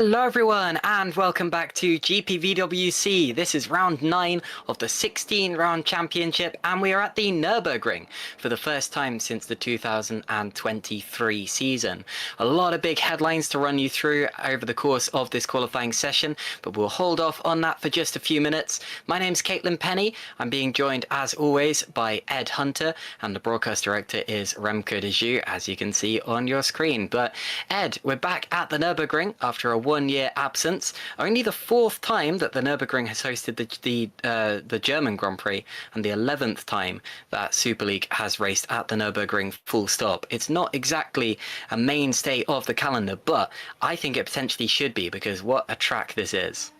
Hello everyone and welcome back to GPVWC. This is round 9 of the 16 round championship and we are at the Nurburgring for the first time since the 2023 season. A lot of big headlines to run you through over the course of this qualifying session, but we'll hold off on that for just a few minutes. My name's Caitlin Penny. I'm being joined as always by Ed Hunter and the broadcast director is Remco de Zeeuw, as you can see on your screen. But Ed, we're back at the Nurburgring after a 1-year absence. Only the fourth time that the Nürburgring has hosted the German Grand Prix, and the 11th time that Superleague has raced at the Nürburgring. Full stop. It's not exactly a mainstay of the calendar, but I think it potentially should be because what a track this is.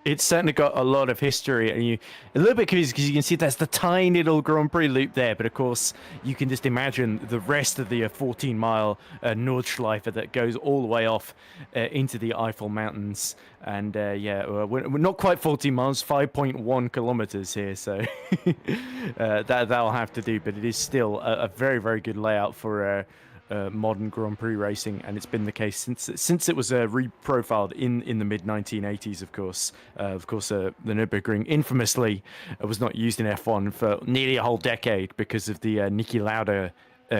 It's certainly got a lot of history, and a little bit confused because you can see there's the tiny little Grand Prix loop there, but of course you can just imagine the rest of the 14-mile Nordschleife that goes all the way off into the Eiffel Mountains. And we're not quite 14 miles, 5.1 kilometers here, so that'll have to do. But it is still a very, very good layout for modern Grand Prix racing, and it's been the case since it was reprofiled in the mid 1980s. Of course, the Nürburgring infamously was not used in F1 for nearly a whole decade because of the Niki Lauda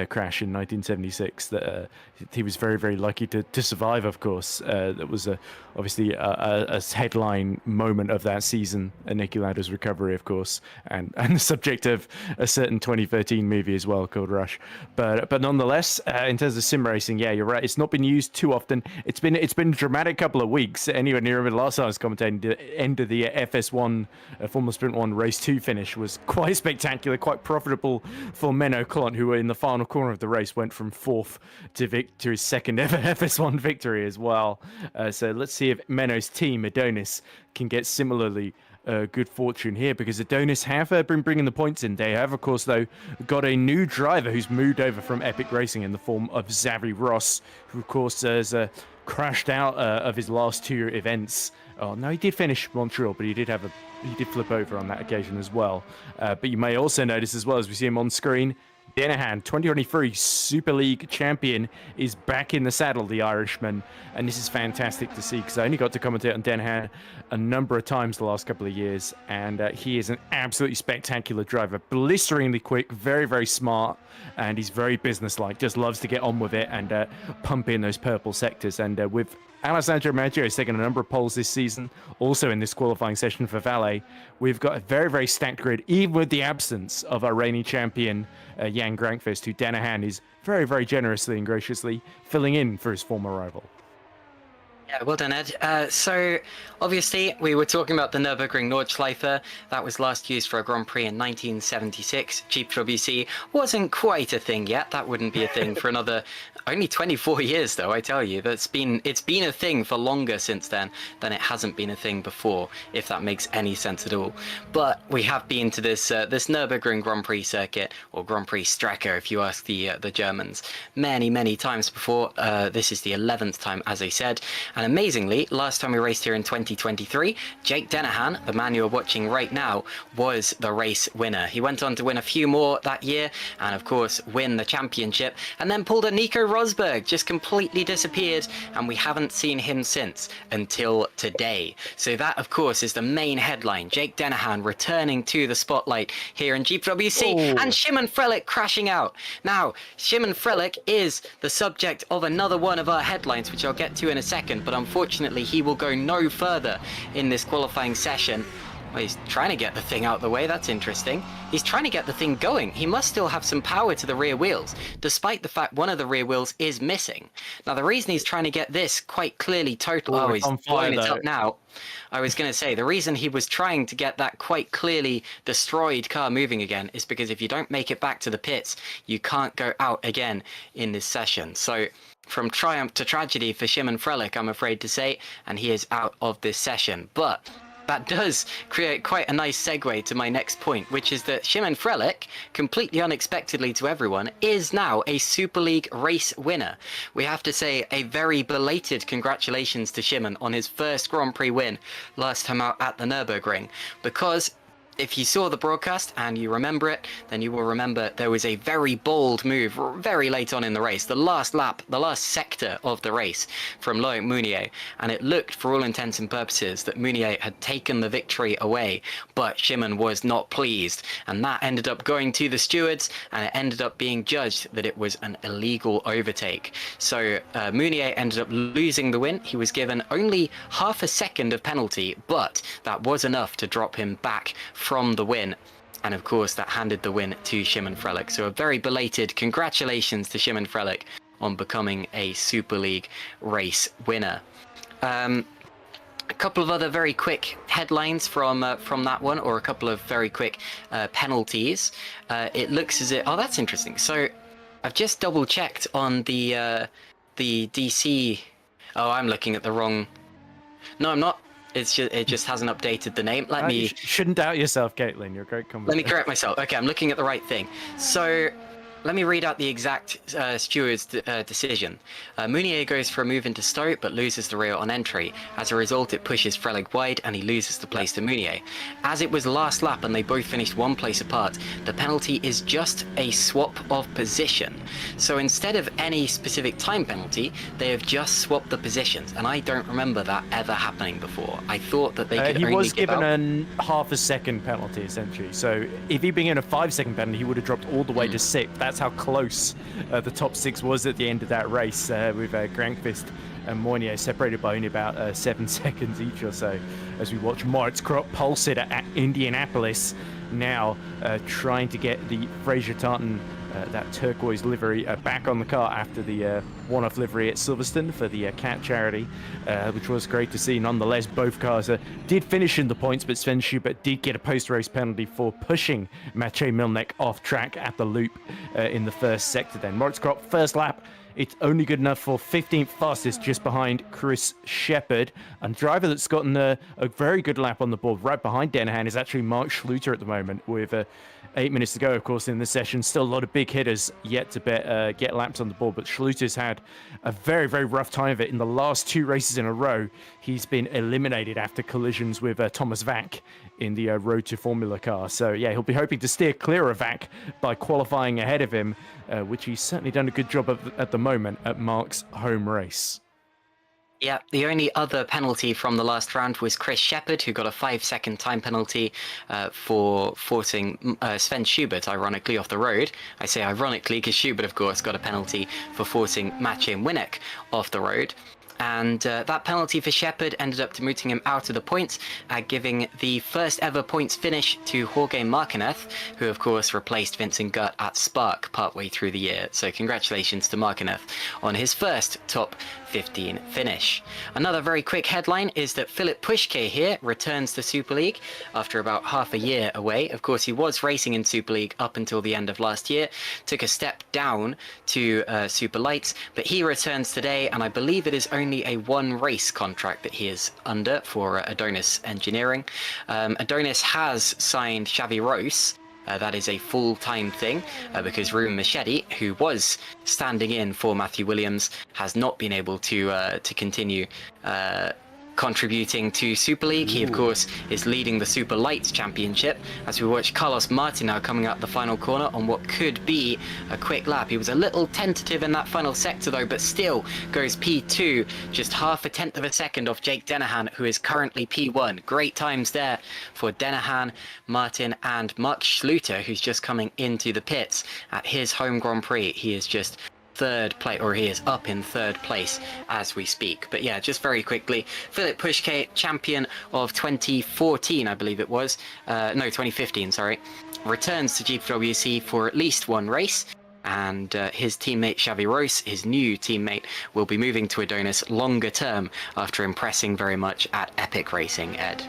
crash in 1976 that he was very, very lucky to survive. Of course, that was obviously a headline moment of that season, Niki Lauda's recovery, of course, and the subject of a certain 2013 movie as well called Rush. But nonetheless, in terms of sim racing, yeah, you're right. It's not been used too often. It's been a dramatic couple of weeks. Anyway, you remember last time I was commentating, the end of the FS1 Formula Sprint 1 Race 2 finish was quite spectacular, quite profitable for Menno Klont, who were in the final corner of the race, went from fourth to his second ever FS1 victory as well. So let's see if Menno's team, Adonis, can get similarly good fortune here, because Adonis have been bringing the points in. They have, of course, though, got a new driver who's moved over from Epic Racing in the form of Xavi Ross, who, of course, has crashed out of his last two events. Oh, no, he did finish Montreal, but he did flip over on that occasion as well. But you may also notice, as well as we see him on screen, Denahan, 2023 Super League champion, is back in the saddle, the Irishman, and this is fantastic to see because I only got to commentate on Denahan a number of times the last couple of years, and he is an absolutely spectacular driver, blisteringly quick, very, very smart, and he's very businesslike, just loves to get on with it and pump in those purple sectors. And with Alessandro Maggio has taken a number of poles this season, also in this qualifying session for Valet. We've got a very, very stacked grid, even with the absence of our reigning champion, Jan Grankvist, who Denahan is very, very generously and graciously filling in for his former rival. Yeah, well done, Ed. So, obviously, we were talking about the Nürburgring Nordschleife. That was last used for a Grand Prix in 1976. GPVWC wasn't quite a thing yet. That wouldn't be a thing for another only 24 years, though, I tell you. It's been a thing for longer since then than it hasn't been a thing before, if that makes any sense at all. But we have been to this Nürburgring Grand Prix circuit, or Grand Prix Strecke, if you ask the Germans, many, many times before. This is the 11th time, as I said. And amazingly, last time we raced here in 2023, Jake Denahan, the man you're watching right now, was the race winner. He went on to win a few more that year, and of course win the championship, and then pulled a Nico Rosberg, just completely disappeared, and we haven't seen him since until today. So that, of course, is the main headline. Jake Denahan returning to the spotlight here in GPWC, and Szymon Frelick crashing out. Now, Szymon Frelick is the subject of another one of our headlines, which I'll get to in a second, but unfortunately he will go no further in this qualifying session. Well, he's trying to get the thing out of the way. That's interesting. He's trying to get the thing going. He must still have some power to the rear wheels, despite the fact one of the rear wheels is missing. Now, the reason he's trying to get this quite clearly total... Oh, he's blowing it up now. I was going to say, the reason he was trying to get that quite clearly destroyed car moving again is because if you don't make it back to the pits, you can't go out again in this session. So, from triumph to tragedy for Szymon Frelick, I'm afraid to say, and he is out of this session. But that does create quite a nice segue to my next point, which is that Szymon Frelick, completely unexpectedly to everyone, is now a Super League race winner. We have to say a very belated congratulations to Szymon on his first Grand Prix win last time out at the Nürburgring, because if you saw the broadcast and you remember it, then you will remember there was a very bold move very late on in the race, the last lap, the last sector of the race from Loic Mounier, and it looked for all intents and purposes that Mounier had taken the victory away, but Shimon was not pleased, and that ended up going to the stewards, and it ended up being judged that it was an illegal overtake. So Mounier ended up losing the win. He was given only half a second of penalty, but that was enough to drop him back from the win. And of course, that handed the win to Shimon Frelick. So a very belated congratulations to Shimon Frelick on becoming a Super League race winner. A couple of other very quick headlines from that one, or a couple of very quick penalties. It looks as if... Oh, that's interesting. So I've just double checked on the DC... Oh, I'm looking at the wrong... No, I'm not. It just hasn't updated the name. Let me... You shouldn't doubt yourself, Caitlin. You're a great commentator. Let me correct myself. Okay, I'm looking at the right thing. So... Let me read out the exact steward's decision. Mounier goes for a move into Stowe, but loses the rear on entry. As a result, it pushes Frelick wide, and he loses the place to Mounier. As it was last lap, and they both finished one place apart, the penalty is just a swap of position. So instead of any specific time penalty, they have just swapped the positions, and I don't remember that ever happening before. I thought that they could only He was give given out... a half a second penalty, essentially. So if he'd been given a 5-second penalty, he would have dropped all the way to 6th. That's how close the top 6 was at the end of that race, with Grankvist and Mounier separated by only about 7 seconds each or so, as we watch Moritz Krop pulse it at Indianapolis now, trying to get the Fraser Tartan, that turquoise livery, back on the car after the one-off livery at Silverstone for the CAT charity, which was great to see. Nonetheless, both cars did finish in the points, but Sven Schubert did get a post-race penalty for pushing Maciej Milnek off track at the loop in the first sector. Then Moritz Krop, first lap, it's only good enough for 15th fastest, just behind Chris Shepard. And driver that's gotten a very good lap on the board right behind Dennehan is actually Mark Schluter at the moment, with 8 minutes to go, of course, in the session. Still a lot of big hitters yet to get laps on the board, but Schluter's had a very, very rough time of it. In the last 2 races in a row, he's been eliminated after collisions with Thomas Vack in the Road to Formula car. So, yeah, he'll be hoping to steer clear of Vack by qualifying ahead of him, which he's certainly done a good job of at the moment at Mark's home race. Yeah, the only other penalty from the last round was Chris Shepard, who got a 5-second time penalty for forcing Sven Schubert, ironically, off the road. I say ironically because Schubert, of course, got a penalty for forcing Maciej Winnick off the road. And that penalty for Shepard ended up demoting him out of the points, giving the first ever points finish to Jorge Martinez, who of course replaced Vincent Gutt at Spark partway through the year. So congratulations to Martinez on his first top 15 finish. Another very quick headline is that Philip Pushke here returns to Super League after about half a year away. Of course, he was racing in Super League up until the end of last year, took a step down to Super Lights, but he returns today, and I believe it is only a 1 race contract that he is under for Adonis Engineering. Adonis has signed Xavi Rose. That is a full-time thing because Ruben Machedi, who was standing in for Matthew Williams, has not been able to continue contributing to Super League. He, of course, is leading the Super Lights Championship as we watch Carlos Martin now coming up the final corner on what could be a quick lap. He was a little tentative in that final sector, though, but still goes P2, just half a tenth of a second off Jake Dennehan, who is currently P1. Great times there for Dennehan, Martin, and Mark Schluter, who's just coming into the pits at his home Grand Prix. He is just third place, or he is up in third place as we speak. But yeah, just very quickly, Philip Pushke, champion of 2014, I believe it was, no, 2015, sorry, returns to GPVWC for at least 1 race, and his teammate Xavi Rose, his new teammate, will be moving to Adonis longer term after impressing very much at Epic Racing, Ed.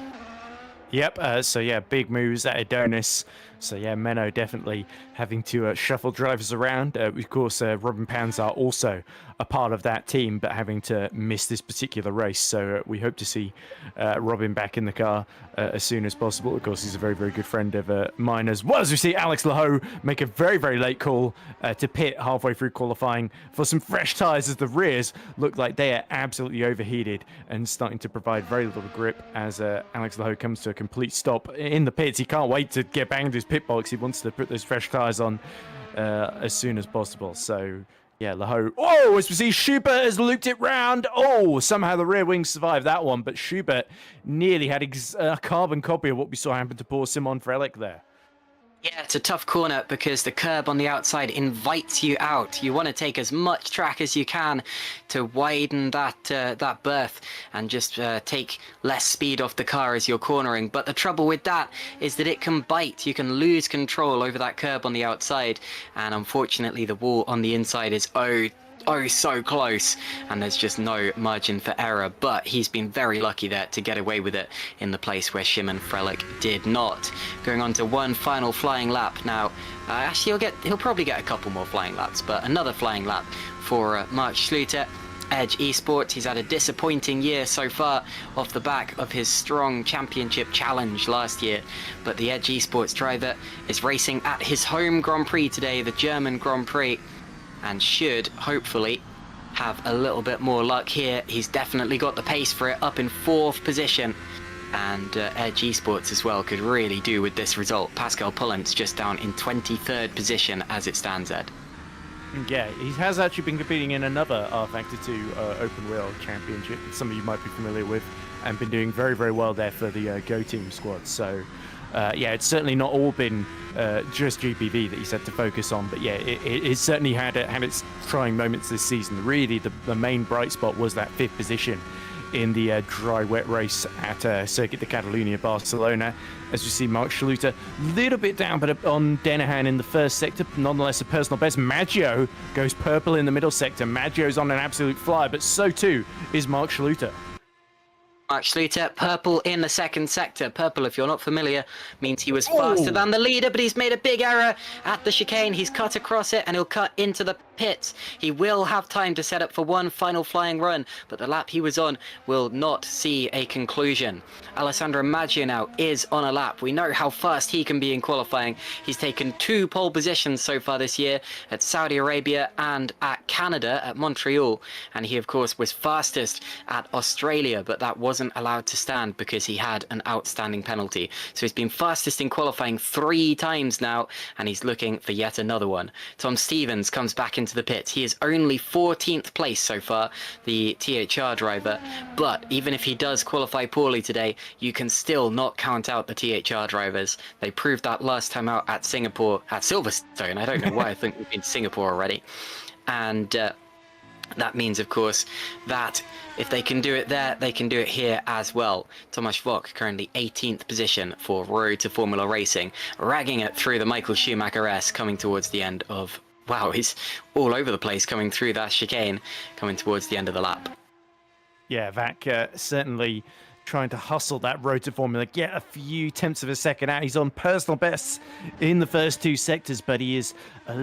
Yep, so yeah, big moves at Adonis. So yeah, Menno definitely having to shuffle drivers around. Of course, Robin Panzar also a part of that team, but having to miss this particular race. So we hope to see Robin back in the car as soon as possible. Of course, he's a very, very good friend of mine as well. As we see Alex Lahoe make a very, very late call to pit halfway through qualifying for some fresh tyres, as the rears look like they are absolutely overheated and starting to provide very little grip as Alex Lahoe comes to a complete stop in the pits. He can't wait to get back into his pit box. He wants to put those fresh tyres on as soon as possible. So yeah, Lahoe. Oh, as we see, Schubert has looped it round. Oh, somehow the rear wing survived that one, but Schubert nearly had a carbon copy of what we saw happen to poor Simon Frelick there. Yeah, it's a tough corner because the curb on the outside invites you out. You want to take as much track as you can to widen that berth and just take less speed off the car as you're cornering. But the trouble with that is that it can bite. You can lose control over that curb on the outside. And unfortunately, the wall on the inside is so close, and there's just no margin for error. But he's been very lucky there to get away with it in the place where Shimon Frelick did not. Going on to one final flying lap now. Actually, he'll probably get a couple more flying laps, but another flying lap for Mark Schluter. Edge Esports, he's had a disappointing year so far off the back of his strong championship challenge last year, but the Edge Esports driver is racing at his home Grand Prix today, the German Grand Prix, and should hopefully have a little bit more luck here. He's definitely got the pace for it, up in 4th position, and Edge Esports as well could really do with this result. Pascal Pullant's just down in 23rd position as it stands, Ed. Yeah, he has actually been competing in another R-Factor 2 Open Wheel Championship, some of you might be familiar with, and been doing very, very well there for the Go Team squad. So yeah, it's certainly not all been just GPV that he's had to focus on, but yeah, it certainly had its trying moments this season. Really, the main bright spot was that 5th position in the dry wet race at Circuit de Catalunya, Barcelona. As you see, Mark Schluter a little bit down, but on Denahan in the first sector, nonetheless a personal best. Maggio goes purple in the middle sector. Maggio's on an absolute flyer, but so too is Mark Schluter. Mark Schluter, purple in the 2nd sector. Purple, if you're not familiar, means he was faster than the leader, but he's made a big error at the chicane. He's cut across it and he'll cut into the pits. He will have time to set up for one final flying run, but the lap he was on will not see a conclusion. Alessandro Maggio now is on a lap. We know how fast he can be in qualifying. He's taken 2 pole positions so far this year at Saudi Arabia and at Canada at Montreal, and he of course was fastest at Australia, but that wasn't allowed to stand because he had an outstanding penalty. So he's been fastest in qualifying 3 times now, and he's looking for yet another one. Tom Stevens comes back into the pit. He is only 14th place so far, the THR driver, but even if he does qualify poorly today, you can still not count out the THR drivers. They proved that last time out at Silverstone. I don't know why I think we've been to Singapore already. And that means, of course, that if they can do it there, they can do it here as well. Tomasz Vok, currently 18th position for Road to Formula Racing, ragging it through the Michael Schumacher S, coming towards the end of... Wow, he's all over the place coming through that chicane, coming towards the end of the lap. Yeah, Vak certainly trying to hustle that Road to Formula, get a few tenths of a second out. He's on personal bests in the first 2 sectors, but he is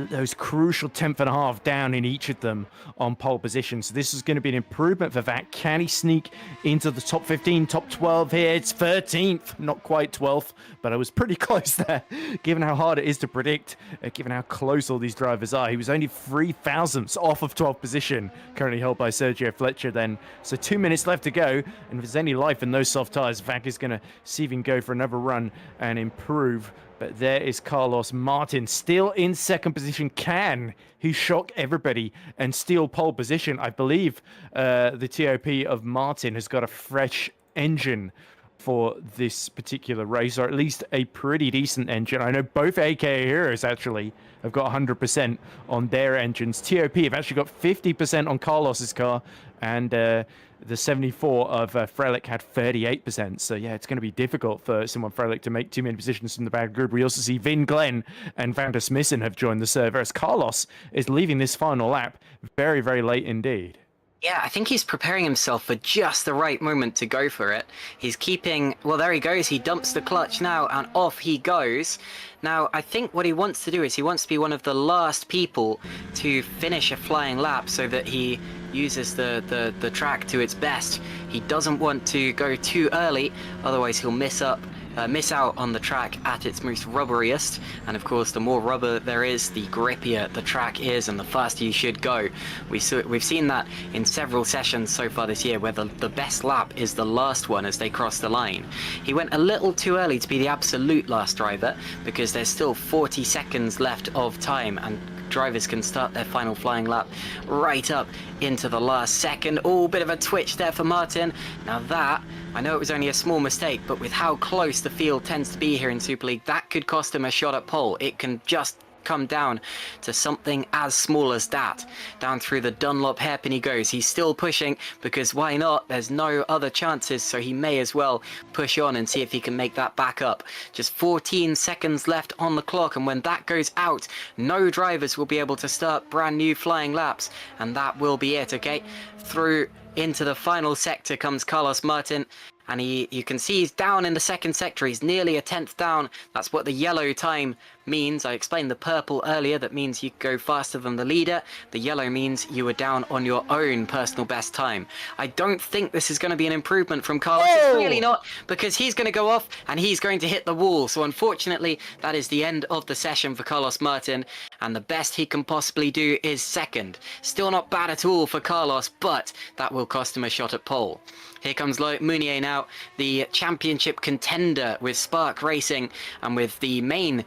those crucial 10th and a half down in each of them on pole position. So this is going to be an improvement for Vak. Can he sneak into the top 15, top 12 here? It's 13th, not quite 12th, but I was pretty close there, given how hard it is to predict, given how close all these drivers are. He was only 3 thousandths off of 12th position, currently held by Sergio Fletcher then. So 2 minutes left to go, and if there's any life in those soft tyres, Vak is going to see if he can go for another run and improve. But there is Carlos Martin still in 2nd position. Can he shock everybody and steal pole position? I believe the TOP of Martin has got a fresh engine for this particular race, or at least a pretty decent engine. I know both AKA Heroes actually have got 100% on their engines. TOP have actually got 50% on Carlos's car, and the 74 of Frelick had 38%. So yeah, it's going to be difficult for Simon Frelick to make too many positions from the back group. We also see Vin Glenn and Van der Smissen have joined the server as Carlos is leaving this final lap very, very late indeed. Yeah, I think he's preparing himself for just the right moment to go for it. He's keeping, well, there he goes. He dumps the clutch now and off he goes. Now, I think what he wants to do is he wants to be one of the last people to finish a flying lap so that he uses the track to its best. He doesn't want to go too early, otherwise he'll miss out on the track at its most rubberiest, and of course the more rubber there is, the grippier the track is and the faster you should go. We've seen that in several sessions so far this year where the best lap is the last one as they cross the line. He went a little too early to be the absolute last driver because there's still 40 seconds left of time and drivers can start their final flying lap right up into the last second. Oh, bit of a twitch there for Martin. Now that, I know it was only a small mistake, but with how close the field tends to be here in Super League, that could cost him a shot at pole. It can just come down to something as small as that. Down through the Dunlop hairpin he goes. He's still pushing because why not? There's no other chances, so he may as well push on and see if he can make that back up. Just 14 seconds left on the clock, and when that goes out, no drivers will be able to start brand new flying laps, and that will be it, okay? Through into the final sector comes Carlos Martin. And you can see he's down in the second sector. He's nearly a tenth down. That's what the yellow time means. I explained the purple earlier. That means you go faster than the leader. The yellow means you were down on your own personal best time. I don't think this is going to be an improvement from Carlos. It's really not, because he's going to go off and he's going to hit the wall. So unfortunately, that is the end of the session for Carlos Martin. And the best he can possibly do is second. Still not bad at all for Carlos, but that will cost him a shot at pole. Here comes Loic Mounier now, the championship contender with Spark Racing, and with the main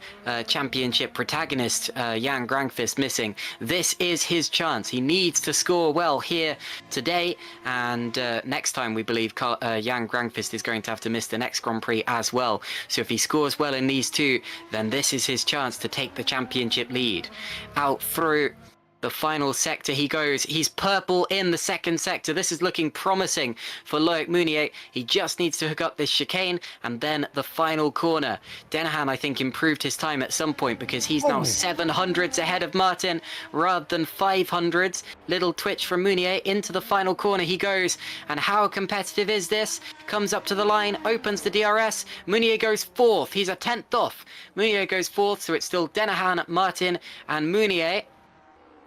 championship protagonist, Jan Granqvist, missing. This is his chance. He needs to score well here today, and next time we believe Jan Granqvist is going to have to miss the next Grand Prix as well. So if he scores well in these two, then this is his chance to take the championship lead. Out through the final sector he goes. He's purple in the second sector. This is looking promising for Loic Mounier. He just needs to hook up this chicane and then the final corner. Denahan, I think, improved his time at some point because he's now 700s ahead of Martin rather than 500s. Little twitch from Mounier. Into the final corner he goes. And how competitive is this? Comes up to the line, opens the DRS. Mounier goes fourth. He's a 10th off. Mounier goes fourth, so it's still Denahan, Martin and Mounier.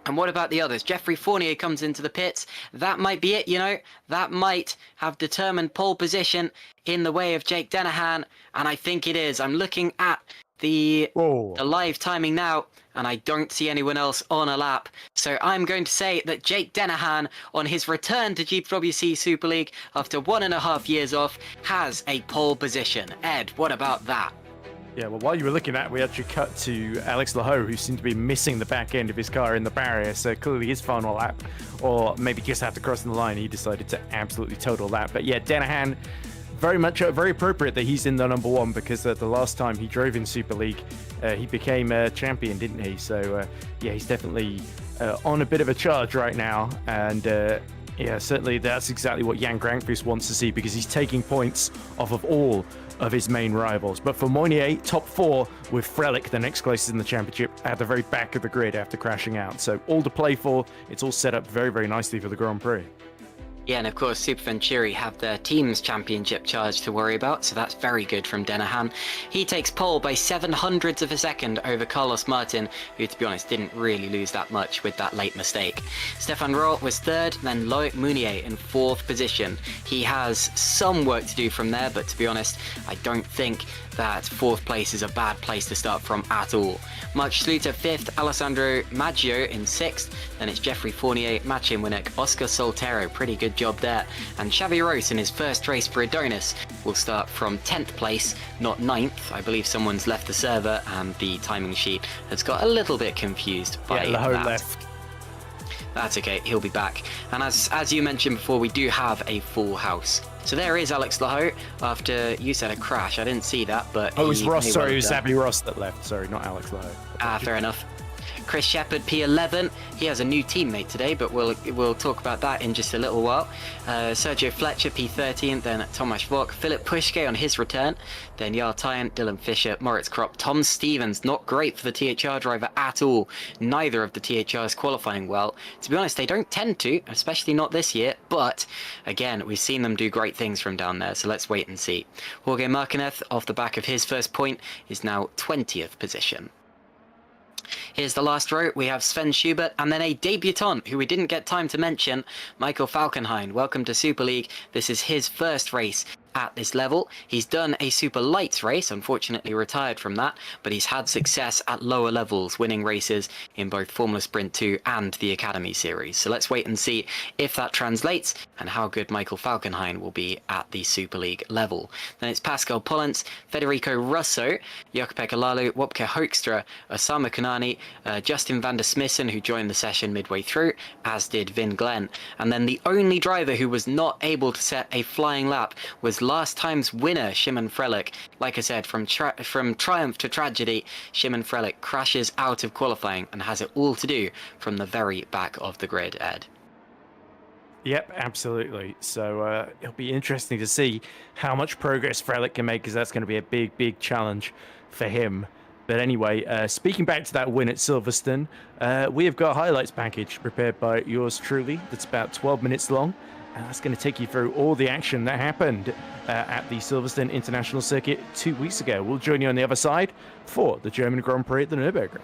And what about the others? Geoffrey Fournier comes into the pits. That might be it, you know. That might have determined pole position in the way of Jake Denahan. And I think it is. I'm looking at the live timing now, and I don't see anyone else on a lap. So I'm going to say that Jake Denahan, on his return to GPWC Super League after 1.5 years off, has a pole position. Ed, what about that? Yeah, well, while you were looking at it, we actually cut to Alex Lahoe, who seemed to be missing the back end of his car in the barrier. So clearly his final lap, or maybe just after crossing the line, he decided to absolutely total that. But yeah, Denahan, very appropriate that he's in the number one, because the last time he drove in Super League, he became a champion, didn't he? So yeah, he's definitely on a bit of a charge right now. And yeah, certainly that's exactly what Jan Granqvist wants to see, because he's taking points off of all of his main rivals. But for Mounier, top four, with Frelick, the next closest in the championship, at the very back of the grid after crashing out. So all to play for. It's all set up very, very nicely for the Grand Prix. Yeah, and of course, Super Venturi have their team's championship charge to worry about, so that's very good from Denahan. He takes pole by 700ths of a second over Carlos Martin, who, to be honest, didn't really lose that much with that late mistake. Stefan Roth was third, then Loic Mounier in fourth position. He has some work to do from there, but to be honest, I don't think that fourth place is a bad place to start from at all. Mark Schluter fifth, Alessandro Maggio in sixth, then it's Geoffrey Fournier, Machin Winnick, Oscar Soltero, pretty good job there, and Xavi Rose in his first race for Adonis will start from 10th place, not 9th. I believe someone's left the server and the timing sheet has got a little bit confused by that. Left. That's okay, he'll be back. And as you mentioned before, we do have a full house. So there is Alex Lahoe after, you said, a crash. I didn't see that, but it was Ross. Sorry, it was Xavi Ross that left. Sorry, not Alex Lahoe. Ah, fair enough. Chris Shepherd, P11. He has a new teammate today, but we'll talk about that in just a little while. Sergio Fletcher, P13. Then Thomas Vogt, Philip Puschke on his return. Then Jarl Tyen, Dylan Fisher, Moritz Kropp, Tom Stevens. Not great for the THR driver at all. Neither of the THRs qualifying well. To be honest, they don't tend to, especially not this year. But again, we've seen them do great things from down there, so let's wait and see. Jorge Marquez, off the back of his first point, is now 20th position. Here's the last row. We have Sven Schubert and then a debutant who we didn't get time to mention, Michael Falkenhayn. Welcome to Super League. This is his first race at this level. He's done a super lights race, unfortunately retired from that, but he's had success at lower levels, winning races in both Formula Sprint 2 and the Academy Series. So let's wait and see if that translates and how good Michael Falkenhayn will be at the Super League level. Then it's Pascal Pollens, Federico Russo, Jukka-Pekka Lalu, Wopke Hoekstra, Osama Konani, Justin van der Smissen, who joined the session midway through, as did Vin Glenn. And then the only driver who was not able to set a flying lap was last time's winner, Shimon Frelick. Like I said, from triumph to tragedy, Shimon Frelick crashes out of qualifying and has it all to do from the very back of the grid, Ed. Yep, absolutely. So it'll be interesting to see how much progress Frelick can make, because that's going to be a big challenge for him. But anyway, speaking back to that win at Silverstone, we have got a highlights package prepared by yours truly that's about 12 minutes long. And that's going to take you through all the action that happened at the Silverstone International Circuit 2 weeks ago. We'll join you on the other side for the German Grand Prix at the Nurburg.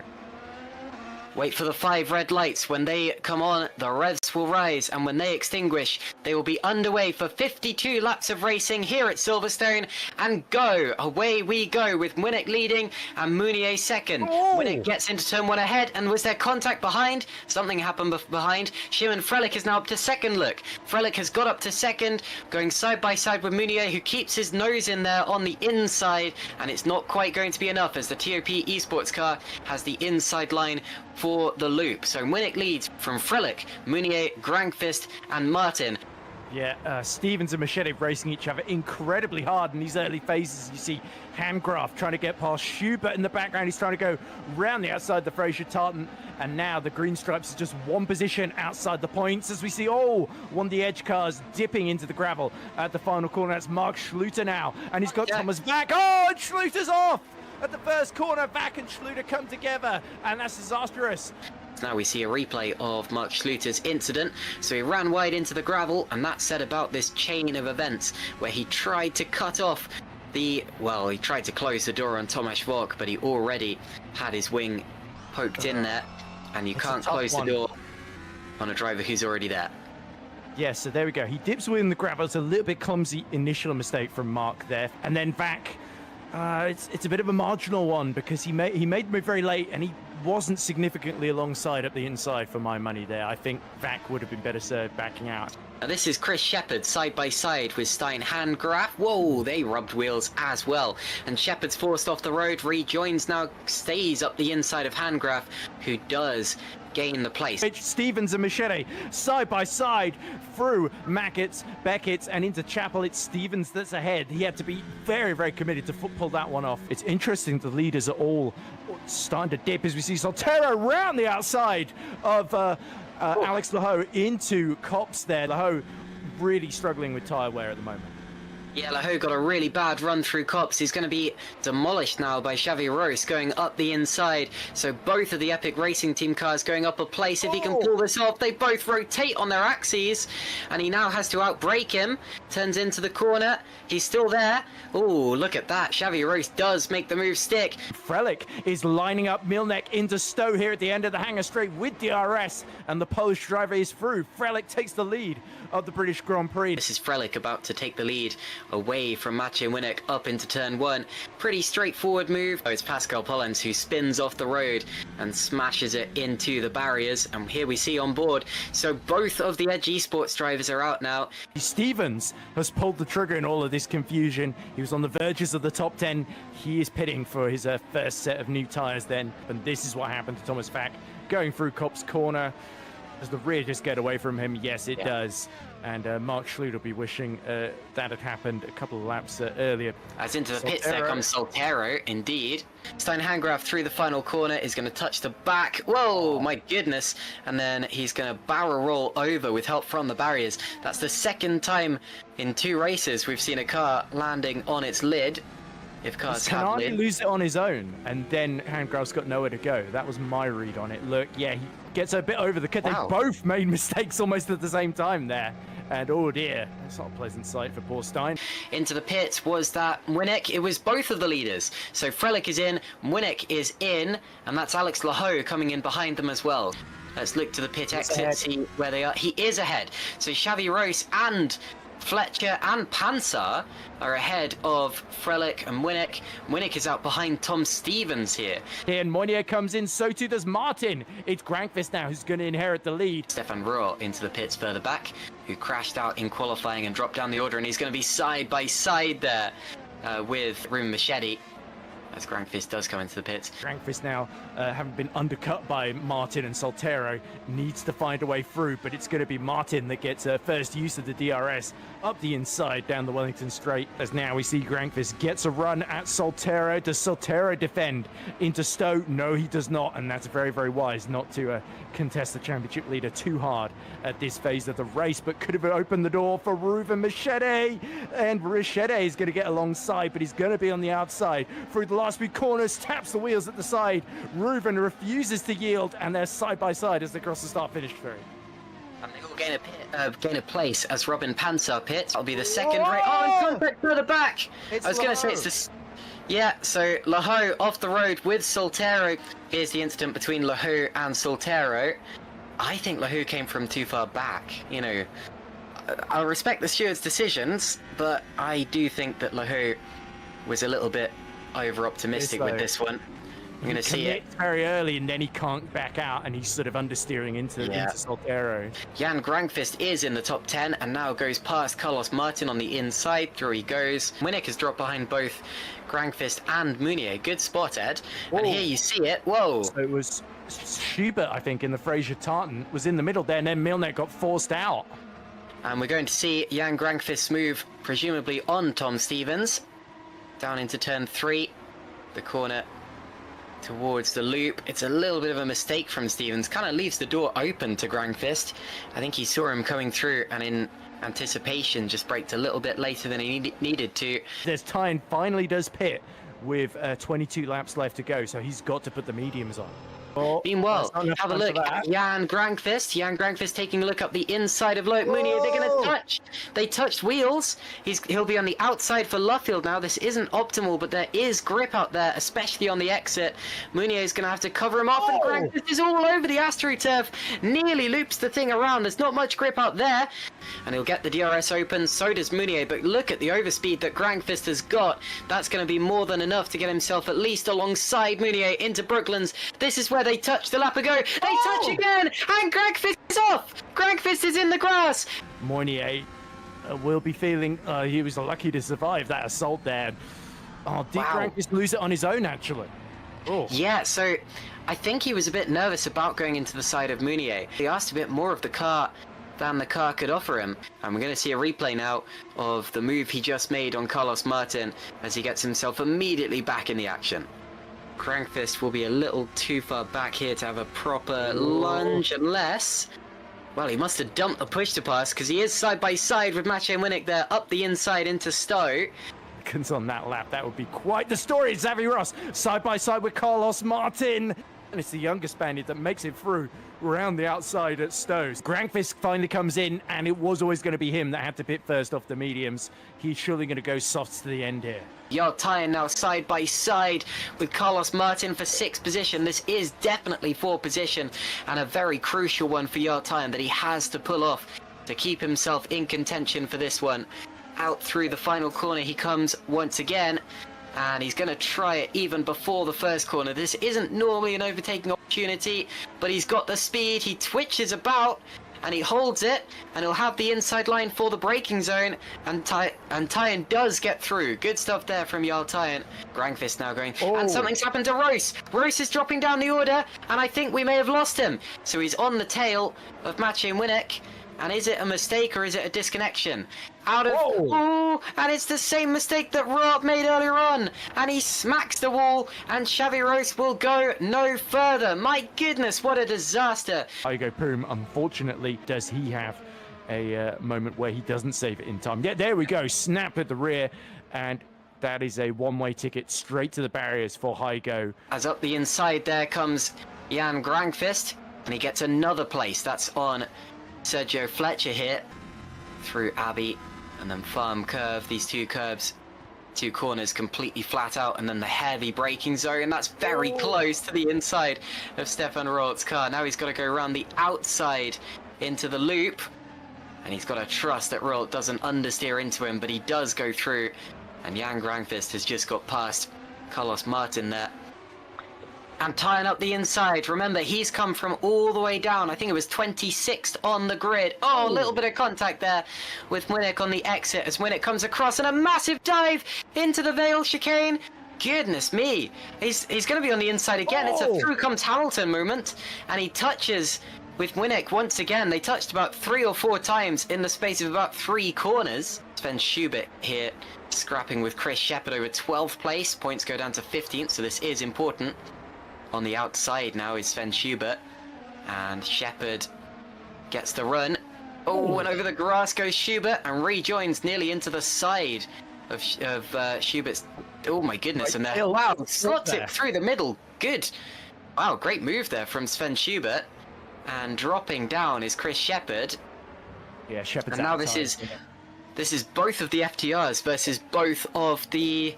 Wait for the 5 red lights. When they come on, the revs will rise, and when they extinguish, they will be underway for 52 laps of racing here at Silverstone, and go! Away we go, with Winnick leading and Mounier second. Oh. Winnick gets into turn 1 ahead, and was there contact behind? Something happened behind. Shimon Frelick is now up to second, look. Frelick has got up to second, going side by side with Mounier, who keeps his nose in there on the inside, and it's not quite going to be enough, as the TOP esports car has the inside line for the loop. So Winnick leads from Frelick, Mounier, Grangfist and Martin. Yeah, Stevens and Machete racing each other incredibly hard in these early phases. You see Handgraf trying to get past Schubert in the background. He's trying to go round the outside the Fraser Tartan. And now the green stripes are just one position outside the points, as we see, one of the edge cars dipping into the gravel at the final corner. That's Mark Schluter now. And he's got Thomas Vack. And Schluter's off! At the first corner, Vack and Schluter come together, and that's disastrous. Now we see a replay of Mark Schluter's incident. So he ran wide into the gravel, and that said about this chain of events where he tried to cut off he tried to close the door on Tomasz Vogt, but he already had his wing poked in there, and you can't close the door on a driver who's already there. Yeah, so there we go. He dips within the gravel. It's a little bit clumsy initial mistake from Mark there. And then Vack, it's a bit of a marginal one, because he made the move very late, and he wasn't significantly alongside up the inside for my money there. I think Vack would have been better served backing out. Now this is Chris Shepherd side by side with Stein Handgraf. Whoa, they rubbed wheels as well. And Shepherd's forced off the road, rejoins now, stays up the inside of Handgraf, who does gain the place. Stevens and Machete side by side through Beckett's and into Chapel. It's Stevens that's ahead. He had to be very committed to pull that one off. It's interesting the leaders are all starting to dip, as we see Soltero round the outside of Alex Lahoe into Copse there. Lahoe really struggling with tyre wear at the moment. Yeah, Lahoe got a really bad run through Copse. He's going to be demolished now by Xavi Rose going up the inside. So both of the Epic Racing Team cars going up a place. If he can pull this off, they both rotate on their axes. And he now has to outbrake him. Turns into the corner. He's still there. Oh, look at that. Xavi Rose does make the move stick. Frelick is lining up Milnek into Stowe here at the end of the hangar straight with DRS. And the Polish driver is through. Frelick takes the lead of the British Grand Prix. This is Frelick about to take the lead away from Maciej Winnick up into turn 1. Pretty straightforward move. It's Pascal Pollens who spins off the road and smashes it into the barriers. And here we see on board. So both of the Edge Esports drivers are out now. Stevens has pulled the trigger in all of this confusion. He was on the verges of the top 10. He is pitting for his first set of new tyres then. And this is what happened to Thomas Vack going through Copse corner. Does the rear just get away from him? Yes, it does. And Mark Schluter will be wishing that had happened a couple of laps earlier. As into the pits, there comes Soltero, indeed. Steinhangraf through the final corner is going to touch the back. Whoa, my goodness. And then he's going to barrel roll over with help from the barriers. That's the second time in 2 races we've seen a car landing on its lid. If cars have lid. Lose it on his own, and then Handgraf's got nowhere to go. That was my read on it. Look, yeah, he gets a bit over the cut. Wow. They both made mistakes almost at the same time there. And oh dear, that's not a pleasant sight for poor Stein. Into the pits was that Winnick. It was both of the leaders. So Frelick is in, Winnick is in, and that's Alex Lahoe coming in behind them as well. Let's look to the pit exit, see where they are. He is ahead. So Xavi Rose and Fletcher and Pansar are ahead of Frelick and Winnick. Winnick is out behind Tom Stevens here. And Mounier comes in, so too does Martin. It's Grankvist now who's going to inherit the lead. Stefan Rohr into the pits further back, who crashed out in qualifying and dropped down the order, and he's going to be side by side there with Ruben Machete. As Grankvist does come into the pits. Grankvist now, having been undercut by Martin and Soltero, needs to find a way through, but it's going to be Martin that gets first use of the DRS up the inside down the Wellington Straight. As now we see Grankvist gets a run at Soltero. Does Soltero defend into Stowe? No, he does not, and that's very, very wise not to contest the championship leader too hard at this phase of the race, but could have opened the door for Ruben Machete, and Machete is going to get alongside, but he's going to be on the outside through the last few corners, taps the wheels at the side. Ruben refuses to yield, and they're side by side as they cross the start-finish straight. And they all gain a place as Robin Pansar pits. That'll be the second race. Oh, and contact further back! I was going to say it's this. Yeah, so Lahoe off the road with Soltero. Here's the incident between Lahoe and Soltero. I think Lahoe came from too far back. You know, I'll respect the steward's decisions, but I do think that Lahoe was a little bit over-optimistic with this one. I'm going to see it very early, and then he can't back out, and he's sort of understeering into Soltero. Jan Grankvist is in the top 10 and now goes past Carlos Martin on the inside. Through he goes. Winnick has dropped behind both Grankvist and Mounier. Good spot, Ed. Whoa. And here you see it. Whoa. So it was Schubert, I think, in the Fraser Tartan was in the middle there, and then Milner got forced out. And we're going to see Jan Grankvist move, presumably on Tom Stevens. Down into turn 3. The corner towards the loop. It's a little bit of a mistake from Stevens. Kind of leaves the door open to Grankvist. I think he saw him coming through and in anticipation just braked a little bit later than he needed to. There's Tyne finally does pit with 22 laps left to go, so he's got to put the mediums on. Oh, meanwhile, have a look at Jan Grankvist. Jan Grankvist taking a look up the inside of Loic Mounier. They're going to touch. They touched wheels. He'll be on the outside for Luffield now. This isn't optimal, but there is grip out there, especially on the exit. Mounier is going to have to cover him off, and Grankvist is all over the AstroTurf. Nearly loops the thing around. There's not much grip out there. And he'll get the DRS open. So does Mounier. But look at the overspeed that Grankvist has got. That's going to be more than enough to get himself at least alongside Mounier into Brooklands. This is where they touch the lap ago. They touch again, and Grankvist is off. Grankvist is in the grass. Mounier will be feeling he was lucky to survive that assault there. Oh, did Grankvist lose it on his own, actually? Oh. Yeah, so I think he was a bit nervous about going into the side of Mounier. He asked a bit more of the car than the car could offer him. And we're going to see a replay now of the move he just made on Carlos Martin as he gets himself immediately back in the action. Grankvist will be a little too far back here to have a proper lunge, unless... Well, he must have dumped the push to pass, because he is side by side with Maciej Winnick there, up the inside into Stowe. On that lap, that would be quite the story. Xavi Ross side by side with Carlos Martin. And it's the younger Spaniard that makes it through around the outside at Stowe's. Grankvist finally comes in, and it was always going to be him that had to pit first off the mediums. He's surely going to go softs to the end here. Jarl Tyne now side by side with Carlos Martin for 6th position. This is definitely 4th position, and a very crucial one for Jarl Tyne that he has to pull off to keep himself in contention for this one. Out through the final corner he comes once again, and he's going to try it even before the first corner. This isn't normally an overtaking opportunity, but he's got the speed. He twitches about, and he holds it, and he'll have the inside line for the braking zone, and Tyen does get through. Good stuff there from Jarl Tyen. Grangfist now going, and something's happened to Roos. Roos is dropping down the order, and I think we may have lost him. So he's on the tail of Maciej Winnick. And is it a mistake or is it a disconnection? Out of... Oh, and it's the same mistake that Rob made earlier on. And he smacks the wall, and Xavi Roos will go no further. My goodness, what a disaster. Hugo Poom, unfortunately, does he have a moment where he doesn't save it in time. Yeah, there we go. Snap at the rear, and that is a one-way ticket straight to the barriers for Hugo. As up the inside there comes Jan Grangfist, and he gets another place. That's on Sergio Fletcher here through Abbey and then Farm Curve. These two curves, two corners completely flat out, and then the heavy braking zone, and that's very close to the inside of Stefan Rolt's car. Now he's got to go around the outside into the loop, and he's got to trust that Rolt doesn't understeer into him, but he does go through, and Jan Grangfist has just got past Carlos Martin there. And tying up the inside. Remember, he's come from all the way down. I think it was 26th on the grid. Oh, a little bit of contact there with Winnick on the exit as Winnick comes across, and a massive dive into the Vale chicane. Goodness me. He's going to be on the inside again. It's a through comes Hamilton moment, and he touches with Winnick once again. They touched about 3 or 4 times in the space of about 3 corners. Sven Schubert here scrapping with Chris Shepherd over 12th place. Points go down to 15th, so this is important. On the outside now is Sven Schubert, and Shepherd gets the run. Oh, and over the grass goes Schubert and rejoins nearly into the side of Schubert's. Oh my goodness, and there, wow, slots it through the middle. Good. Wow, great move there from Sven Schubert. And dropping down is Chris Shepherd. Yeah, Shepherd's and now outside. this is both of the FTRs versus both of the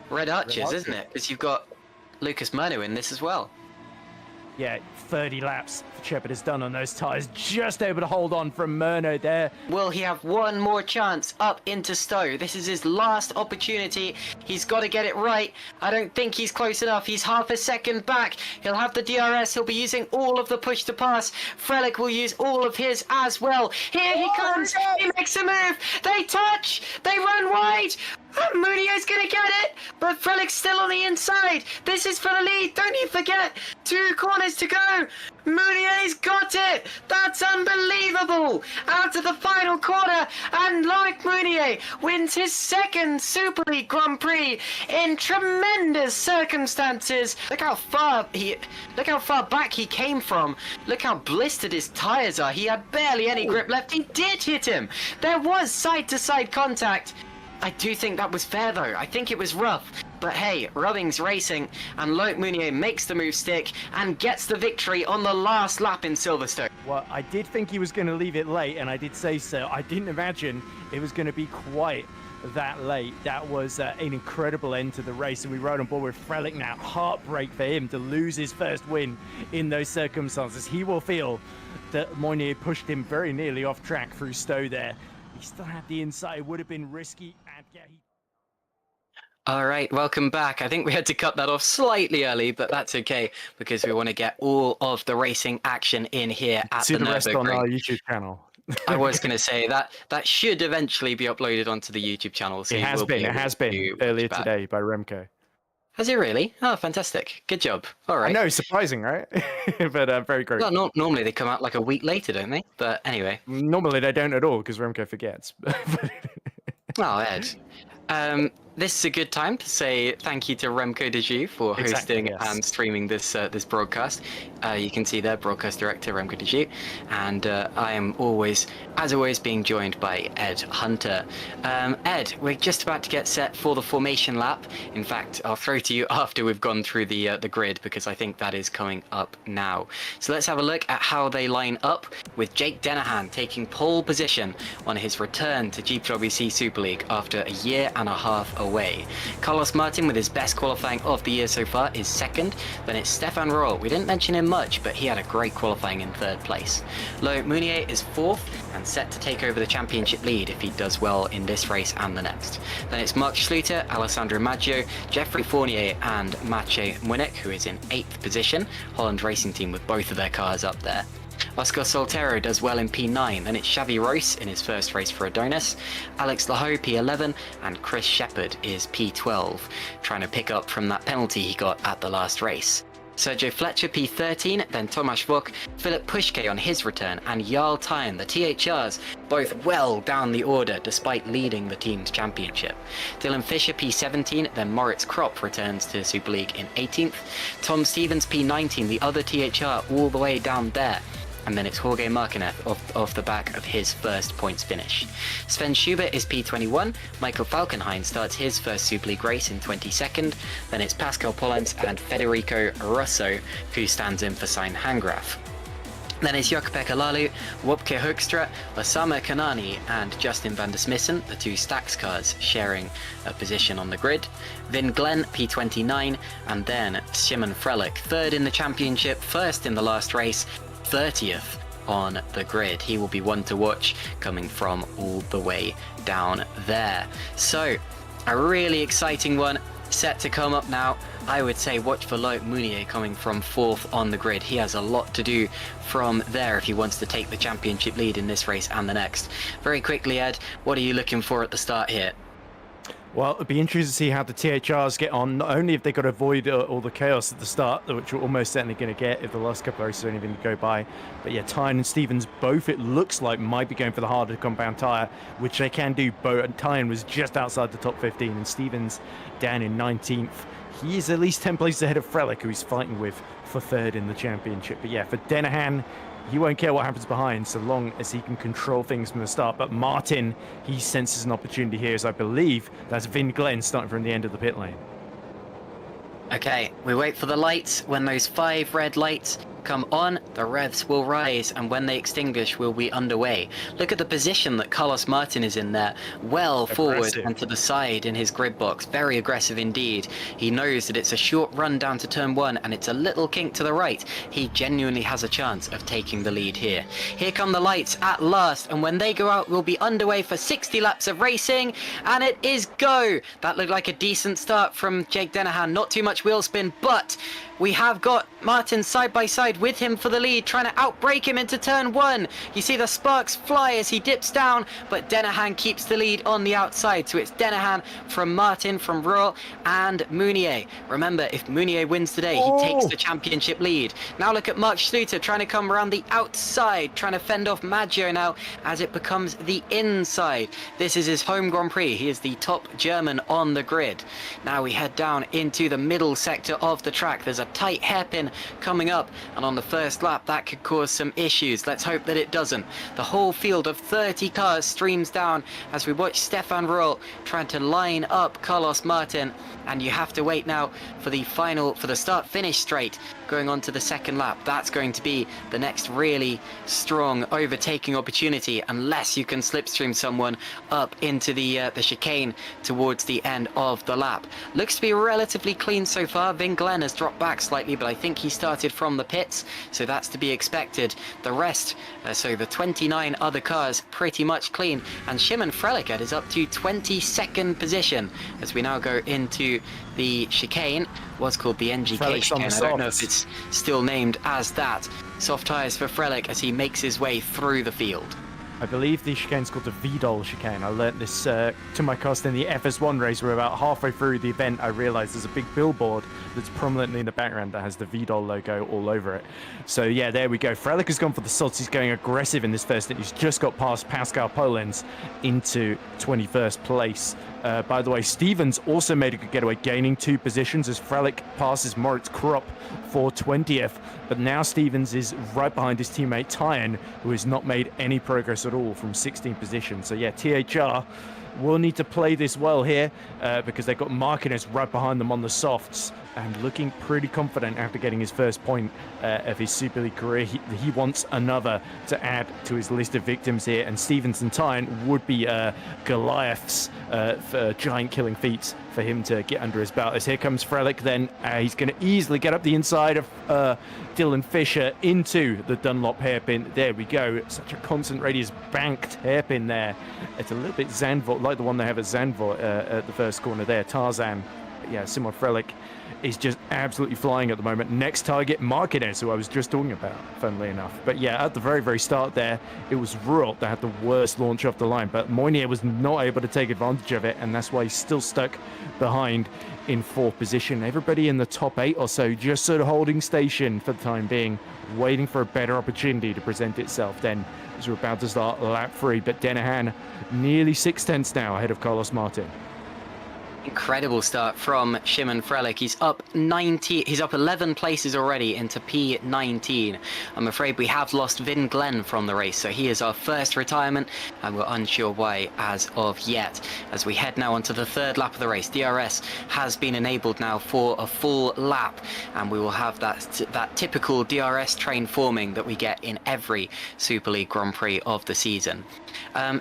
Red Archers, isn't it? Because you've got Lucas Murno in this as well. Yeah, 30 laps Shepherd has done on those tyres. Just able to hold on from Murno there. Will he have one more chance up into Stowe? This is his last opportunity. He's got to get it right. I don't think he's close enough. He's half a second back. He'll have the DRS. He'll be using all of the push to pass. Frelick will use all of his as well. Here he comes. He makes a move. They touch. They run wide. Mounier's gonna get it, but Frelick's still on the inside. This is for the lead. Don't you forget, 2 corners to go. Mounier's got it. That's unbelievable. Out of the final corner, and Loic Mounier wins his 2nd Super League Grand Prix in tremendous circumstances. Look how far back he came from. Look how blistered his tires are. He had barely any grip left. He did hit him. There was side-to-side contact. I do think that was fair though. I think it was rough. But hey, rubbing's racing, and Loic Mounier makes the move stick and gets the victory on the last lap in Silverstone. Well, I did think he was going to leave it late, and I did say so. I didn't imagine it was going to be quite that late. That was an incredible end to the race, and we rode on board with Frelick now. Heartbreak for him to lose his first win in those circumstances. He will feel that Mounier pushed him very nearly off track through Stowe there. He still had the inside. It would have been risky. And yeah, All right, welcome back. I think we had to cut that off slightly early, but that's okay because we want to get all of the racing action in here at see the rest on Nurburgring. our YouTube channel. I was going to say that should eventually be uploaded onto the YouTube channel. So It has been earlier today by Remco. Has it really? Oh, fantastic. Good job. All right. I know, surprising, right? But very great. Well, normally they come out like a week later, don't they? But anyway. Normally they don't at all because Remco forgets. Oh, Ed. This is a good time to say thank you to Remco de Zeeuw for hosting and streaming this this broadcast. You can see there, broadcast director Remco de Zeeuw, and I am always, as always, being joined by Ed Hunter. Ed, we're just about to get set for the formation lap. In fact, I'll throw to you after we've gone through the grid because I think that is coming up now. So let's have a look at how they line up, with Jake Dennehan taking pole position on his return to GPVWC Super League after a year and a half away. Carlos Martin, with his best qualifying of the year so far, is 2nd. Then it's Stefan Roll. We didn't mention him much, but he had a great qualifying in 3rd place. Loic Mounier is 4th and set to take over the championship lead if he does well in this race and the next. Then it's Mark Schluter, Alessandro Maggio, Jeffrey Fournier and Maciej Winnick, who is in 8th position. Holland Racing Team with both of their cars up there. Oscar Soltero does well in P9, then it's Xavi Royce in his first race for Adonis, Alex Laho P11, and Chris Shepherd is P12, trying to pick up from that penalty he got at the last race. Sergio Fletcher P13, then Tomasz Vok, Philip Pushke on his return, and Jarl Tyen, the THRs, both well down the order despite leading the team's championship. Dylan Fisher P17, then Moritz Kropp returns to Super League in 18th. Tom Stevens P19, the other THR all the way down there. And then it's Jorge Marquez off the back of his first points finish. Sven Schubert is P21, Michael Falkenhayn starts his first Super League race in 22nd, then it's Pascal Pollens and Federico Russo who stands in for Sein Hangraf. Then it's Jokpeka Lalu, Wopke Hoekstra, Osama Kanani and Justin van der Smissen, the two Stax cars sharing a position on the grid. Vin Glenn, P29, and then Simon Frelick, third in the championship, first in the last race, 30th on the grid. He will be one to watch coming from all the way down there. So a really exciting one set to come up now. I would say watch for Loic Mounier coming from 4th on the grid. He has a lot to do from there if he wants to take the championship lead in this race and the next. Very quickly, Ed, what are you looking for at the start here? Well, it'd be interesting to see how the THRs get on, not only if they've got to avoid all the chaos at the start, which we're almost certainly going to get if the last couple of races don't even go by. But yeah, Tyen and Stevens both, it looks like, might be going for the harder compound tyre, which they can do. Tyen was just outside the top 15 and Stevens down in 19th. He is at least 10 places ahead of Frelick, who he's fighting with for 3rd in the championship. But yeah, for Denahan, he won't care what happens behind so long as he can control things from the start. But Martin, he senses an opportunity here, as I believe that's Vin Glenn starting from the end of the pit lane. Okay, we wait for the lights. When those 5 red lights come on, the revs will rise, and when they extinguish, we'll be underway. Look at the position that Carlos Martin is in there, well forward and to the side in his grid box. Very aggressive indeed. He knows that it's a short run down to turn 1 and it's a little kink to the right. He genuinely has a chance of taking the lead here. Here come the lights at last, and when they go out, we'll be underway for 60 laps of racing, and it is go! That looked like a decent start from Jake Denahan. Not too much wheel spin, but we have got Martin side by side with him for the lead, trying to outbrake him into turn 1. You see the sparks fly as he dips down, but Denahan keeps the lead on the outside. So it's Denahan from Martin, from Royal, and Mounier. Remember, if Mounier wins today, he takes the championship lead. Now look at Mark Schluter trying to come around the outside, trying to fend off Maggio now as it becomes the inside. This is his home Grand Prix. He is the top German on the grid. Now we head down into the middle sector of the track. There's a tight hairpin coming up, and on the first lap that could cause some issues. Let's hope that it doesn't. The whole field of 30 cars streams down as we watch Stefan Roll trying to line up Carlos Martin, and you have to wait now for the start finish straight going on to the second lap. That's going to be the next really strong overtaking opportunity, unless you can slipstream someone up into the chicane towards the end of the lap. Looks to be relatively clean so far. Vin Glenn has dropped back slightly, but I think he started from the pits, so that's to be expected. The rest, so the 29 other cars, pretty much clean, and Shimon Frelick is up to 22nd position as we now go into the chicane, what's called the NGK chicane. I don't know if it's still named as that. Soft tyres for Frelick as he makes his way through the field. I believe the chicane's called the Vidal chicane. I learnt this to my cost in the FS1 race, where about halfway through the event I realised there's a big billboard that's prominently in the background that has the Vidal logo all over it. So yeah, there we go. Frelick has gone for the sods. He's going aggressive in this first stint. He's just got past Pascal Pollens into 21st place. By the way, Stevens also made a good getaway, gaining 2 positions as Frelick passes Moritz Kropp for 20th. But now Stevens is right behind his teammate Tyen, who has not made any progress at all from 16th position. So yeah, THR will need to play this well here because they've got Marquez right behind them on the softs and looking pretty confident after getting his first point of his Super League career. He wants another to add to his list of victims here, and Stevens and Tyen would be Goliaths for giant killing feats for him to get under his belt. As here comes Frelick, then he's going to easily get up the inside of Dylan Fisher into the Dunlop hairpin. There we go. Such a constant radius banked hairpin there. It's a little bit Zandvoort, like the one they have at Zandvoort at the first corner there. Tarzan yeah, Simon Frelick is just absolutely flying at the moment. Next target, Marquez, who I was just talking about, funnily enough. But yeah, at the very, very start there, it was Ruot that had the worst launch off the line. But Moynier was not able to take advantage of it, and that's why he's still stuck behind in 4th position. Everybody in the top 8 or so just sort of holding station for the time being, waiting for a better opportunity to present itself then as we're about to start lap 3. But Denahan nearly 6/10 now ahead of Carlos Martin. Incredible start from Shimon Frelick. He's up 11 places already into P19. I'm afraid we have lost Vin Glenn from the race, so he is our first retirement, and we're unsure why as of yet. As we head now onto the 3rd lap of the race, DRS has been enabled now for a full lap, and we will have that typical DRS train forming that we get in every Super League Grand Prix of the season.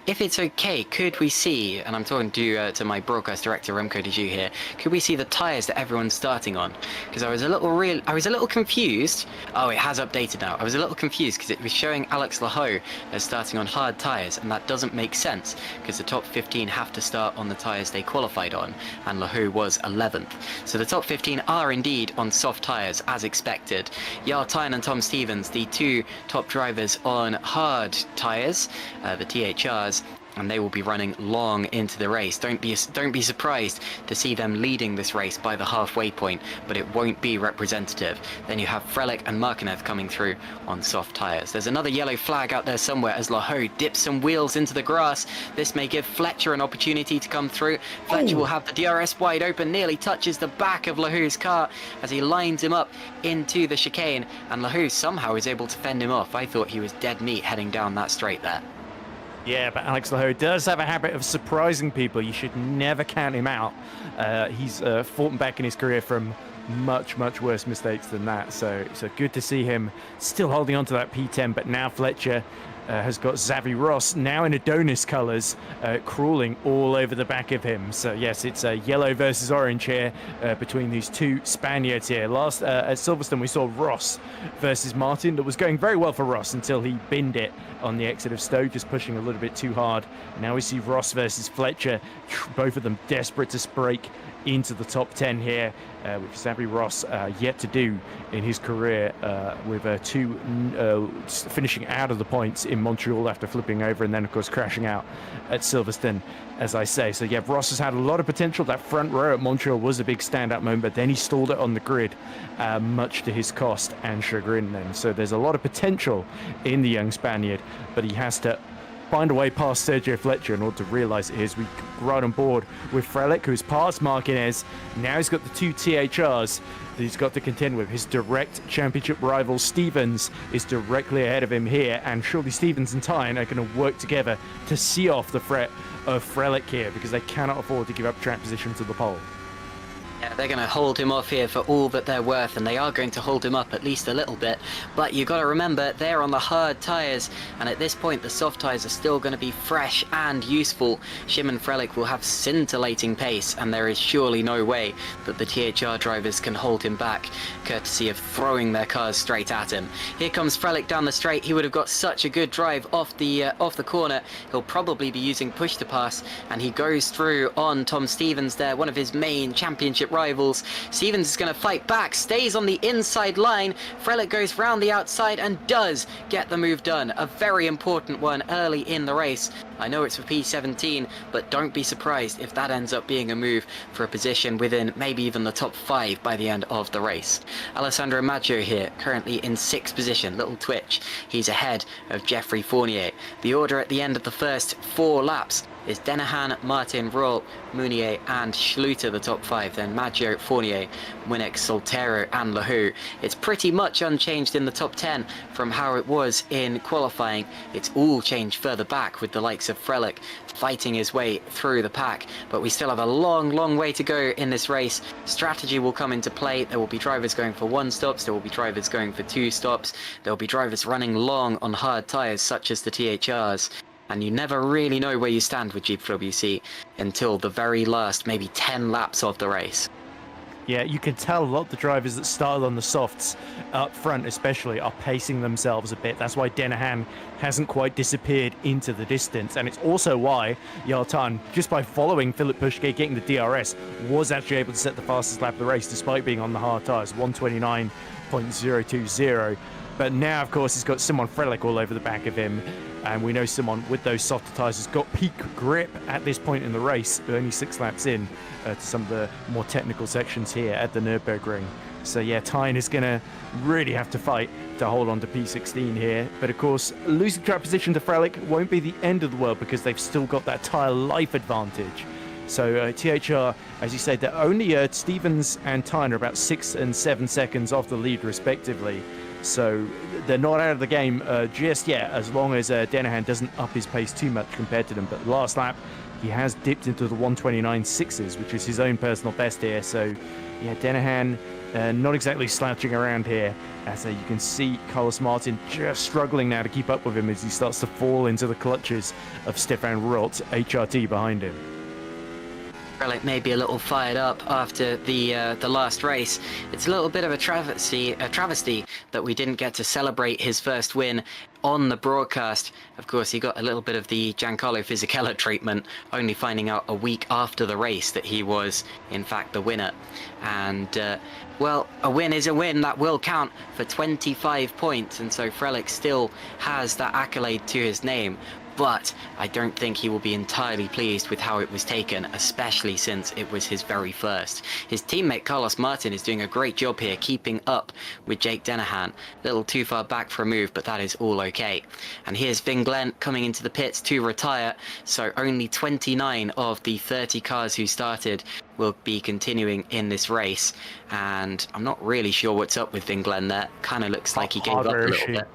If it's okay, could we see, and I'm talking to my broadcast director Remco here, could we see the tyres that everyone's starting on? Because I was a little confused. Oh, it has updated now. I was a little confused because it was showing Alex Lahoe as starting on hard tyres, and that doesn't make sense because the top 15 have to start on the tyres they qualified on, and Lahoe was 11th. So the top 15 are indeed on soft tyres as expected. Jarl Tyne and Tom Stevens, the 2 top drivers on hard tyres, the THRs, and they will be running long into the race. Don't be surprised to see them leading this race by the halfway point, but it won't be representative. Then you have Frelick and Marquez coming through on soft tyres. There's another yellow flag out there somewhere as Lahoe dips some wheels into the grass. This may give Fletcher an opportunity to come through. Fletcher will have the DRS wide open, nearly touches the back of Lahoe's car as he lines him up into the chicane, and Lahoe somehow is able to fend him off. I thought he was dead meat heading down that straight there. Yeah, but Alex Lahoe does have a habit of surprising people. You should never count him out. He's fought back in his career from much, much worse mistakes than that. So good to see him still holding on to that P10. But now Fletcher has got Xavi Ross now in Adonis colours, crawling all over the back of him. So yes, it's a yellow versus orange here between these 2 Spaniards here. Last at Silverstone we saw Ross versus Martin. That was going very well for Ross until he binned it on the exit of Stowe, just pushing a little bit too hard. Now we see Ross versus Fletcher, both of them desperate to break into the top 10 here, which Xavi Ross yet to do in his career, with 2 finishing out of the points in Montreal after flipping over and then of course crashing out at Silverstone, as I say. So yeah, Ross has had a lot of potential. That front row at Montreal was a big standout moment, but then he stalled it on the grid, much to his cost and chagrin then. So there's a lot of potential in the young Spaniard, but he has to find a way past Sergio Fletcher in order to realise it is. We right on board with Frelick, who's passed Marquez. Now he's got the 2 THRs that he's got to contend with. His direct championship rival Stevens is directly ahead of him here, and surely Stevens and Tyne are going to work together to see off the threat of Frelick here, because they cannot afford to give up track position to the pole. Yeah, they're going to hold him off here for all that they're worth, and they are going to hold him up at least a little bit. But you've got to remember, they're on the hard tyres, and at this point the soft tyres are still going to be fresh and useful. Shimon Frelick will have scintillating pace, and there is surely no way that the THR drivers can hold him back, courtesy of throwing their cars straight at him. Here comes Frelick down the straight. He would have got such a good drive off the corner. He'll probably be using push to pass, and he goes through on Tom Stevens there, one of his main championship rivals. Stevens is going to fight back, stays on the inside line. Frelick goes round the outside and does get the move done. A very important one early in the race. I know it's for P17, but don't be surprised if that ends up being a move for a position within maybe even the top 5 by the end of the race. Alessandro Maggio here, currently in 6th position. Little twitch. He's ahead of Geoffrey Fournier. The order at the end of the first 4 laps is Denahan, Martin, Roll, Mounier and Schluter, the top 5. Then Maggio, Fournier, Winnick, Soltero and Lahoe. It's pretty much unchanged in the top 10 from how it was in qualifying. It's all changed further back with the likes of Frelick fighting his way through the pack, but we still have a long way to go in this race. Strategy will come into play. There will be drivers going for 1 stops, there will be drivers going for 2 stops, there will be drivers running long on hard tyres such as the THRs. And you never really know where you stand with GPVWC until the very last maybe 10 laps of the race. Yeah, you can tell a lot of the drivers that started on the softs up front especially are pacing themselves a bit. That's why Denahan hasn't quite disappeared into the distance. And it's also why Yartan, just by following Philip Pushke getting the DRS, was actually able to set the fastest lap of the race despite being on the hard tyres, 129.020. But now, of course, he's got Simon Frelick all over the back of him. And we know Simon, with those softer tyres, has got peak grip at this point in the race, only 6 laps in to some of the more technical sections here at the Nurburgring. So yeah, Tyne is going to really have to fight to hold on to P16 here. But of course, losing track position to Frelick won't be the end of the world because they've still got that tyre life advantage. So THR, as you said, they're only Stevens and Tyne are about 6 and 7 seconds off the lead respectively. So they're not out of the game just yet, as long as Denahan doesn't up his pace too much compared to them. But last lap, he has dipped into the 129.6s, which is his own personal best here. So yeah, Denahan not exactly slouching around here. As you can see, Carlos Martin just struggling now to keep up with him as he starts to fall into the clutches of Stefan Rult, HRT behind him. Frelick may be a little fired up after the last race. It's a little bit of a travesty that we didn't get to celebrate his first win on the broadcast. Of course, he got a little bit of the Giancarlo Fisichella treatment, only finding out a week after the race that he was, in fact, the winner. And, well, a win is a win. That will count for 25 points. And so Frelick still has that accolade to his name. But I don't think he will be entirely pleased with how it was taken, especially since it was his very first. His teammate Carlos Martin is doing a great job here, keeping up with Jake Denahan. A little too far back for a move, but that is all okay. And here's Vin Glenn coming into the pits to retire, so only 29 of the 30 cars who started will be continuing in this race. And I'm not really sure what's up with Vin Glenn there. Kind of looks like he gave up a little bit.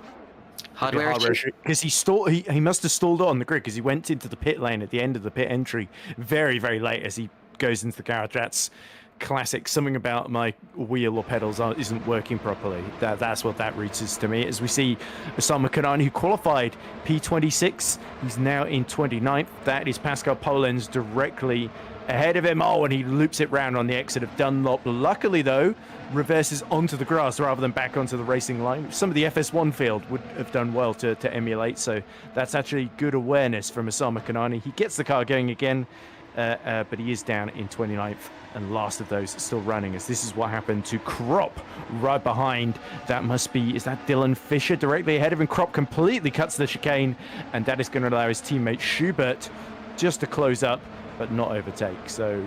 Hardware issue? Because he must have stalled on the grid because he went into the pit lane at the end of the pit entry very, very late as he goes into the garage. That's classic. Something about my wheel or pedals isn't working properly. That's what that reads to me. As we see Osama Kanani, who qualified P26, he's now in 29th. That is Pascal Polens directly ahead of him. Oh, and he loops it round on the exit of Dunlop. Luckily, though, reverses onto the grass rather than back onto the racing line. Some of the FS1 field would have done well to emulate, so that's actually good awareness from Osama Kanani. He gets the car going again, but he is down in 29th, and last of those still running, as this is what happened to Krop right behind. That must be, is that Dylan Fisher directly ahead of him? Krop completely cuts the chicane, and that is going to allow his teammate Schubert just to close up but not overtake. So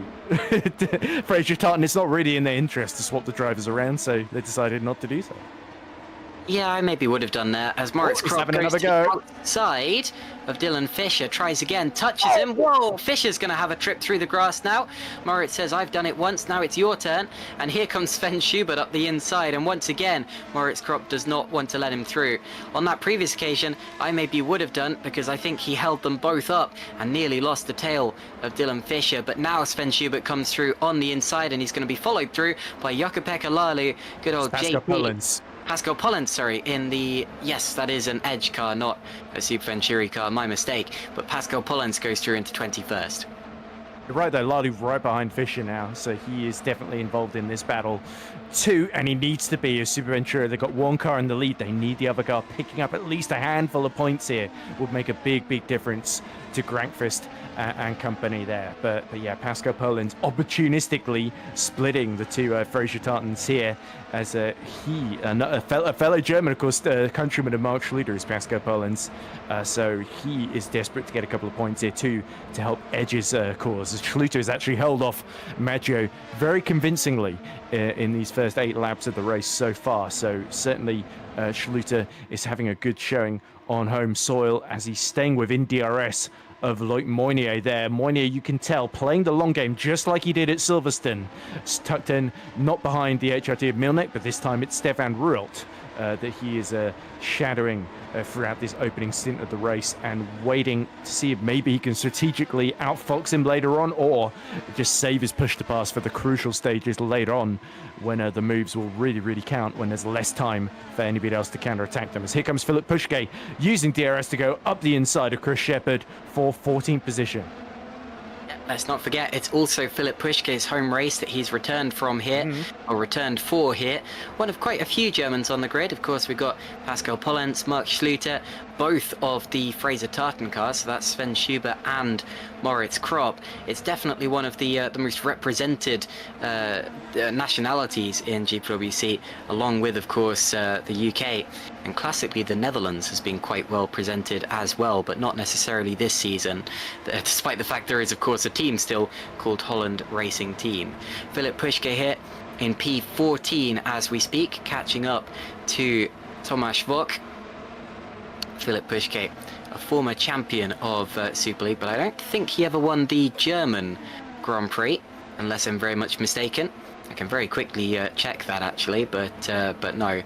Fraser Tartan, it's not really in their interest to swap the drivers around, so they decided not to do so. Yeah, I maybe would have done that, as Moritz Krop goes to the outside of Dylan Fisher, tries again, touches him. Whoa, Fisher's going to have a trip through the grass now. Moritz says, I've done it once, now it's your turn. And here comes Sven Schubert up the inside, and once again, Moritz Krop does not want to let him through. On that previous occasion, I maybe would have done, because I think he held them both up and nearly lost the tail of Dylan Fisher. But now Sven Schubert comes through on the inside, and he's going to be followed through by Jukka-Pekka Laulu, good old JP. Pascal Polens, sorry, in the... Yes, that is an Edge car, not a Super Venturi car, my mistake. But Pascal Polens goes through into 21st. You're right, though. Lalu right behind Fisher now, so he is definitely involved in this battle too, and he needs to be. As Super Ventura, they've got one car in the lead. They need the other car picking up at least a handful of points here. Would make a big, big difference to Grankfist and company there. But yeah, Pascal Polens opportunistically splitting the two Fraser Tartans here, as a fellow German, of course, countryman of Mark Schluter is Pascal Polens. So he is desperate to get a couple of points here too to help Edge's cause. As Schluter has actually held off Maggio very convincingly in these first 8 laps of the race so far. So certainly Schluter is having a good showing on home soil as he's staying within DRS of Loic Moynier there. Moynier, you can tell, playing the long game just like he did at Silverstone. Tucked in, not behind the HRT of Milnek, but this time it's Stefan Rult that he is shadowing throughout this opening stint of the race, and waiting to see if maybe he can strategically outfox him later on, or just save his push to pass for the crucial stages later on when the moves will really, really count, when there's less time for anybody else to counterattack them. As here comes Philip Pushke using DRS to go up the inside of Chris Shepherd for 14th position. let's not forget, it's also Philip Puschke's home race that he's returned from here, or returned for here. One of quite a few Germans on the grid. Of course, we've got Pascal Pollens, Mark Schluter, both of the Fraser Tartan cars, so that's Sven Schubert and Moritz Kropp. It's definitely one of the most represented nationalities in GPWC, along with, of course, the UK. And classically, the Netherlands has been quite well presented as well, but not necessarily this season, despite the fact there is, of course, a team still called Holland Racing Team. Philip Puschke here in P14 as we speak, catching up to Tomasz Vok. Philip Puschke, a former champion of Super League, but I don't think he ever won the German Grand Prix, unless I'm very much mistaken. I can very quickly check that actually, but no,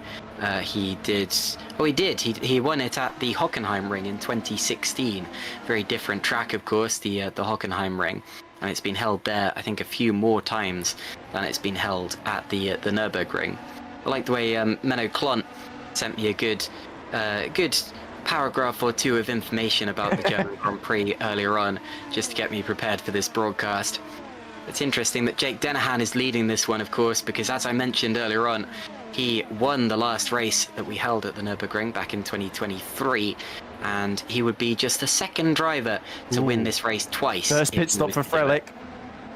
he did. Oh, he did. He won it at the Hockenheimring in 2016. Very different track, of course, the Hockenheimring, and it's been held there, I think, a few more times than it's been held at the Nurburgring. I like the way Menno Klont sent me a good paragraph or two of information about the German Grand Prix earlier on, just to get me prepared for this broadcast. It's interesting that Jake Dennehan is leading this one, of course, because as I mentioned earlier on, he won the last race that we held at the Nürburgring back in 2023, and he would be just the second driver to win this race twice. First pit stop for Frelick.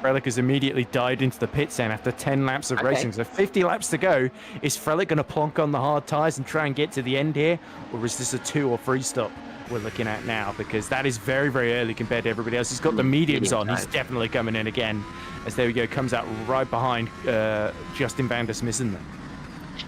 Frelick has immediately dived into the pits then after 10 laps of racing. So 50 laps to go. Is Frelick going to plonk on the hard tyres and try and get to the end here? Or is this a 2 or 3 stop we're looking at now? Because that is very, very early compared to everybody else. He's got the mediums on. He's definitely coming in again. As there we go, comes out right behind Justin van der Smissen.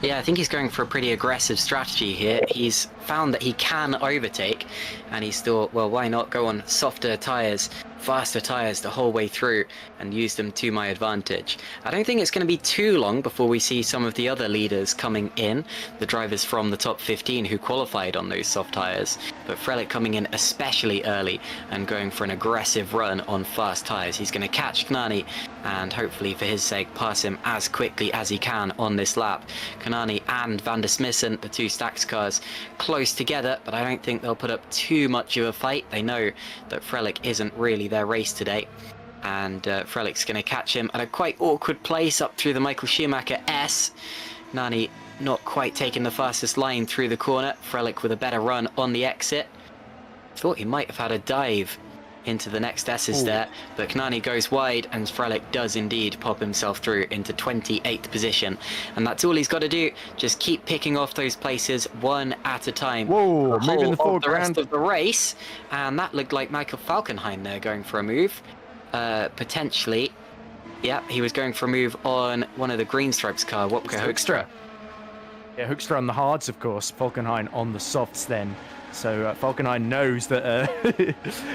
Yeah, I think he's going for a pretty aggressive strategy here. He's found that he can overtake, and he's thought, well, why not go on softer tyres, faster tyres the whole way through and use them to my advantage. I don't think it's going to be too long before we see some of the other leaders coming in, the drivers from the top 15 who qualified on those soft tyres, but Frelick coming in especially early and going for an aggressive run on fast tyres. He's going to catch Knani and hopefully for his sake pass him as quickly as he can on this lap. Knani and van der Smissen, the two Stax cars, close together, but I don't think they'll put up too much of a fight. They know that Frelick isn't really their race today, and Frelick's going to catch him at a quite awkward place up through the Michael Schumacher S. Knani not quite taking the fastest line through the corner. Frelick with a better run on the exit. Thought he might have had a dive into the next S's there, but Knani goes wide and Frelick does indeed pop himself through into 28th position, and that's all he's got to do. Just keep picking off those places one at a time. Whoa, moving the foreground. The rest of the race, and that looked like Michael Falkenhayn there going for a move, potentially. Yeah, he was going for a move on one of the Green Stripes car, Wopke Hoekstra. Yeah, Hoekstra on the hards, of course. Falkenhayn on the softs then. So Falkenhayn knows that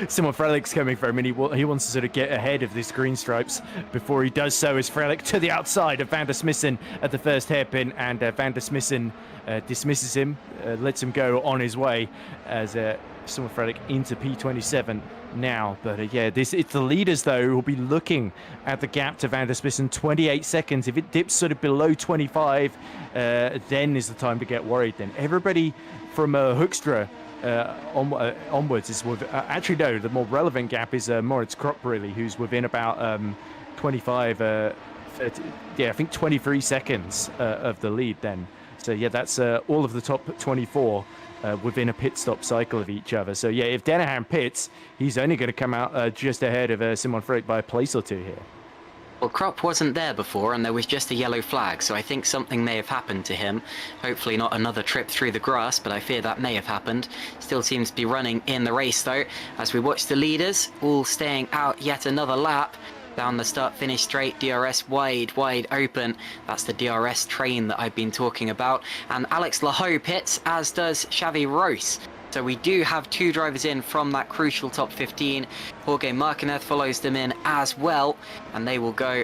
Simon Frelick's coming for him, and he wants to sort of get ahead of this Green Stripes before he does so. As Frelick to the outside of van der Smissen at the first hairpin, and van der Smissen dismisses him, lets him go on his way as Simon Frelick into P27 now. But yeah, it's the leaders though who will be looking at the gap to van der Smissen. 28 seconds. If it dips sort of below 25, then is the time to get worried. Then everybody from Hoekstra onwards is with actually no, the more relevant gap is Moritz Kropp really, who's within about 25 30, yeah, I think 23 seconds of the lead then. So yeah, that's all of the top 24 within a pit stop cycle of each other. So yeah, if Dennehan pits, he's only going to come out just ahead of Simon Frelick by a place or two here. Well, Kropp wasn't there before, and there was just a yellow flag, so I think something may have happened to him. Hopefully not another trip through the grass, but I fear that may have happened. Still seems to be running in the race, though, as we watch the leaders all staying out yet another lap. Down the start-finish straight, DRS wide open. That's the DRS train that I've been talking about. And Alex Lahoe pits, as does Xavi Rose. So we do have two drivers in from that crucial top 15. Jorge Marquez follows them in as well, and they will go.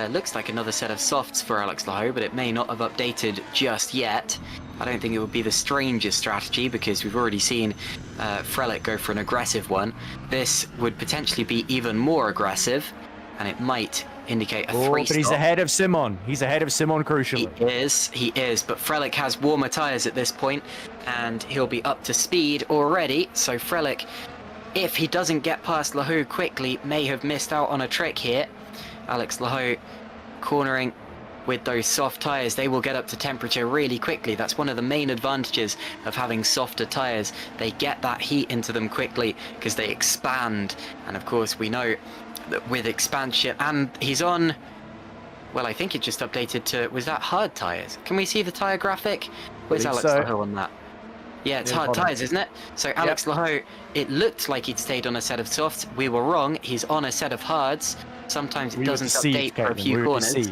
Looks like another set of softs for Alex Lahoe, but it may not have updated just yet. I don't think it would be the strangest strategy because we've already seen Frelick go for an aggressive one. This would potentially be even more aggressive, and it might indicate a 3 but he's ahead of Simon. He's ahead of Simon crucially. He is, but Frelick has warmer tyres at this point, and he'll be up to speed already, so Frelick if he doesn't get past Lahoud quickly, may have missed out on a trick here. Alex Lahoud cornering with those soft tyres. They will get up to temperature really quickly. That's one of the main advantages of having softer tyres. They get that heat into them quickly because they expand. And of course, we know that with expansion, and he's on, well, I think it just updated to, was that hard tyres? Can we see the tyre graphic? Where's Alex Lahoud on that? Yeah, it's hard tyres, isn't it? So Alex Lahoud, it looked like he'd stayed on a set of softs. We were wrong. He's on a set of hards. Sometimes it doesn't update for a few corners.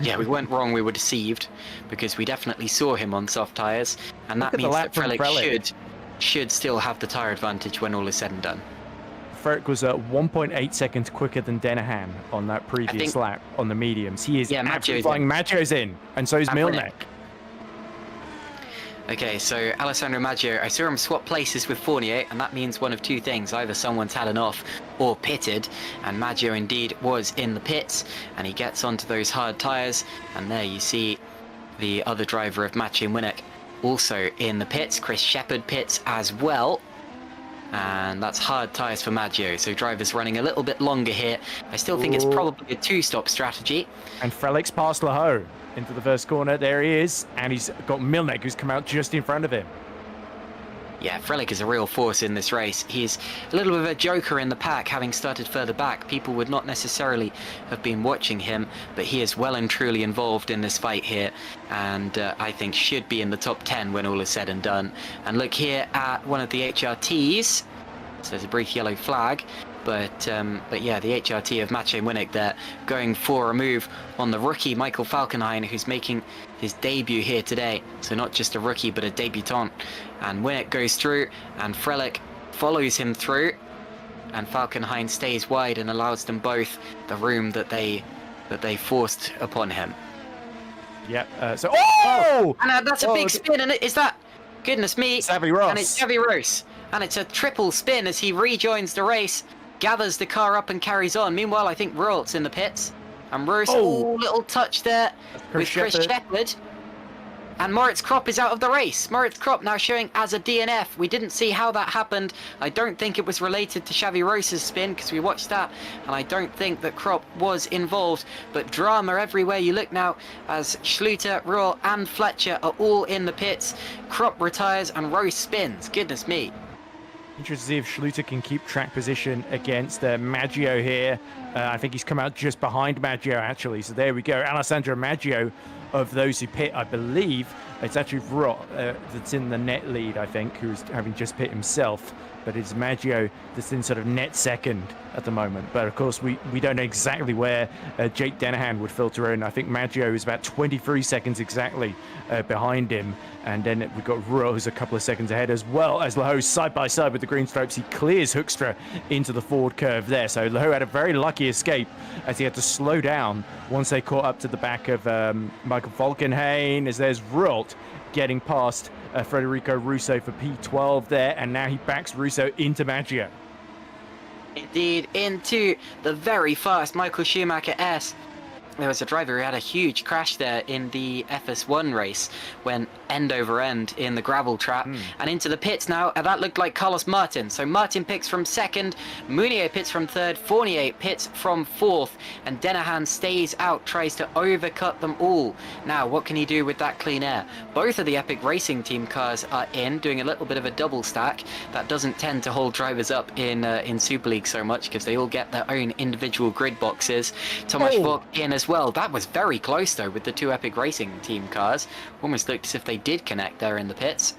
Yeah, we weren't wrong. We were deceived because we definitely saw him on soft tyres, and that means that Frelick should still have the tyre advantage when all is said and done. Frelick was 1.8 seconds quicker than Denahan on that previous lap on the mediums. He is absolutely flying. Maggio's in, and so is Milnek. Okay, so Alessandro Maggio, I saw him swap places with Fournier, and that means one of two things. Either someone's had an off or pitted, and Maggio indeed was in the pits, and he gets onto those hard tyres, and there you see the other driver of Matteo Winnick also in the pits. Chris Shepherd pits as well, and that's hard tyres for Maggio, so drivers running a little bit longer here. I still think it's probably a two-stop strategy. And Frelick's past Lahoud into the first corner. There he is, and he's got Milnek, who's come out just in front of him. Yeah, Frelick is a real force in this race. He's a little bit of a joker in the pack, having started further back. People would not necessarily have been watching him, but he is well and truly involved in this fight here, and I think should be in the top 10 when all is said and done. And look here at one of the HRTs. So there's a brief yellow flag. But yeah, the HRT of Matteo Winnick there going for a move on the rookie Michael Falkenhayn, who's making his debut here today. So not just a rookie, but a debutant. And Winnick goes through, and Frelick follows him through, and Falkenhayn stays wide and allows them both the room that they forced upon him. Yep. Oh! And that's a big spin, and is that? Goodness me! Xavi Ross. And it's Xavi Ross, and it's a triple spin as he rejoins the race. Gathers the car up and carries on. Meanwhile, I think Royalt's in the pits. And Roos, little touch there with Chris Shepherd. And Moritz Kropp is out of the race. Moritz Kropp now showing as a DNF. We didn't see how that happened. I don't think it was related to Xavi Roos's spin because we watched that. And I don't think that Kropp was involved. But drama everywhere you look now as Schluter, Royal and Fletcher are all in the pits. Kropp retires and Roos spins. Goodness me. Interested to see if Schluter can keep track position against Maggio here. I think he's come out just behind Maggio, actually. So there we go. Alessandro Maggio, of those who pit, I believe. It's actually Rot that's in the net lead, I think, who's having just pit himself. But it's Maggio that's in sort of net second at the moment. But of course, we don't know exactly where Jake Denahan would filter in. I think Maggio is about 23 seconds exactly behind him. And then we've got Rose a couple of seconds ahead, as well as Lahoud side by side with the green stripes. He clears Hoekstra into the forward curve there. So Lahoud had a very lucky escape as he had to slow down once they caught up to the back of Michael Falkenhayn, as there's Rult getting past Federico Russo for P12 there, and now he backs Russo into Maggio. Indeed, into the very fast Michael Schumacher S. There was a driver who had a huge crash there in the FS1 race, went end over end in the gravel trap and into the pits now, and that looked like Carlos Martin. So Martin picks from second, Mounier pits from third, Fournier pits from fourth, and Denahan stays out, tries to overcut them all. Now what can he do with that clean air? Both of the Epic Racing Team cars are in, doing a little bit of a double stack. That doesn't tend to hold drivers up in Super League so much because they all get their own individual grid boxes. Thomas Vogt in as well. That was very close though with the two Epic Racing Team cars. Almost looked as if they did connect there in the pits.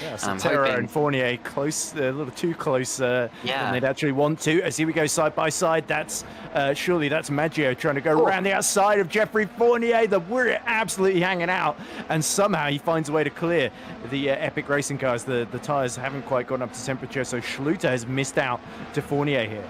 Yeah, Santero and Fournier close, a little too close than they'd actually want to. As here we go side by side. That's surely that's Maggio trying to go around the outside of Jeffrey Fournier. We're absolutely hanging out, and somehow he finds a way to clear the Epic Racing cars. The tyres haven't quite gone up to temperature, so Schluter has missed out to Fournier here.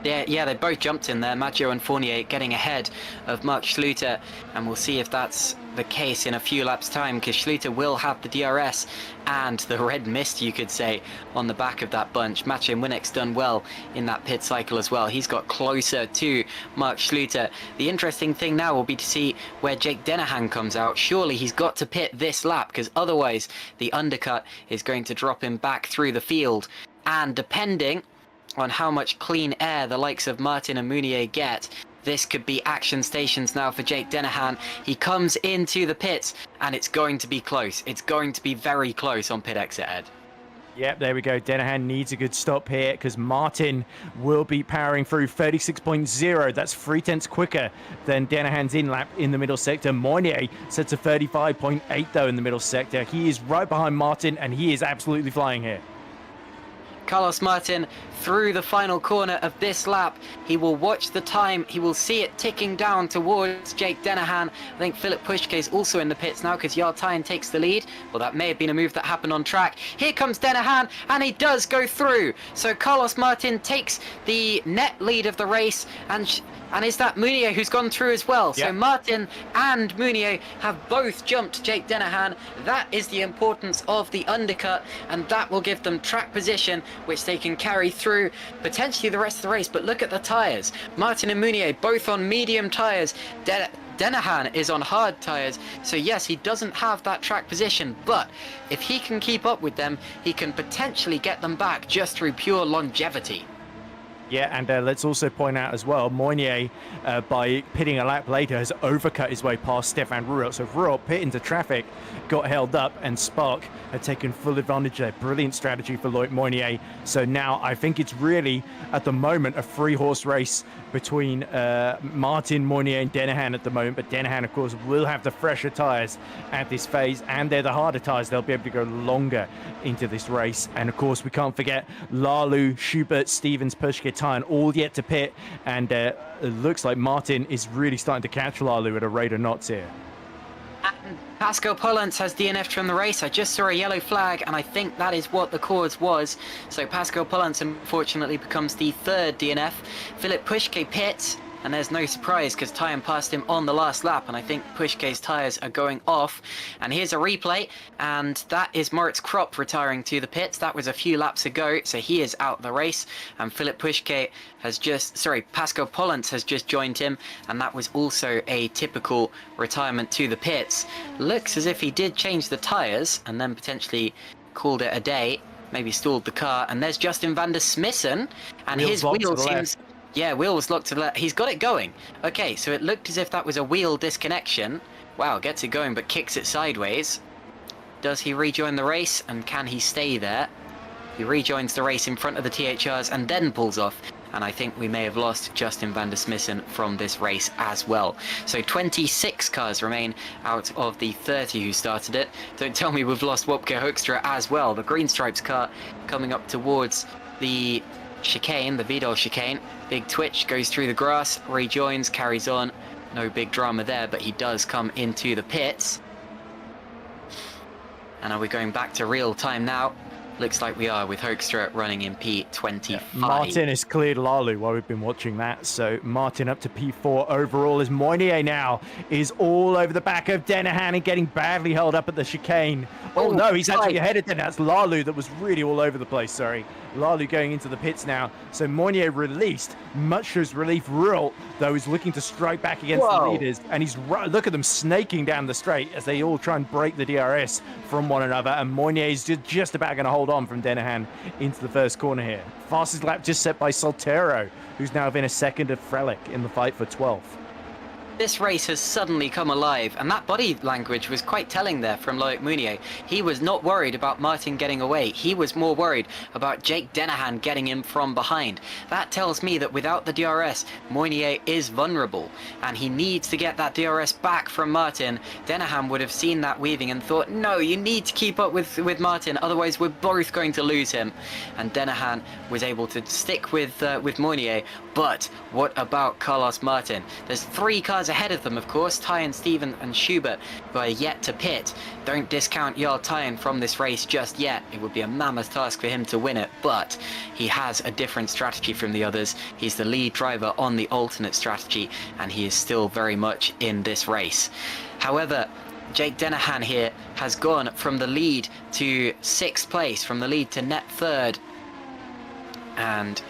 Yeah, they both jumped in there, Maggio and Fournier getting ahead of Mark Schluter, and we'll see if that's the case in a few laps' time, because Schluter will have the DRS and the red mist, you could say, on the back of that bunch. Matteo Winnick's done well in that pit cycle as well. He's got closer to Mark Schluter. The interesting thing now will be to see where Jake Denahan comes out. Surely he's got to pit this lap, because otherwise the undercut is going to drop him back through the field. And depending on how much clean air the likes of Martin and Meunier get, this could be action stations now for Jake Dennehan. He comes into the pits, and it's going to be close. It's going to be very close on pit exit, Ed. Yep, there we go. Dennehan needs a good stop here because Martin will be powering through 36.0. That's 3/10 quicker than Dennehan's in lap in the middle sector. Meunier sets a 35.8 though in the middle sector. He is right behind Martin, and he is absolutely flying here. Carlos Martin through the final corner of this lap. He will watch the time. He will see it ticking down towards Jake Dennehan. I think Philip Puschke is also in the pits now because Jarl Tyen takes the lead. Well, that may have been a move that happened on track. Here comes Dennehan, and he does go through. So Carlos Martin takes the net lead of the race, and is that Meunier who's gone through as well. Yep. So Martin and Meunier have both jumped Jake Dennehan. That is the importance of the undercut, and that will give them track position, which they can carry through potentially the rest of the race. But look at the tyres. Martin and Meunier both on medium tyres. Dennehan is on hard tyres, so yes, he doesn't have that track position, but if he can keep up with them, he can potentially get them back just through pure longevity. Yeah, and let's also point out as well, Meunier, by pitting a lap later, has overcut his way past Stefan Ruot. So Ruot pit into traffic, got held up, and Spark had taken full advantage there. Brilliant strategy for Loic Meunier. So now I think it's really, at the moment, a three-horse race between Martin, Meunier, and Dennehan at the moment. But Dennehan, of course, will have the fresher tyres at this phase, and they're the harder tyres. They'll be able to go longer into this race. And, of course, we can't forget Lalu, Schubert, Stevens, Puschke, Tyen, all yet to pit. And it looks like Martin is really starting to catch Lalu at a rate of knots here. And Pascal Pollens has DNF'd from the race. I just saw a yellow flag, and I think that is what the cause was. So Pascal Pollens, unfortunately, becomes the third DNF. Philip Puschke pits, and there's no surprise because Tyen passed him on the last lap, and I think Puschke's tyres are going off. And here's a replay, and that is Moritz Kropp retiring to the pits. That was a few laps ago, so he is out the race. And Philip Puschke has Pascal Pollens has just joined him, and that was also a typical retirement to the pits. Looks as if he did change the tyres and then potentially called it a day, maybe stalled the car. And there's Justin van der Smissen, and his wheel seems... Yeah, wheel was locked to the left. He's got it going. Okay, so it looked as if that was a wheel disconnection. Wow, gets it going but kicks it sideways. Does he rejoin the race, and can he stay there? He rejoins the race in front of the THRs and then pulls off. And I think we may have lost Justin van der Smissen from this race as well. So 26 cars remain out of the 30 who started it. Don't tell me we've lost Wopke Hoekstra as well. The Green Stripes car coming up towards the chicane, the Vidal chicane. Big twitch, goes through the grass, rejoins, carries on. No big drama there, but he does come into the pits. And are we going back to real time now? Looks like we are, with Hoekstra running in P25. Yeah. Martin has cleared Lalu while we've been watching that. So Martin up to P4 overall, as Meunier now is all over the back of Dennehan and getting badly held up at the chicane. Oh no, he's actually ahead of Dennehan. That's Lalu that was really all over the place, sorry. Lalu going into the pits now. So Meunier released, much to his relief. Ruel, though, is looking to strike back against the leaders. And he's look at them snaking down the straight as they all try and break the DRS from one another. And Meunier is just about going to hold on from Dennehan into the first corner here. Fastest lap just set by Soltero, who's now been a second of Frelick in the fight for 12th. This race has suddenly come alive, and that body language was quite telling there from Loic Meunier. He was not worried about Martin getting away. He was more worried about Jake Dennehan getting him from behind. That tells me that without the DRS, Meunier is vulnerable, and he needs to get that DRS back from Martin. Dennehan would have seen that weaving and thought, no, you need to keep up with Martin, otherwise we're both going to lose him. And Dennehan was able to stick with Meunier. But what about Carlos Martin? There's 3 cars ahead of them, of course, Tyen, Steven and Schubert, who are yet to pit. Don't discount Jarl Tyen from this race just yet. It would be a mammoth task for him to win it, but he has a different strategy from the others. He's the lead driver on the alternate strategy, and he is still very much in this race. However, Jake Dennehan here has gone from the lead to 6th place, from the lead to net 3rd. And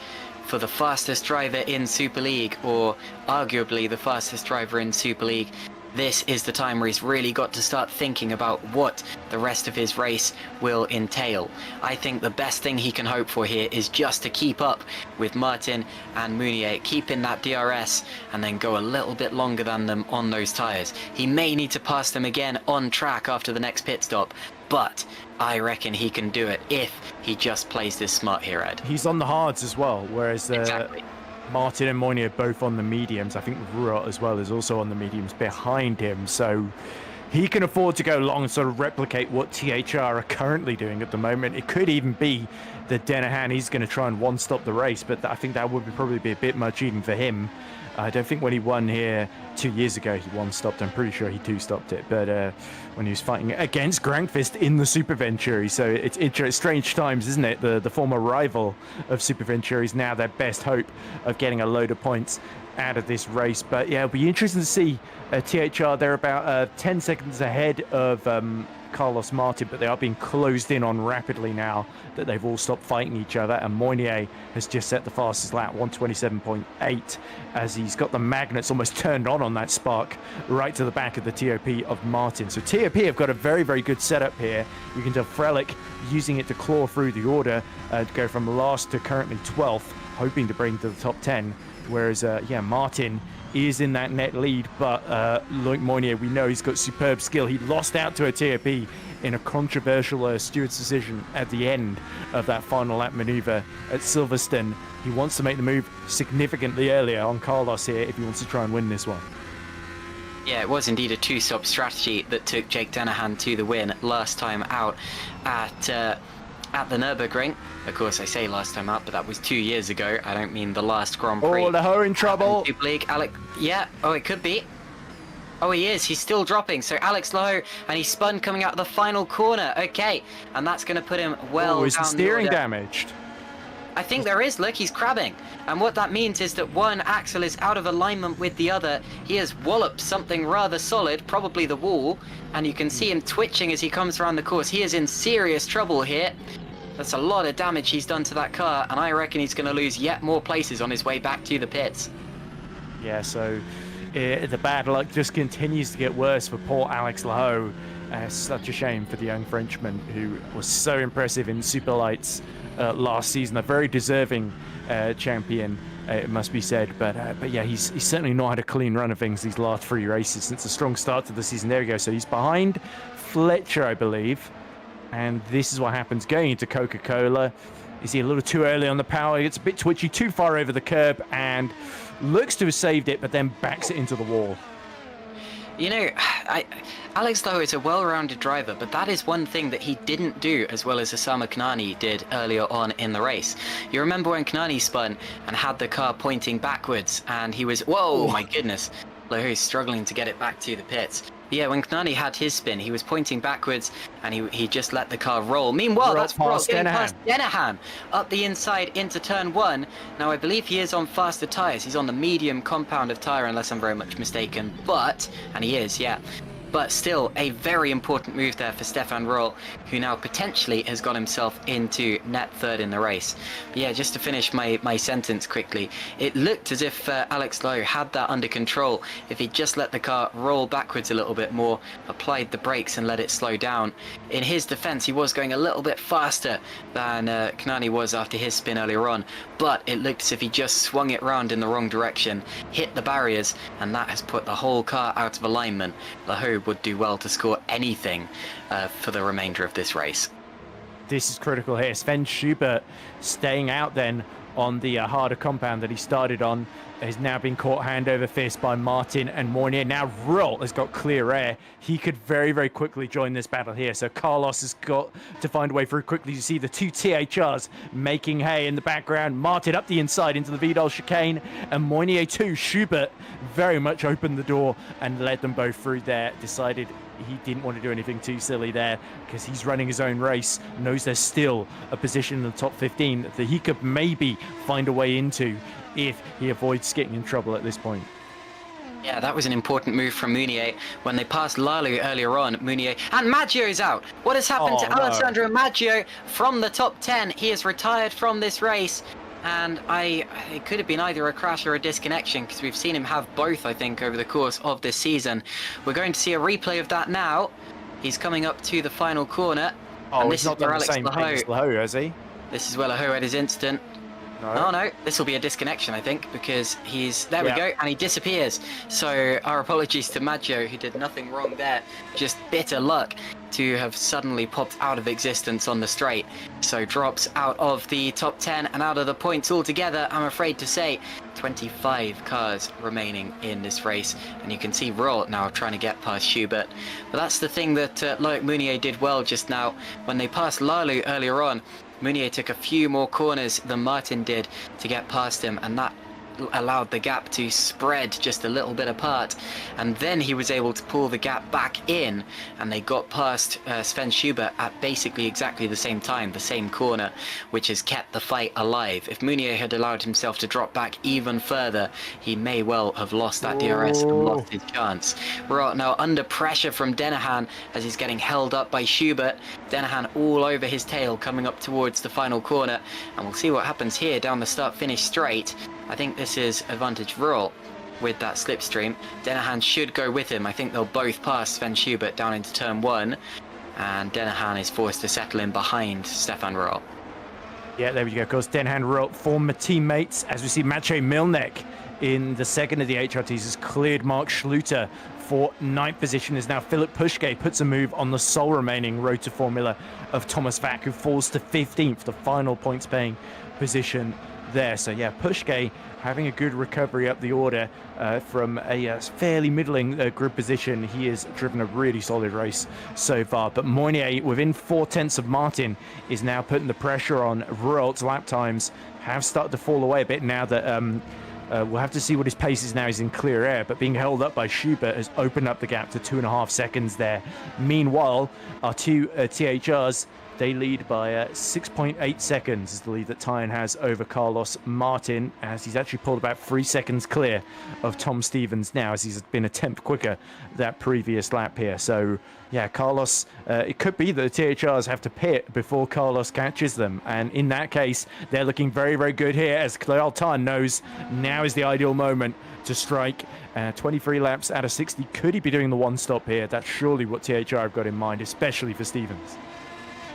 for the fastest driver in Super League, or arguably the fastest driver in Super League, this is the time where he's really got to start thinking about what the rest of his race will entail. I think the best thing he can hope for here is just to keep up with Martin and Meunier, keep in that DRS, and then go a little bit longer than them on those tyres. He may need to pass them again on track after the next pit stop, but I reckon he can do it if he just plays this smart here, Ed. He's on the hards as well, whereas Exactly. Martin and Meunier both on the mediums. I think Ruot as well is also on the mediums behind him. So he can afford to go long and sort of replicate what THR are currently doing at the moment. It could even be that Denahan, he's going to try and one-stop the race, but I think that would probably be a bit much even for him. I don't think when he won here 2 years ago, he one-stopped. I'm pretty sure he two-stopped it. But when he was fighting against Grankvist in the Super Venturi. So it's strange times, isn't it? The former rival of Super Venturi is now their best hope of getting a load of points out of this race. But yeah, it'll be interesting to see THR. They're about 10 seconds ahead of Carlos Martin, but they are being closed in on rapidly now that they've all stopped fighting each other. And Meunier has just set the fastest lap, 127.8, as he's got the magnets almost turned on that spark right to the back of the TOP of Martin. So TOP have got a very, very good setup here. You can tell Frelick using it to claw through the order, to go from last to currently 12th, hoping to bring to the top 10. Whereas, Martin is in that net lead, but Loic Meunier, we know he's got superb skill. He lost out to a TOP in a controversial Steward's decision at the end of that final lap maneuver at Silverstone. He wants to make the move significantly earlier on Carlos here if he wants to try and win this one. Yeah, it was indeed a two-stop strategy that took Jake Denahan to the win last time out at the Nurburgring. Of course, I say last time out, but that was 2 years ago. I don't mean the last Grand Prix. Oh, Leho in trouble. Superleague, yeah, oh, it could be. Oh, he is. He's still dropping. So Alex Leho, and he spun coming out of the final corner. Okay, and that's going to put him well down. Is the steering damaged? I think there is. Look, he's crabbing. And what that means is that one axle is out of alignment with the other. He has walloped something rather solid, probably the wall. And you can see him twitching as he comes around the course. He is in serious trouble here. That's a lot of damage he's done to that car, and I reckon he's going to lose yet more places on his way back to the pits. Yeah, so the bad luck just continues to get worse for poor Alex Leho. Such a shame for the young Frenchman who was so impressive in Super Lights last season. A very deserving champion, it must be said. But yeah, he's certainly not had a clean run of things these last 3 races since a strong start to the season. There we go. So he's behind Fletcher, I believe. And this is what happens going into Coca-Cola. Is he a little too early on the power? He gets a bit twitchy, too far over the curb, and looks to have saved it, but then backs it into the wall. You know, Alex Leho is a well-rounded driver, but that is one thing that he didn't do as well as Osama Kanani did earlier on in the race. You remember when Kanani spun and had the car pointing backwards, and he was, whoa, my goodness. Leho's struggling to get it back to the pits. Yeah, when Kanani had his spin, he was pointing backwards and he just let the car roll. Meanwhile, that's Ross getting past Denahan up the inside into turn 1. Now, I believe he is on faster tyres. He's on the medium compound of tyre, unless I'm very much mistaken. And he is, yeah. But still, a very important move there for Stefan Roll, who now potentially has got himself into net 3rd in the race. But yeah, just to finish my sentence quickly, it looked as if Alex Leho had that under control. If he just let the car roll backwards a little bit more, applied the brakes and let it slow down. In his defense, he was going a little bit faster than Kanani was after his spin earlier on, but it looked as if he just swung it round in the wrong direction, hit the barriers, and that has put the whole car out of alignment. Leho would do well to score anything for the remainder of this race. This is critical here. Sven Schubert staying out then on the harder compound that he started on has now been caught hand over fist by Martin and Meunier. Now Rolt has got clear air. He could very, very quickly join this battle here. So Carlos has got to find a way through quickly. You see the 2 THRs making hay in the background. Martin up the inside into the Vidal chicane, and Meunier too. Schubert very much opened the door and led them both through there. Decided he didn't want to do anything too silly there because he's running his own race, knows there's still a position in the top 15 that he could maybe find a way into if he avoids getting in trouble at this point. Yeah, that was an important move from Meunier. When they passed Lalu earlier on, Meunier... And Maggio's out! What has happened to Alessandro Maggio from the top 10? He is retired from this race. and it could have been either a crash or a disconnection, because we've seen him have both, I think, over the course of this season. We're going to see a replay of that now. He's coming up to the final corner. Oh, and this this not is where done the Alex same thing as Zeeuw, has he? This is where Laho had his incident. No. Oh no, this will be a disconnection, I think, because there we go, and he disappears. So our apologies to Maggio, who did nothing wrong there. Just bitter luck to have suddenly popped out of existence on the straight. So drops out of the top 10 and out of the points altogether, I'm afraid to say. 25 cars remaining in this race, and you can see Roll now trying to get past Schubert. But that's the thing that Loic Mounier did well just now. When they passed Lalu earlier on, Mounier took a few more corners than Martin did to get past him, and that allowed the gap to spread just a little bit apart, and then he was able to pull the gap back in, and they got past Sven Schubert at basically exactly the same time, the same corner, which has kept the fight alive. If Mounier had allowed himself to drop back even further, he may well have lost that DRS and lost his chance. We're now under pressure from Denahan as he's getting held up by Schubert. Denahan all over his tail coming up towards the final corner, and we'll see what happens here down the start-finish straight. I think this is advantage Roll with that slipstream. Denahan should go with him. I think they'll both pass Sven Schubert down into turn 1, and Denahan is forced to settle in behind Stefan Roll. Yeah, there we go. Of course, Denahan Roll, former teammates. As we see, Maciej Milnek in the second of the HRTs has cleared Mark Schluter for 9th position. Is now Philip Pushke puts a move on the sole remaining Road to Formula of Thomas Vack, who falls to 15th, the final points paying position there. So yeah, Pushke having a good recovery up the order from a fairly middling grid position. He has driven a really solid race so far, but Mounier within 4/10 of Martin is now putting the pressure on. Roelt's lap times have started to fall away a bit now that we'll have to see what his pace is now. He's in clear air, but being held up by Schubert has opened up the gap to 2.5 seconds there. Meanwhile, our two THRs, they lead by 6.8 seconds is the lead that Tyne has over Carlos Martin, as he's actually pulled about 3 seconds clear of Tom Stevens now, as he's been a tenth quicker that previous lap here. So yeah, Carlos, it could be that the THRs have to pit before Carlos catches them, and in that case they're looking very, very good here, as Claire Tyne knows now is the ideal moment to strike. 23 laps out of 60. Could he be doing the one stop here? That's surely what THR have got in mind, especially for Stevens.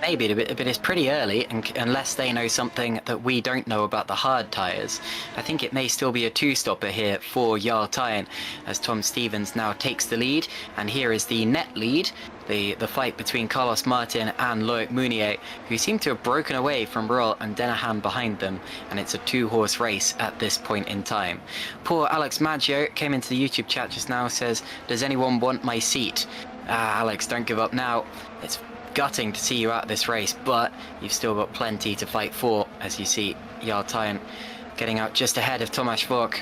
Maybe, but it's pretty early, and unless they know something that we don't know about the hard tyres, I think it may still be a two-stopper here for Jarl Tyne, as Tom Stevens now takes the lead, and here is the net lead, the fight between Carlos Martin and Loic Mounier, who seem to have broken away from Roel and Denahan behind them, and it's a two-horse race at this point in time. Poor Alex Maggio came into the YouTube chat just now, says, "Does anyone want my seat?" Alex, don't give up now. It's gutting to see you out this race, but you've still got plenty to fight for, as you see Jarl Tyne getting out just ahead of Tomasz Vok.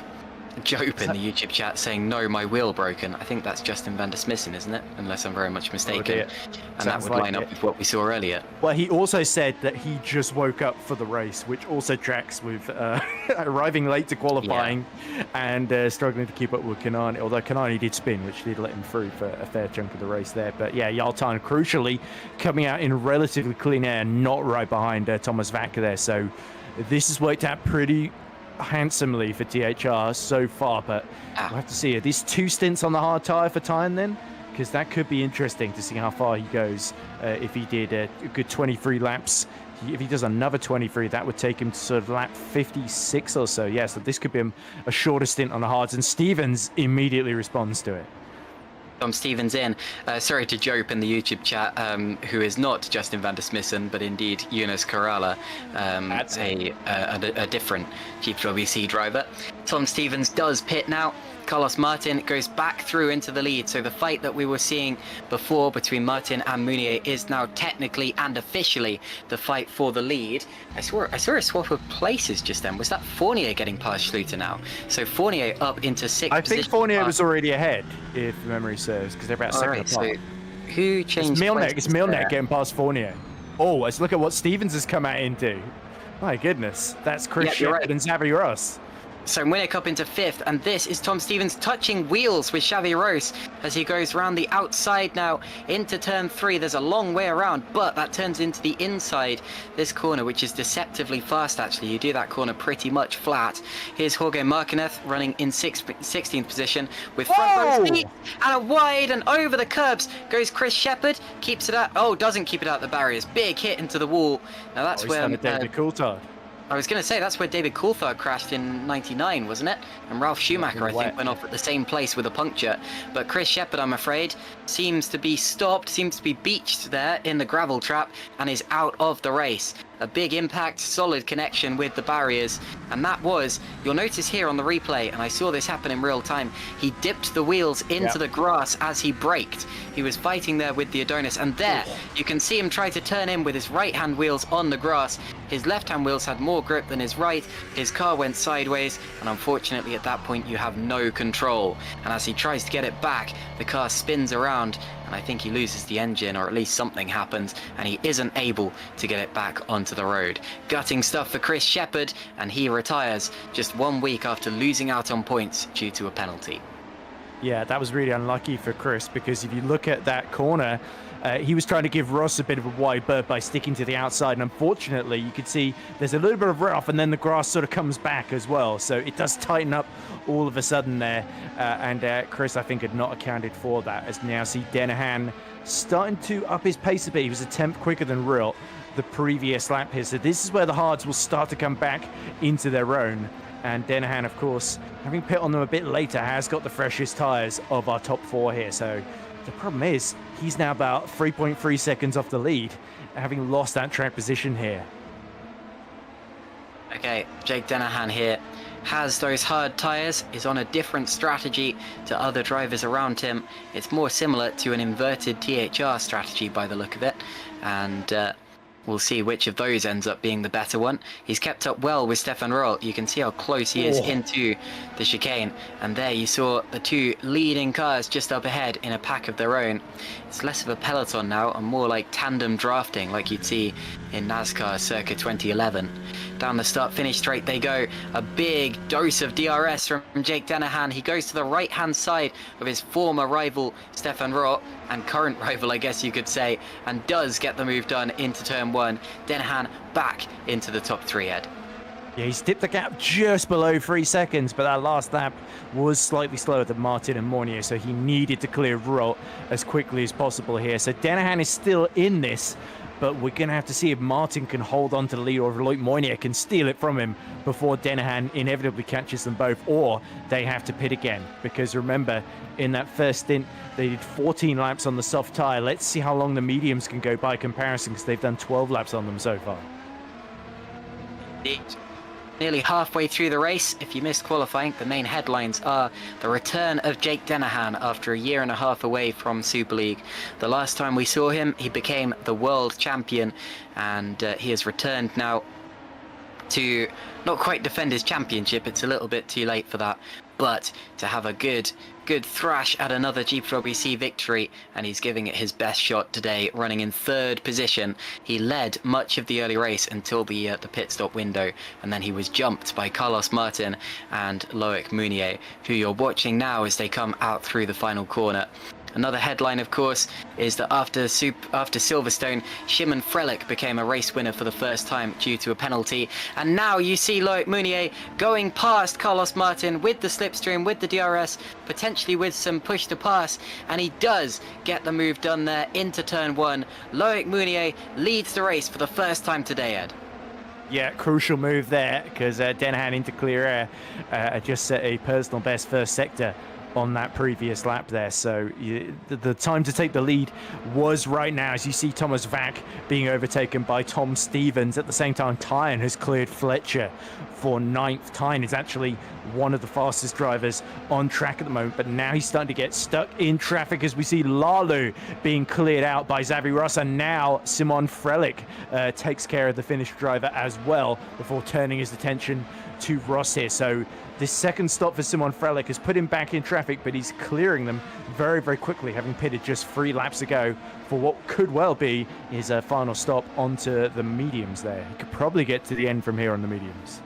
Jope in the YouTube chat saying, "No, my wheel broken." I think that's Justin van der Smissen, isn't it? Unless I'm very much mistaken. And that would line up with what we saw earlier. Well, he also said that he just woke up for the race, which also tracks with arriving late to qualifying and struggling to keep up with Kanani. Although Kanani did spin, which did let him through for a fair chunk of the race there. But yeah, Jarl Tyne crucially coming out in relatively clean air, not right behind Thomas Vack there. So this has worked out pretty handsomely for THR so far, but we'll have to see. Are these 2 stints on the hard tyre for Tyne then? Because that could be interesting to see how far he goes. If he did a good 23 laps, if he does another 23, that would take him to sort of lap 56 or so. Yeah, so this could be a shorter stint on the hards, and Stevens immediately responds to it. Tom Stevens in. Sorry to Jope in the YouTube chat, who is not Justin van der Smissen, but indeed Jonas Corrala, a different GPVWC driver. Tom Stevens does pit now. Carlos Martin goes back through into the lead. So the fight that we were seeing before between Martin and Mounier is now technically and officially the fight for the lead. I saw a swap of places just then. Was that Fournier getting past Schluter now? So Fournier up into 6th I think Fournier was already ahead, if memory serves, because they're about second apart. So who changed? It's Milnek getting past Fournier. Oh, let's look at what Stevens has come out into. My goodness, that's Chris Shepherd and Xavier Ross. So Winnick up into 5th, and this is Tom Stevens touching wheels with Xavi Rose as he goes round the outside now into turn 3. There's a long way around, but that turns into the inside. This corner, which is deceptively fast actually. You do that corner pretty much flat. Here's Jorge Marquez running in 16th position with front row seat and a wide, and over the curbs goes Chris Shepherd. Keeps it out. Oh, doesn't keep it out the barriers. Big hit into the wall. Now that's where David Coulthard. I was going to say, that's where David Coulthard crashed in 99, wasn't it? And Ralf Schumacher, I think, went off at the same place with a puncture. But Chris Shepherd, I'm afraid, seems to be stopped, seems to be beached there in the gravel trap and is out of the race. A big impact, solid connection with the barriers. And that was, you'll notice here on the replay, and I saw this happen in real time, he dipped the wheels into the grass as he braked. He was fighting there with the Adonis, and there, you can see him try to turn in with his right-hand wheels on the grass. His left-hand wheels had more grip than his right. His car went sideways, and unfortunately at that point you have no control. And as he tries to get it back, the car spins around, and I think he loses the engine, or at least something happens, and he isn't able to get it back onto the road. Gutting stuff for Chris Shepherd, and he retires just 1 week after losing out on points due to a penalty. Yeah, that was really unlucky for Chris, because if you look at that corner, he was trying to give Ross a bit of a wide berth by sticking to the outside, and unfortunately you could see there's a little bit of runoff, and then the grass sort of comes back as well, so it does tighten up all of a sudden there, and Chris, I think, had not accounted for that, as now see Dennehan starting to up his pace a bit. He was a tenth quicker than Rill the previous lap here, so this is where the hards will start to come back into their own. And Dennehan, of course, having pit on them a bit later, has got the freshest tyres of our top 4 here. So the problem is he's now about 3.3 seconds off the lead, having lost that track position here. Okay, Jake Dennehan here has those hard tyres, is on a different strategy to other drivers around him. It's more similar to an inverted THR strategy by the look of it, and we'll see which of those ends up being the better one. He's kept up well with Stefan Roll. You can see how close he is into the chicane. And there you saw the two leading cars just up ahead in a pack of their own. It's less of a peloton now and more like tandem drafting like you'd see in NASCAR circa 2011. Down the start-finish straight they go. A big dose of DRS from Jake Dennehan. He goes to the right-hand side of his former rival Stefan Roth, and current rival, I guess you could say, and does get the move done into turn 1. Dennehan back into the top 3, Ed. Yeah, he's dipped the gap just below 3 seconds, but that last lap was slightly slower than Martin and Mornier, so he needed to clear Roth as quickly as possible here. So Dennehan is still in this, but we're going to have to see if Martin can hold on to the lead, or if Loic Moynier can steal it from him before Dennehan inevitably catches them both, or they have to pit again. Because remember, in that first stint, they did 14 laps on the soft tyre. Let's see how long the mediums can go by comparison, because they've done 12 laps on them so far. Nearly halfway through the race. If you missed qualifying, the main headlines are the return of Jake Dennehan after a year and a half away from Super League. The last time we saw him, he became the world champion, and he has returned now to not quite defend his championship. It's a little bit too late for that, but to have a good thrash at another GPVWC victory, and he's giving it his best shot today, running in 3rd position. He led much of the early race until the pit stop window, and then he was jumped by Carlos Martin and Loic Mounier, who you're watching now as they come out through the final corner. Another headline, of course, is that after Silverstone, Shimon Frelick became a race winner for the first time due to a penalty. And now you see Loic Mounier going past Carlos Martin with the slipstream, with the DRS, potentially with some push to pass. And he does get the move done there into turn 1. Loic Mounier leads the race for the first time today, Ed. Yeah, crucial move there, because Dennehan into clear air just set a personal best first sector on that previous lap there. So the time to take the lead was right now, as you see Thomas Vack being overtaken by Tom Stevens. At the same time, Tyne has cleared Fletcher for 9th. Tyne is actually one of the fastest drivers on track at the moment, but now he's starting to get stuck in traffic as we see Lalu being cleared out by Xavi Ross, and now Simon Frelick takes care of the Finnish driver as well before turning his attention to Ross here. So this second stop for Simon Frelick has put him back in traffic, but he's clearing them very, very quickly, having pitted just 3 laps ago for what could well be his final stop onto the mediums there. He could probably get to the end from here on the mediums.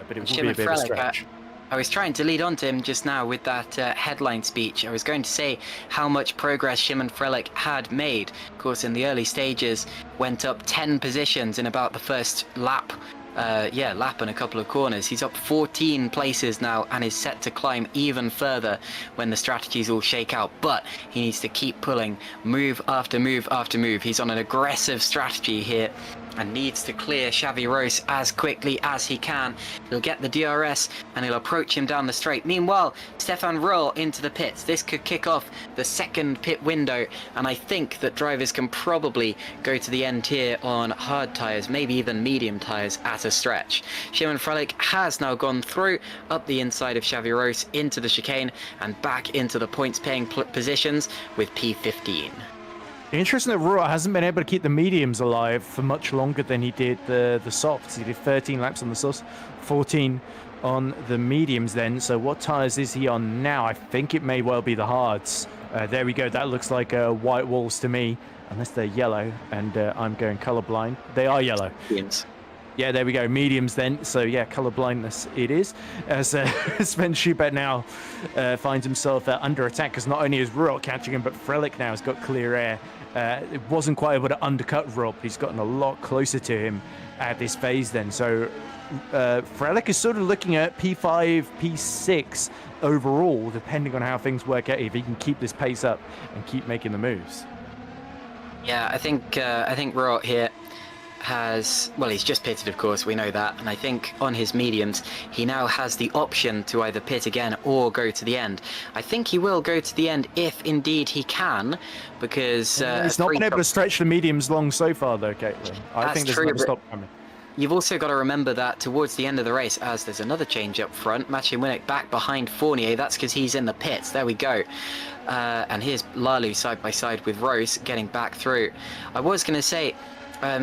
but it will be Shimon a bit of a Frelick, stretch. I was trying to lead on to him just now with that headline speech. I was going to say how much progress Shimon Frelick had made. Of course, in the early stages, went up 10 positions in about the first lap. Lap and a couple of corners. He's up 14 places now and is set to climb even further when the strategies all shake out. But he needs to keep pulling move after move after move. He's on an aggressive strategy here and needs to clear Xavi Rose as quickly as he can. He'll get the DRS and he'll approach him down the straight. Meanwhile, Stefan Roll into the pits. This could kick off the second pit window, and I think that drivers can probably go to the end here on hard tyres, maybe even medium tyres at a stretch. Shimon Frelick has now gone through up the inside of Xavi Rose into the chicane and back into the points paying positions with P15. Interesting that Roar hasn't been able to keep the mediums alive for much longer than he did the softs. He did 13 laps on the softs, 14 on the mediums then. So what tyres is he on now? I think it may well be the hards. There we go. That looks like white walls to me, unless they're yellow, and I'm going colorblind. They are yellow. Mediums. Yeah, there we go. Mediums then. So yeah, color blindness it is. As Sven Schubert now finds himself under attack, because not only is Roar catching him, but Frelick now has got clear air. It wasn't quite able to undercut Rob. He's gotten a lot closer to him at this phase then. So Frelick is sort of looking at P5, P6 overall, depending on how things work out, if he can keep this pace up and keep making the moves. Yeah, I think Roar here has, well, he's just pitted, of course, we know that, and I think on his mediums he now has the option to either pit again or go to the end. I think he will go to the end if indeed he can, because he's not been able to stretch the mediums long so far though, Caitlin. I think there's another stop coming. You've also got to remember that towards the end of the race, as there's another change up front, Mathieu Winnick back behind Fournier. That's because he's in the pits. There we go. And here's Lalu side by side with Rose getting back through. I was going to say,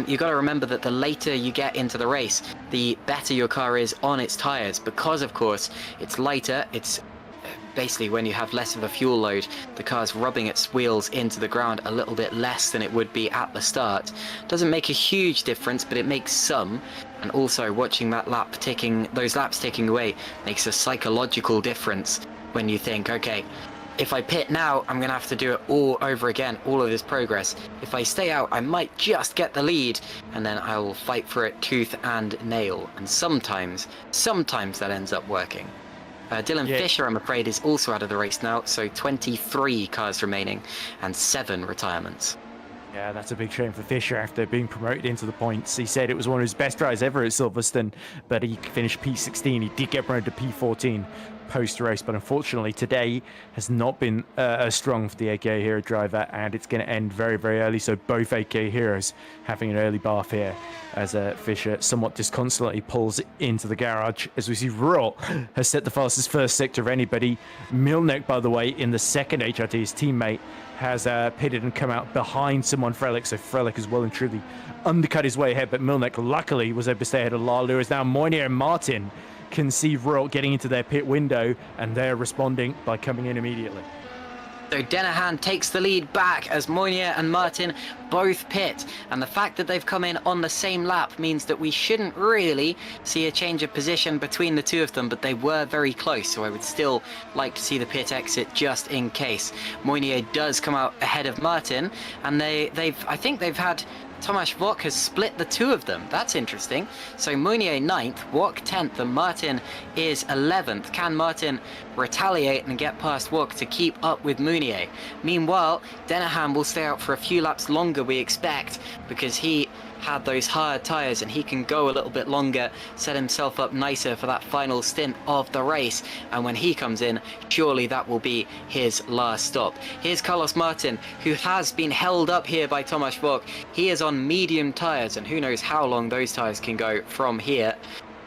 you've got to remember that the later you get into the race, the better your car is on its tyres, because of course it's lighter. It's basically when you have less of a fuel load, the car's rubbing its wheels into the ground a little bit less than it would be at the start. Doesn't make a huge difference, but it makes some. And also watching that lap ticking, those laps ticking away, makes a psychological difference when you think, okay, if I pit now, I'm going to have to do it all over again, all of this progress. If I stay out, I might just get the lead, and then I will fight for it tooth and nail. And sometimes that ends up working. Dylan Fisher, I'm afraid, is also out of the race now, so 23 cars remaining and 7 retirements. Yeah, that's a big shame for Fisher after being promoted into the points. He said it was one of his best drives ever at Silverstone, but he finished P16. He did get promoted to P14 post-race, but unfortunately today has not been as strong for the AKA Hero driver, and it's going to end very, very early. So both AKA Heroes having an early bath here as Fisher somewhat disconsolately pulls into the garage. As we see, Roll has set the fastest first sector of anybody. Milnek, by the way, in the second HRT, his teammate, has pitted and come out behind Simon Frelick, so Frelick has well and truly undercut his way ahead, but Milnek luckily was able to stay ahead of Lalu, as now Moynier and Martin can see Royal getting into their pit window, and they're responding by coming in immediately. So Denahan takes the lead back as Moynier and Martin both pit, and the fact that they've come in on the same lap means that we shouldn't really see a change of position between the two of them, but they were very close, so I would still like to see the pit exit just in case. Moynier does come out ahead of Martin, and I think they've had Tomasz Wok has split the two of them. That's interesting. So Moynier 9th, Wok 10th, and Martin is 11th. Can Martin retaliate and get past Wok to keep up with Moynier? Meanwhile, Denahan will stay out for a few laps longer, we expect, because he had those hard tyres and he can go a little bit longer, set himself up nicer for that final stint of the race, and when he comes in, surely that will be his last stop. Here's Carlos Martin, who has been held up here by Tomasz Wok. He is on medium tyres, and who knows how long those tyres can go from here.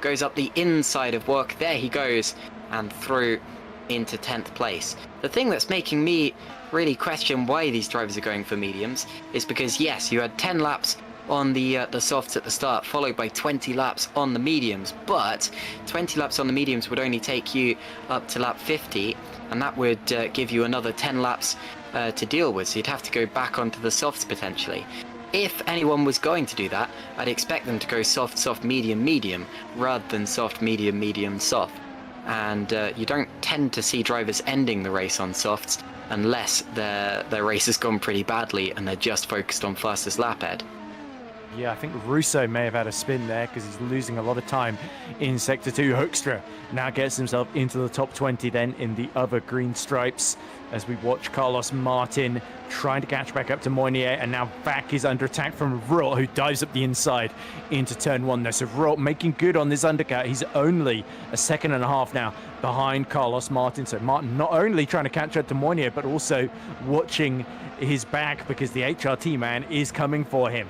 Goes up the inside of Wok, there he goes, and through into 10th place. The thing that's making me really question why these drivers are going for mediums is because, yes, you had 10 laps on the softs at the start, followed by 20 laps on the mediums, but 20 laps on the mediums would only take you up to lap 50, and that would give you another 10 laps to deal with, so you'd have to go back onto the softs potentially. if anyone was going to do that, I'd expect them to go soft, soft, medium, medium, rather than soft, medium, medium, soft. And you don't tend to see drivers ending the race on softs unless their race has gone pretty badly and they're just focused on fastest lap head. Yeah, I think Russo may have had a spin there because he's losing a lot of time in Sector 2. Hoekstra now gets himself into the top 20 then in the other green stripes as we watch Carlos Martin trying to catch back up to Moynier, and now back is under attack from Vrot, who dives up the inside into turn 1 there. So Vrot making good on this undercut. He's only a second and a half now behind Carlos Martin. So Martin not only trying to catch up to Moynier, but also watching his back because the HRT man is coming for him.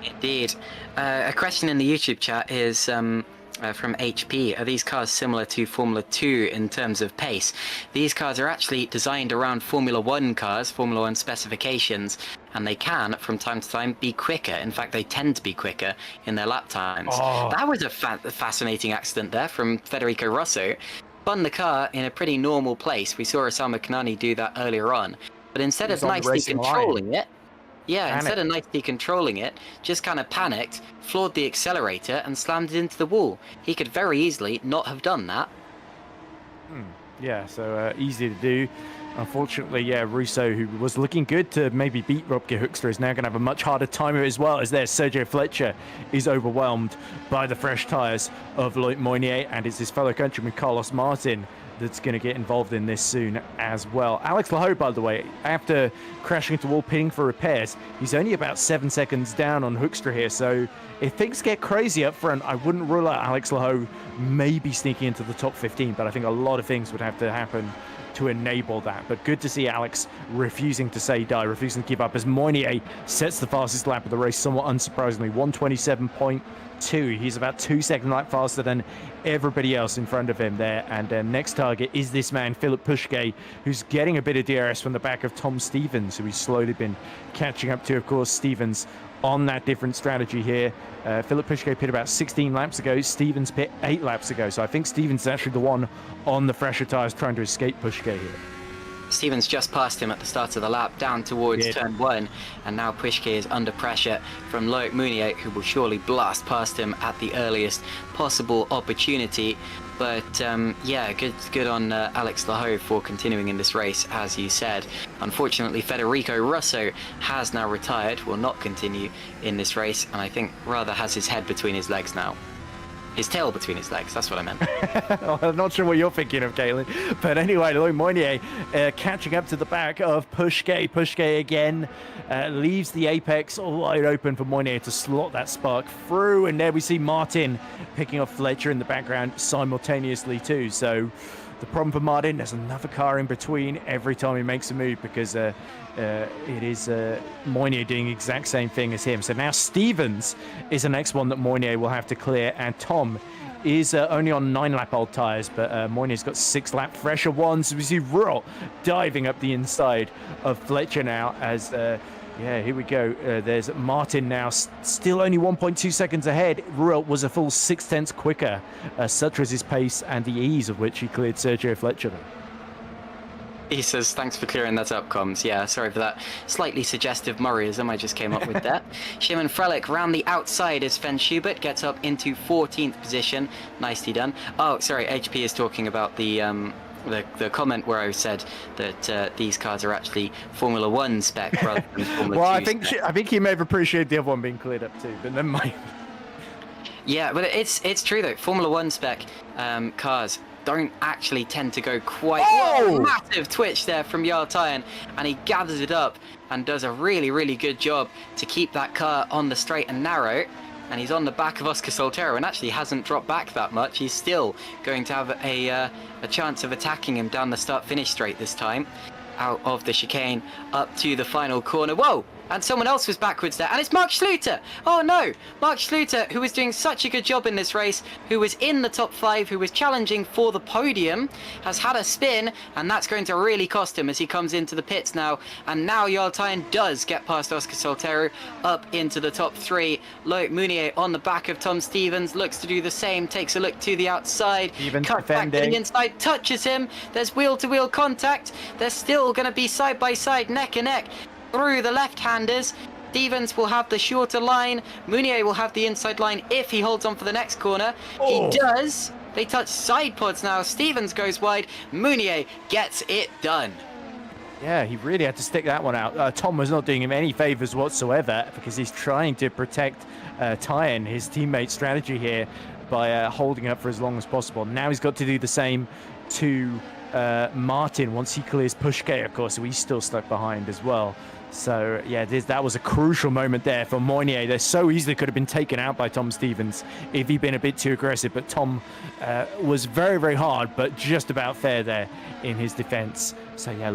Indeed. A question in the YouTube chat is from HP. Are these cars similar to Formula 2 in terms of pace? These cars are actually designed around Formula 1 cars, Formula 1 specifications, and they can, from time to time, be quicker. In fact, they tend to be quicker in their lap times. Oh. That was a fascinating accident there from Federico Rosso. Spun the car in a pretty normal place. We saw Osama Kanani do that earlier on. But instead of nicely controlling it, instead of nicely controlling it, just kind of panicked, floored the accelerator and slammed it into the wall. He could very easily not have done that. Yeah, so easy to do. Unfortunately, yeah, Russo, who was looking good to maybe beat Robke Hoekstra, is now going to have a much harder time of it as well, as there Sergio Fletcher is overwhelmed by the fresh tyres of Loic Moynier, and it's his fellow countryman Carlos Martin that's going to get involved in this soon as well. Alex Laho, by the way, after crashing into the wall, pitting for repairs, he's only about 7 seconds down on Hoekstra here, so if things get crazy up front, I wouldn't rule out Alex Laho maybe sneaking into the top 15, but I think a lot of things would have to happen to enable that. But good to see Alex refusing to say die, refusing to give up, as Moynier sets the fastest lap of the race, somewhat unsurprisingly, 127.2. He's about 2 second lap faster than everybody else in front of him there. And next target is this man, Philip Pushke, who's getting a bit of DRS from the back of Tom Stevens, who he's slowly been catching up to. Of course, Stevens on that different strategy here. Philip Pushke pit about 16 laps ago. Stevens pit 8 laps ago. So I think Stevens is actually the one on the fresher tyres trying to escape Pushke here. Stevens just passed him at the start of the lap down towards turn 1, and now Pushke is under pressure from Loic Moynier, who will surely blast past him at the earliest possible opportunity. But yeah, good on Alex Laho for continuing in this race, as you said. Unfortunately, Federico Rosso has now retired, will not continue in this race, and I think rather has his head between his legs now. His tail between his legs, that's what I meant. Well, I'm not sure what you're thinking of, Caitlin. But anyway, Loic Moynier catching up to the back of Pushke. Pushke again leaves the apex all wide open for Moynier to slot that spark through. And there we see Martin picking off Fletcher in the background simultaneously too. So the problem for Martin, there's another car in between every time he makes a move, because it is Moynier doing the exact same thing as him. So now Stevens is the next one that Moynier will have to clear, and Tom is only on 9-lap-old tyres, but Moynier's got 6-lap fresher ones. So we see Vrot diving up the inside of Fletcher now as... yeah, here we go. There's Martin now, still only 1.2 seconds ahead. Ruel was a full 0.6 quicker. Such was his pace and the ease of which he cleared Sergio Fletcher. He says, thanks for clearing that up, comms. Yeah, sorry for that slightly suggestive Murrayism I just came up with there. Shimon Frelick round the outside as Sven Schubert gets up into 14th position. Nicely done. Oh, sorry, HP is talking about the comment where I said that these cars are actually Formula 1 spec rather than Formula 2 spec. I think he may have appreciated the other one being cleared up too, but never mind. Yeah, but it's true though. Formula 1 spec cars don't actually tend to go quite... Oh! Massive twitch there from Jarl Tyen, and he gathers it up and does a really, really good job to keep that car on the straight and narrow. And he's on the back of Oscar Soltero and actually hasn't dropped back that much. He's still going to have a chance of attacking him down the start-finish straight this time. Out of the chicane, up to the final corner. Whoa! And someone else was backwards there, and it's Mark Schluter! Oh no! Mark Schluter, who was doing such a good job in this race, who was in the top 5, who was challenging for the podium, has had a spin, and that's going to really cost him as he comes into the pits now. And now Jarl Tyen does get past Oscar Soltero, up into the top 3. Loic Moynier on the back of Tom Stevens, looks to do the same, takes a look to the outside, cut back to the inside, touches him, there's wheel-to-wheel contact, they're still going to be side by side, neck and neck, through the left-handers. Stevens will have the shorter line. Mounier will have the inside line if he holds on for the next corner. Oh. He does. They touch side pods now. Stevens goes wide. Mounier gets it done. Yeah, he really had to stick that one out. Tom was not doing him any favors whatsoever because he's trying to protect Tyen, his teammate's strategy here, by holding up for as long as possible. Now he's got to do the same to Martin once he clears Pushke, of course, so he's still stuck behind as well. So, yeah, that was a crucial moment there for Mounier. They so easily could have been taken out by Tom Stevens if he'd been a bit too aggressive. But Tom was very, very hard, but just about fair there in his defense. So, yeah,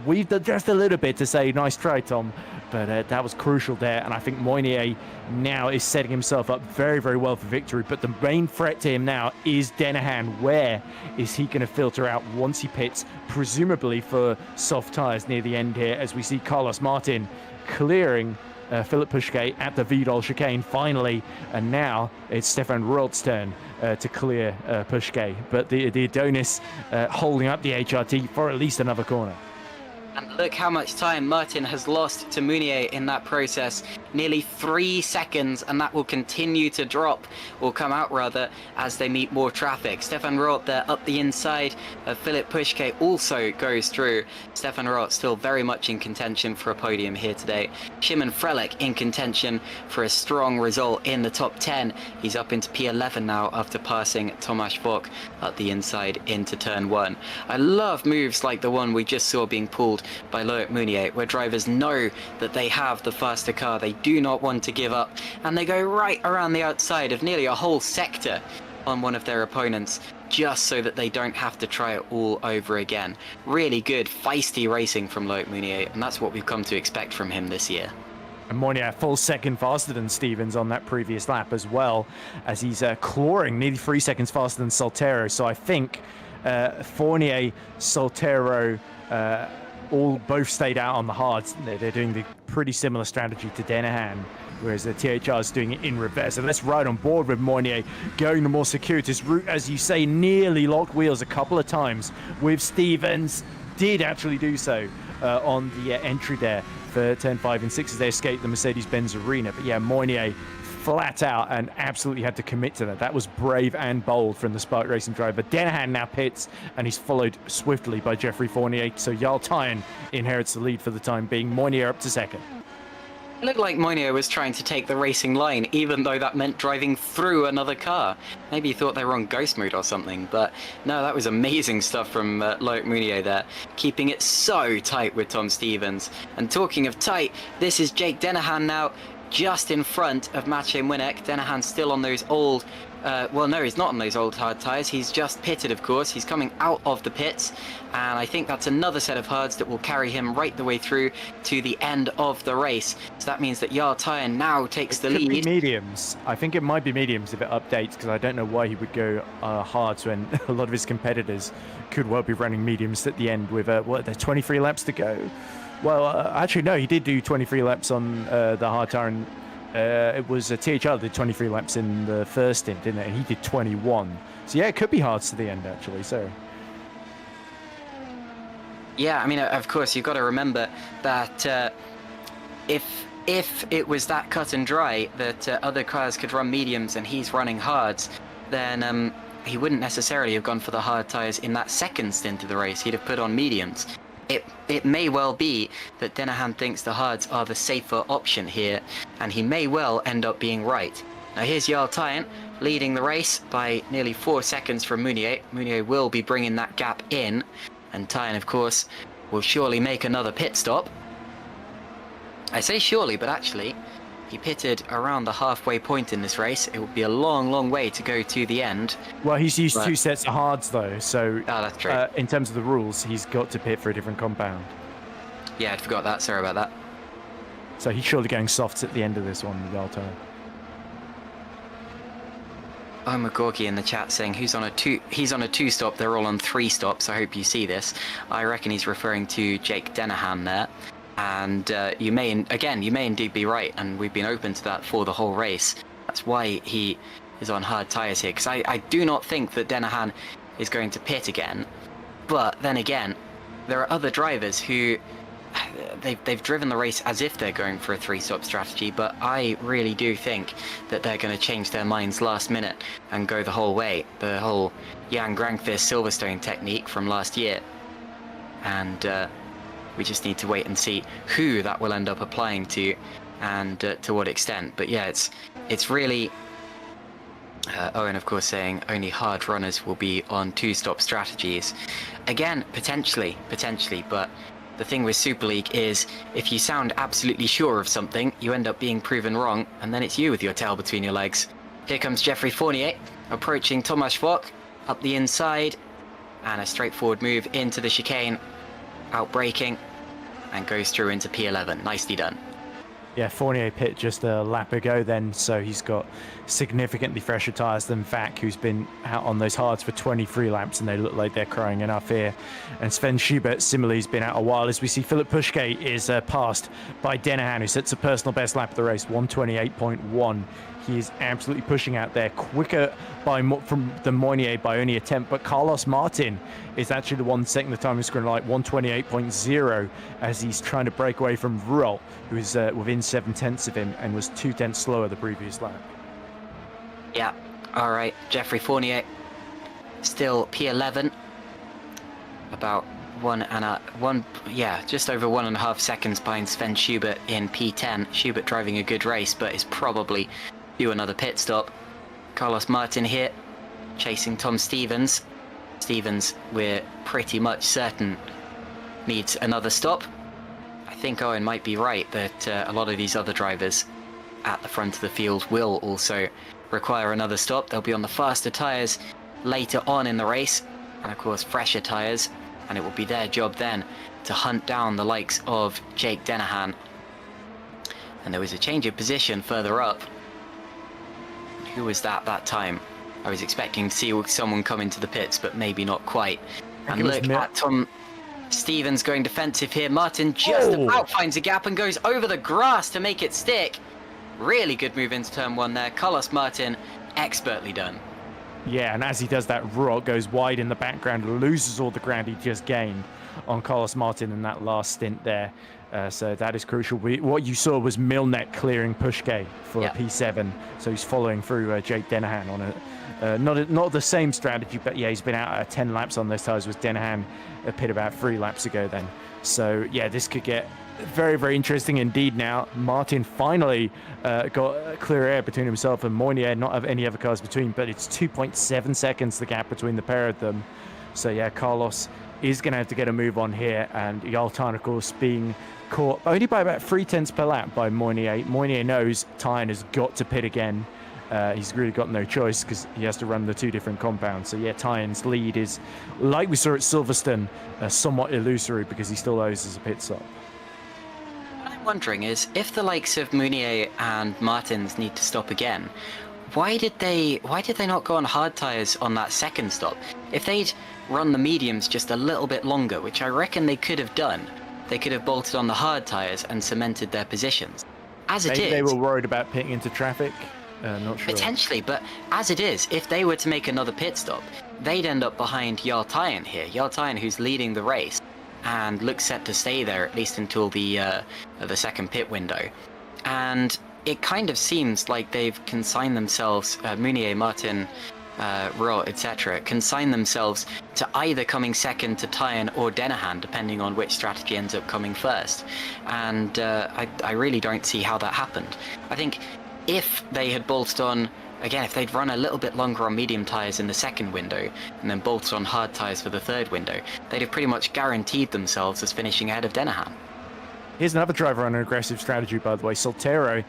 we've done just a little bit to say, nice try, Tom. But that was crucial there. And I think Mounier now is setting himself up very, very well for victory. But the main threat to him now is Denahan. Where is he going to filter out once he pits, presumably for soft tyres near the end here, as we see Carlos Martin clearing Philip Pushke at the Vidal chicane finally. And now it's Stefan Roelt's turn to clear Pushke. But the Adonis holding up the HRT for at least another corner. And look how much time Martin has lost to Mounier in that process. Nearly 3 seconds, and that will continue to drop, or come out rather, as they meet more traffic. Stefan Roelt there up the inside of Philip Pushke also goes through. Stefan Roelt still very much in contention for a podium here today. Shimon Frelich in contention for a strong result in the top 10. He's up into P11 now after passing Tomasz Vok up the inside into turn 1. I love moves like the one we just saw being pulled by Loic Mounier, where drivers know that they have the faster car. They do not want to give up, and they go right around the outside of nearly a whole sector on one of their opponents, just so that they don't have to try it all over again. Really good, feisty racing from Loic Mounier, and that's what we've come to expect from him this year. And Mounier a full second faster than Stevens on that previous lap as well, as he's clawing nearly 3 seconds faster than Soltero. So I think Fournier, Soltero, both stayed out on the hards. They're doing the pretty similar strategy to Denahan, whereas the THR is doing it in reverse. So let's ride on board with Mounier going the more circuitous route, as you say, nearly locked wheels a couple of times with Stevens. Did actually do so on the entry there for turn 5 and 6 as they escaped the Mercedes-Benz arena. But yeah, Mounier flat out and absolutely had to commit to that. That was brave and bold from the Spark Racing driver. Denahan now pits, and he's followed swiftly by Jeffrey Fournier. So Jarl Tyen inherits the lead for the time being. Mounier up to second. It looked like Mounier was trying to take the racing line, even though that meant driving through another car. Maybe he thought they were on ghost mode or something, but no, that was amazing stuff from Loic Mounier there, keeping it so tight with Tom Stevens. And talking of tight, this is Jake Denahan now, just in front of Maciej Młynek. Denahan's still on those old, well, no, he's not on those old hard tyres. He's just pitted, of course. He's coming out of the pits, and I think that's another set of hards that will carry him right the way through to the end of the race. So that means that Jarl Tyen now takes the lead. Could be mediums. I think it might be mediums if it updates, because I don't know why he would go hards when a lot of his competitors could well be running mediums at the end with, what, there's 23 laps to go. Well, actually, no, he did do 23 laps on the hard tyre, and it was THR that did 23 laps in the first stint, didn't it? And he did 21. So, yeah, it could be hards to the end, actually, so. Yeah, I mean, of course, you've got to remember that if it was that cut and dry that other cars could run mediums and he's running hards, then he wouldn't necessarily have gone for the hard tyres in that second stint of the race. He'd have put on mediums. It may well be that Denahan thinks the hards are the safer option here, and he may well end up being right. Now here's Jarl Tyen leading the race by nearly 4 seconds from Mounier. Mounier will be bringing that gap in, and Tyen, of course, will surely make another pit stop. I say surely, but actually, he pitted around the halfway point in this race. It will be a long, long way to go to the end. Well, he's used 2 sets of hards, though, so that's true. In terms of the rules, he's got to pit for a different compound. Yeah, I forgot that. Sorry about that. So he's surely going softs at the end of this one, Jarl Tyen. Oh, McGorky in the chat saying he's on a 2 stop. They're all on 3 stops. I hope you see this. I reckon he's referring to Jake Denahan there. And you may indeed be right, and we've been open to that for the whole race. That's why he is on hard tyres here, because I do not think that Denahan is going to pit again. But then again, there are other drivers who they've driven the race as if they're going for a 3-stop strategy, but I really do think that they're going to change their minds last minute and go the whole way. The whole Jan Grankvist Silverstone technique from last year. And we just need to wait and see who that will end up applying to and to what extent. But yeah, it's really... Owen, of course, saying only hard runners will be on 2-stop strategies. Again, potentially, but the thing with Super League is if you sound absolutely sure of something, you end up being proven wrong, and then it's you with your tail between your legs. Here comes Geoffrey Fournier, approaching Thomas Schwach, up the inside, and a straightforward move into the chicane, out braking, and goes through into P11. Nicely done. Yeah, Fournier pit just a lap ago then, so he's got significantly fresher tyres than Vac, who's been out on those hards for 23 laps, and they look like they're crying enough here. And Sven Schubert similarly has been out a while, as we see Philip Pushke is passed by Denahan, who sets a personal best lap of the race, 128.1. He is absolutely pushing out there, quicker from the Moynier by only a tenth, but Carlos Martin is actually the one setting the time screen like 128.0 as he's trying to break away from Ruel, who is within 7/10 of him and was 2/10 slower the previous lap. Yeah, all right, Geoffrey Fournier, still P11, about just over 1.5 seconds behind Sven Schubert in P10. Schubert driving a good race, but is probably due another pit stop. Carlos Martin here, chasing Tom Stevens. Stevens, we're pretty much certain, needs another stop. I think Owen might be right that a lot of these other drivers at the front of the field will also require another stop. They'll be on the faster tyres later on in the race, and of course fresher tyres, and it will be their job then to hunt down the likes of Jake Denahan. And there was a change of position further up. Who was that time? I was expecting to see someone come into the pits, but maybe not quite. And look at Tom Stevens going defensive here. Martin just about finds a gap and goes over the grass to make it stick. Really good move into turn 1 there. Carlos Martin, expertly done. Yeah, and as he does that, Ruel goes wide in the background, loses all the ground he just gained on Carlos Martin in that last stint there. So that is crucial. What you saw was Milnet clearing Pushke for a P7, so he's following through Jake Denahan on a not the same strategy, but yeah, he's been out at 10 laps on those tyres, with Denahan a pit about 3 laps ago then. So yeah, this could get very, very interesting indeed now. Martin finally got clear air between himself and Moynier, not have any other cars between, but it's 2.7 seconds the gap between the pair of them. So yeah, Carlos is going to have to get a move on here, and Yaltan, of course, being caught only by about 0.3 per lap by Moynier. Moynier knows Tyne has got to pit again. He's really got no choice because he has to run the 2 different compounds. So yeah, Tyne's lead is, like we saw at Silverstone, somewhat illusory because he still owes us a pit stop. What I'm wondering is, if the likes of Mounier and Martins need to stop again, why did they not go on hard tyres on that second stop? If they'd run the mediums just a little bit longer, which I reckon they could have done, they could have bolted on the hard tyres and cemented their positions. As it is, they were worried about pitting into traffic. Not sure. Potentially, but as it is, if they were to make another pit stop, they'd end up behind Jarl Tyen here. Jarl Tyen, who's leading the race and looks set to stay there at least until the second pit window. And it kind of seems like they've consigned themselves, Mounier, Martin, Ruel, etc., consign themselves to either coming second to Tyen or Denahan, depending on which strategy ends up coming first. And I really don't see how that happened. I think if they had bolted on, again, if they'd run a little bit longer on medium tyres in the second window and then bolted on hard tyres for the third window, they'd have pretty much guaranteed themselves as finishing ahead of Denahan. Here's another driver on an aggressive strategy, by the way, Soltero.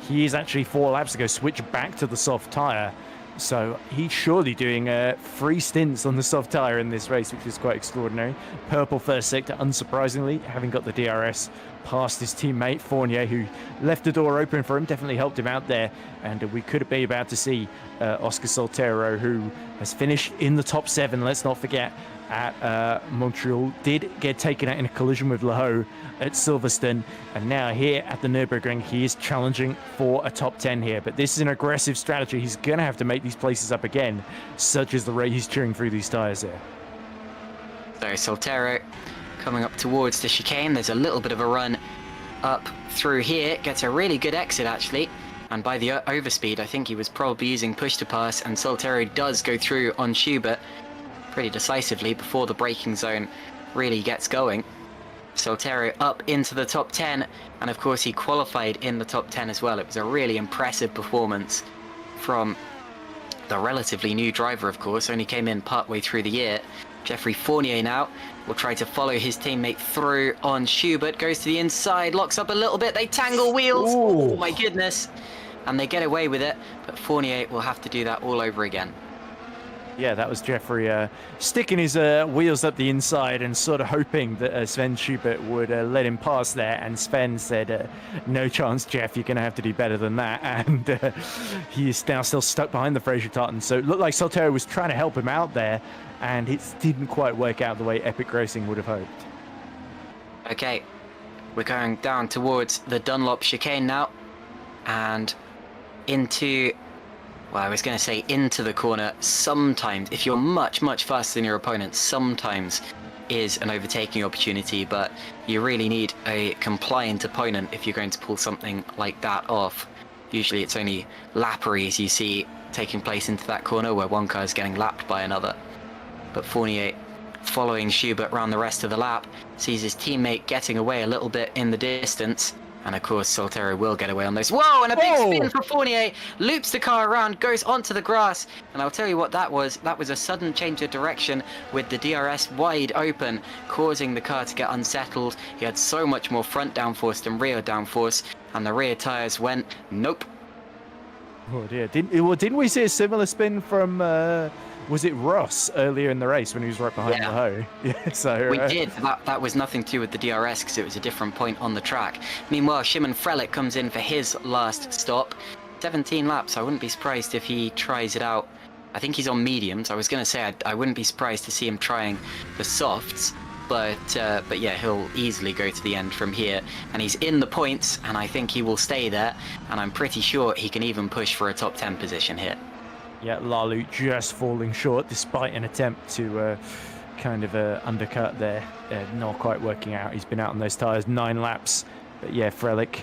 He is actually 4 laps ago switched back to the soft tyre. So he's surely doing 3 stints on the soft tyre in this race, which is quite extraordinary. Purple first sector, unsurprisingly, having got the DRS past his teammate Fournier, who left the door open for him, definitely helped him out there. And we could be about to see Oscar Soltero, who has finished in the top 7, let's not forget, at Montreal, did get taken out in a collision with Laho at Silverstone, and now here at the Nurburgring he is challenging for a top 10 here. But this is an aggressive strategy. He's going to have to make these places up again, such as the rate he's cheering through these tyres here. So Soltero coming up towards the chicane. There's a little bit of a run up through here. Gets a really good exit, actually. And by the overspeed, I think he was probably using push to pass, and Soltero does go through on Schubert pretty decisively before the braking zone really gets going. Soltero up into the top 10, and of course he qualified in the top 10 as well. It was a really impressive performance from the relatively new driver, of course, only came in partway through the year. Jeffrey Fournier now will try to follow his teammate through on Schubert, goes to the inside, locks up a little bit, they tangle wheels. Ooh. Oh my goodness. And they get away with it, but Fournier will have to do that all over again. Yeah, that was Jeffrey sticking his wheels up the inside and sort of hoping that Sven Schubert would let him pass there. And Sven said, no chance, Jeff, you're going to have to do better than that. And he is now still stuck behind the Fraser Tartan. So it looked like Soltero was trying to help him out there, and it didn't quite work out the way Epic Racing would have hoped. Okay, we're going down towards the Dunlop chicane now, and into... Well, I was going to say into the corner. Sometimes, if you're much, much faster than your opponent, sometimes is an overtaking opportunity, but you really need a compliant opponent if you're going to pull something like that off. Usually it's only lapperies you see taking place into that corner where one car is getting lapped by another. But Fournier, following Schubert around the rest of the lap, sees his teammate getting away a little bit in the distance. And of course, Soltero will get away on those. Whoa, and a big spin for Fournier. Loops the car around, goes onto the grass. And I'll tell you what that was. That was a sudden change of direction with the DRS wide open, causing the car to get unsettled. He had so much more front downforce than rear downforce. And the rear tyres went, nope. Oh dear. Didn't we see a similar spin from... was it Ross earlier in the race when he was right behind the hoe? Yeah, so we did. That was nothing to do with the DRS because it was a different point on the track. Meanwhile, Shimon Frelich comes in for his last stop. 17 laps. I wouldn't be surprised if he tries it out. I think he's on mediums. I was going to say I wouldn't be surprised to see him trying the softs. But yeah, he'll easily go to the end from here. And he's in the points, and I think he will stay there. And I'm pretty sure he can even push for a top 10 position here. Yeah, Lalu just falling short despite an attempt to kind of undercut there. Not quite working out. He's been out on those tyres 9 laps. But yeah, Frelich,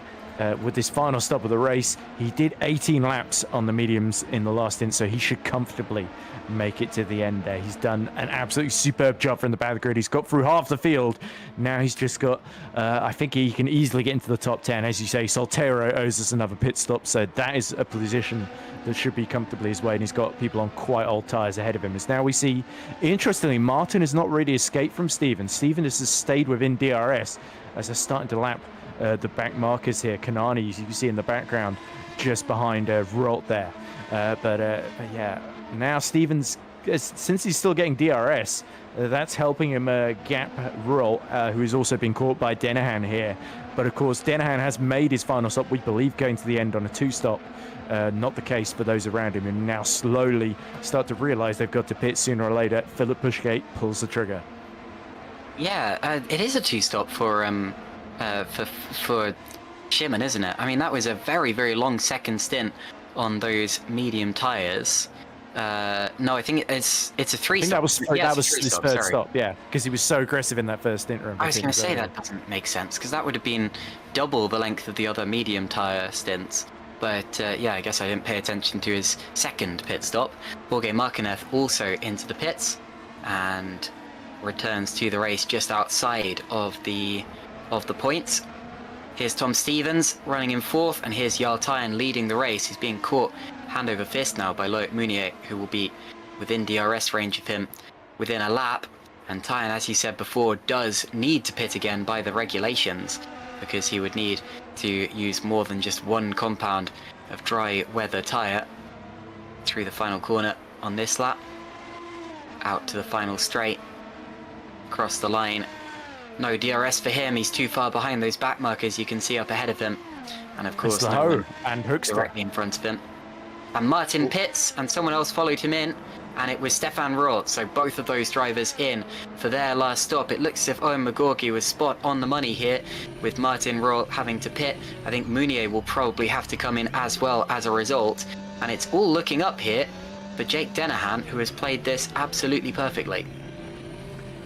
with his final stop of the race, he did 18 laps on the mediums in the last stint, so he should comfortably make it to the end there. He's done an absolutely superb job from the back of the grid. He's got through half the field. Now he's just got, I think he can easily get into the top 10. As you say, Soltero owes us another pit stop, so that is a position that should be comfortably his way, and he's got people on quite old tyres ahead of him. As now we see, interestingly, Martin has not really escaped from Steven. Steven has stayed within DRS as they're starting to lap the back markers here. Kanani, as you can see in the background, just behind Rolt there. But yeah, now Steven's, since he's still getting DRS, that's helping him gap Rolt, who is also being caught by Denahan here. But of course, Denahan has made his final stop, we believe, going to the end on a 2-stop. Not the case for those around him, and now slowly start to realise they've got to pit sooner or later. Philip Pushgate pulls the trigger. Yeah, it is a 2-stop for Shimon, isn't it? I mean, that was a very, very long second stint on those medium tyres. No, I think it's a 3-stop. That was his third stop, yeah, because he was so aggressive in that first stint. I was going to say that doesn't make sense, because that would have been double the length of the other medium tyre stints. But yeah, I guess I didn't pay attention to his second pit stop. Jorge Martinez also into the pits and returns to the race just outside of the points. Here's Tom Stevens running in fourth, and here's Jarl Tyen leading the race. He's being caught hand over fist now by Loic Mounier, who will be within DRS range of him within a lap. And Tyen, as you said before, does need to pit again by the regulations, because he would need to use more than just one compound of dry weather tyre through the final corner on this lap, out to the final straight, across the line. No DRS for him, he's too far behind those back markers you can see up ahead of him, and of course no one and Hoekstra directly in front of him. And Martin pits, and someone else followed him in, and it was Stefan Roth, so both of those drivers in for their last stop. It looks as if Owen McGorgy was spot on the money here, with Martin Roth having to pit. I think Mounier will probably have to come in as well as a result, and it's all looking up here for Jake Denahan, who has played this absolutely perfectly.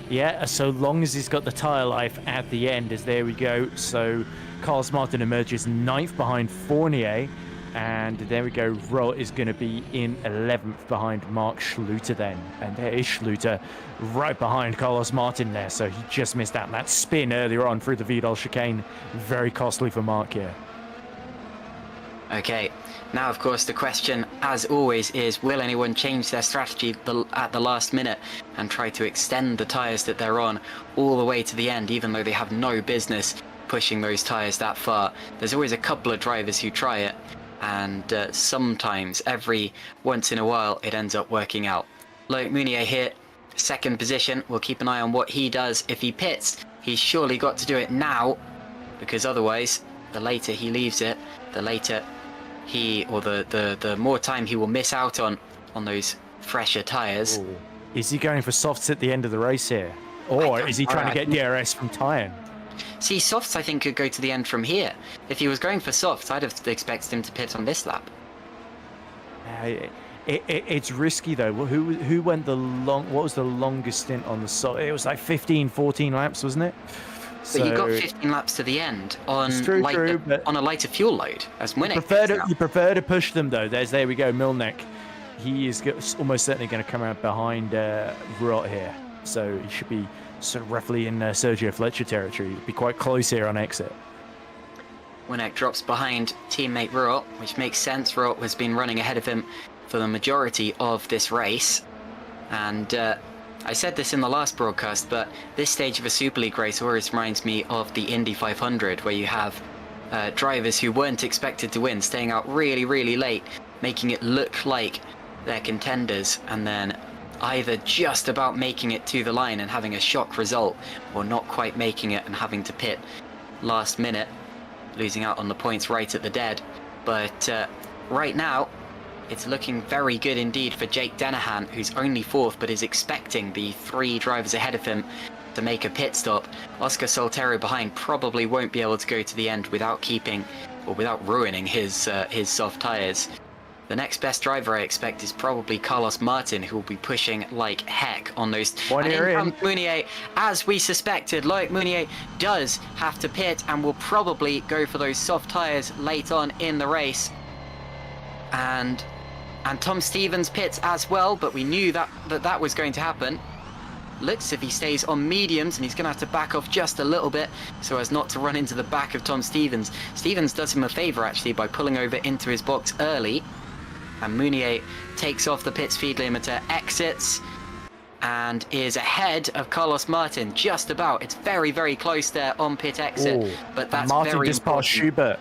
Yeah, so long as he's got the tyre life at the end, as there we go. So Carlos Martin emerges 9th behind Fournier. And there we go. Roll is going to be in 11th behind Mark Schluter then. And there is Schluter right behind Carlos Martin there. So he just missed out. That spin earlier on through the Vidal chicane. Very costly for Mark here. Okay, now of course the question, as always, is will anyone change their strategy at the last minute and try to extend the tyres that they're on all the way to the end, even though they have no business pushing those tyres that far? There's always a couple of drivers who try it. And sometimes, every once in a while, it ends up working out. Loic Mounier here, 2nd position. We'll keep an eye on what he does. If he pits, he's surely got to do it now, because otherwise, the later he leaves it, the later he, or the more time he will miss out on those fresher tyres. Ooh. Is he going for softs at the end of the race here? Or is he trying to get DRS from tying? See, softs I think could go to the end from here. If he was going for softs, I'd have expected him to pit on this lap. It's risky though. Who went the long? What was the longest stint on the soft? It was like 15, 14 laps, wasn't it? But you got 15 laps to the end on on a lighter fuel load, as Winnick. You prefer to push them though. There we go. Milnek. He is almost certainly going to come out behind Rot here, so he should be sort of roughly in Sergio Fletcher territory. Be quite close here on exit. Winnick drops behind teammate Rot, which makes sense. Rot has been running ahead of him for the majority of this race. And I said this in the last broadcast, but this stage of a Super League race always reminds me of the Indy 500, where you have drivers who weren't expected to win, staying out really, really late, making it look like they're contenders, and then either just about making it to the line and having a shock result, or not quite making it and having to pit last minute, losing out on the points right at the dead. But right now, it's looking very good indeed for Jake Dennehan, who's only 4th but is expecting the 3 drivers ahead of him to make a pit stop. Oscar Soltero behind probably won't be able to go to the end without keeping, or without ruining his soft tyres. The next best driver I expect is probably Carlos Martin, who will be pushing like heck on those. And in comes Mounier, as we suspected. Loic Mounier does have to pit and will probably go for those soft tyres late on in the race. And Tom Stevens pits as well, but we knew that was going to happen. Looks if he stays on mediums, and he's going to have to back off just a little bit so as not to run into the back of Tom Stevens. Stevens does him a favour actually by pulling over into his box early. And Mounier takes off the pit speed limiter, exits, and is ahead of Carlos Martin, just about. It's very, very close there on pit exit. Ooh, but that's Martin very just passed Schubert.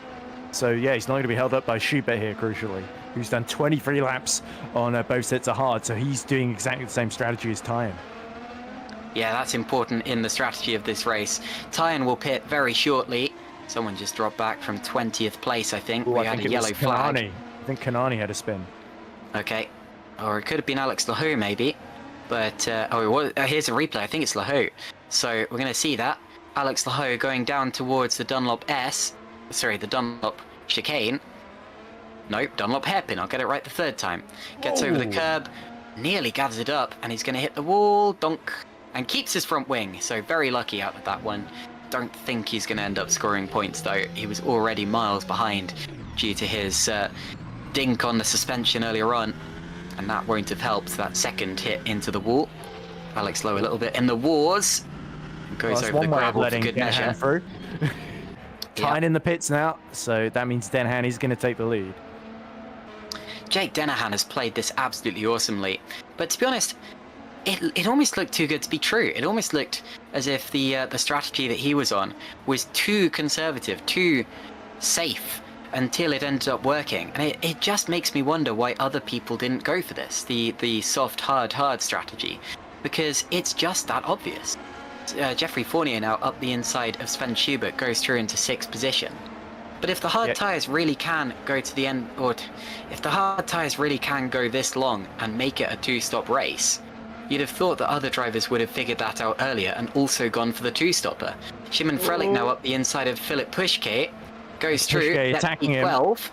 So yeah, he's not going to be held up by Schubert here, crucially, who's done 23 laps on both sets of hard. So he's doing exactly the same strategy as Tyan. Yeah, that's important in the strategy of this race. Tyan will pit very shortly. Someone just dropped back from 20th place, I think. Ooh, we had a yellow flag. I think Kanani had a spin. Okay. Or it could have been Alex Lahou, maybe. But, here's a replay. I think it's Lahou. So we're going to see that. Alex Lahou going down towards the Dunlop the Dunlop chicane. Nope, Dunlop hairpin. I'll get it right the 3rd time. Gets over the curb, nearly gathers it up, and he's going to hit the wall, donk, and keeps his front wing. So very lucky out of that one. Don't think he's going to end up scoring points, though. He was already miles behind due to his dink on the suspension earlier on, and that won't have helped that 2nd hit into the wall. Alex Lowe a little bit in the wars, goes over the gravel for good measure. Through. Tying in the pits now, so that means Dennehan is going to take the lead. Jake Dennehan has played this absolutely awesomely, but to be honest, it almost looked too good to be true. It almost looked as if the strategy that he was on was too conservative, too safe, until it ended up working. And it just makes me wonder why other people didn't go for this, the soft, hard strategy, because it's just that obvious. Jeffrey Fournier now up the inside of Sven Schubert, goes through into 6th position. But if the hard tyres really can go to the end, or if the hard tyres really can go this long and make it a 2-stop race, you'd have thought that other drivers would have figured that out earlier and also gone for the 2-stopper. Shimon Frelich now up the inside of Philip Pushke, goes through, attacking him. 12.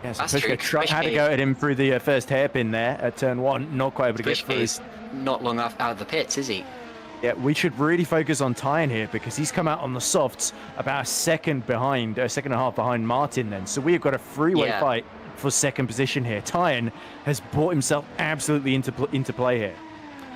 Yes, Pushke had to go at him through the first hairpin there at turn 1, not quite able to get through. Not long out of the pits, is he? Yeah, we should really focus on Tyne here because he's come out on the softs about a second behind, a second and a half behind Martin then. So we've got a three-way fight for second position here. Tyne has brought himself absolutely into play here.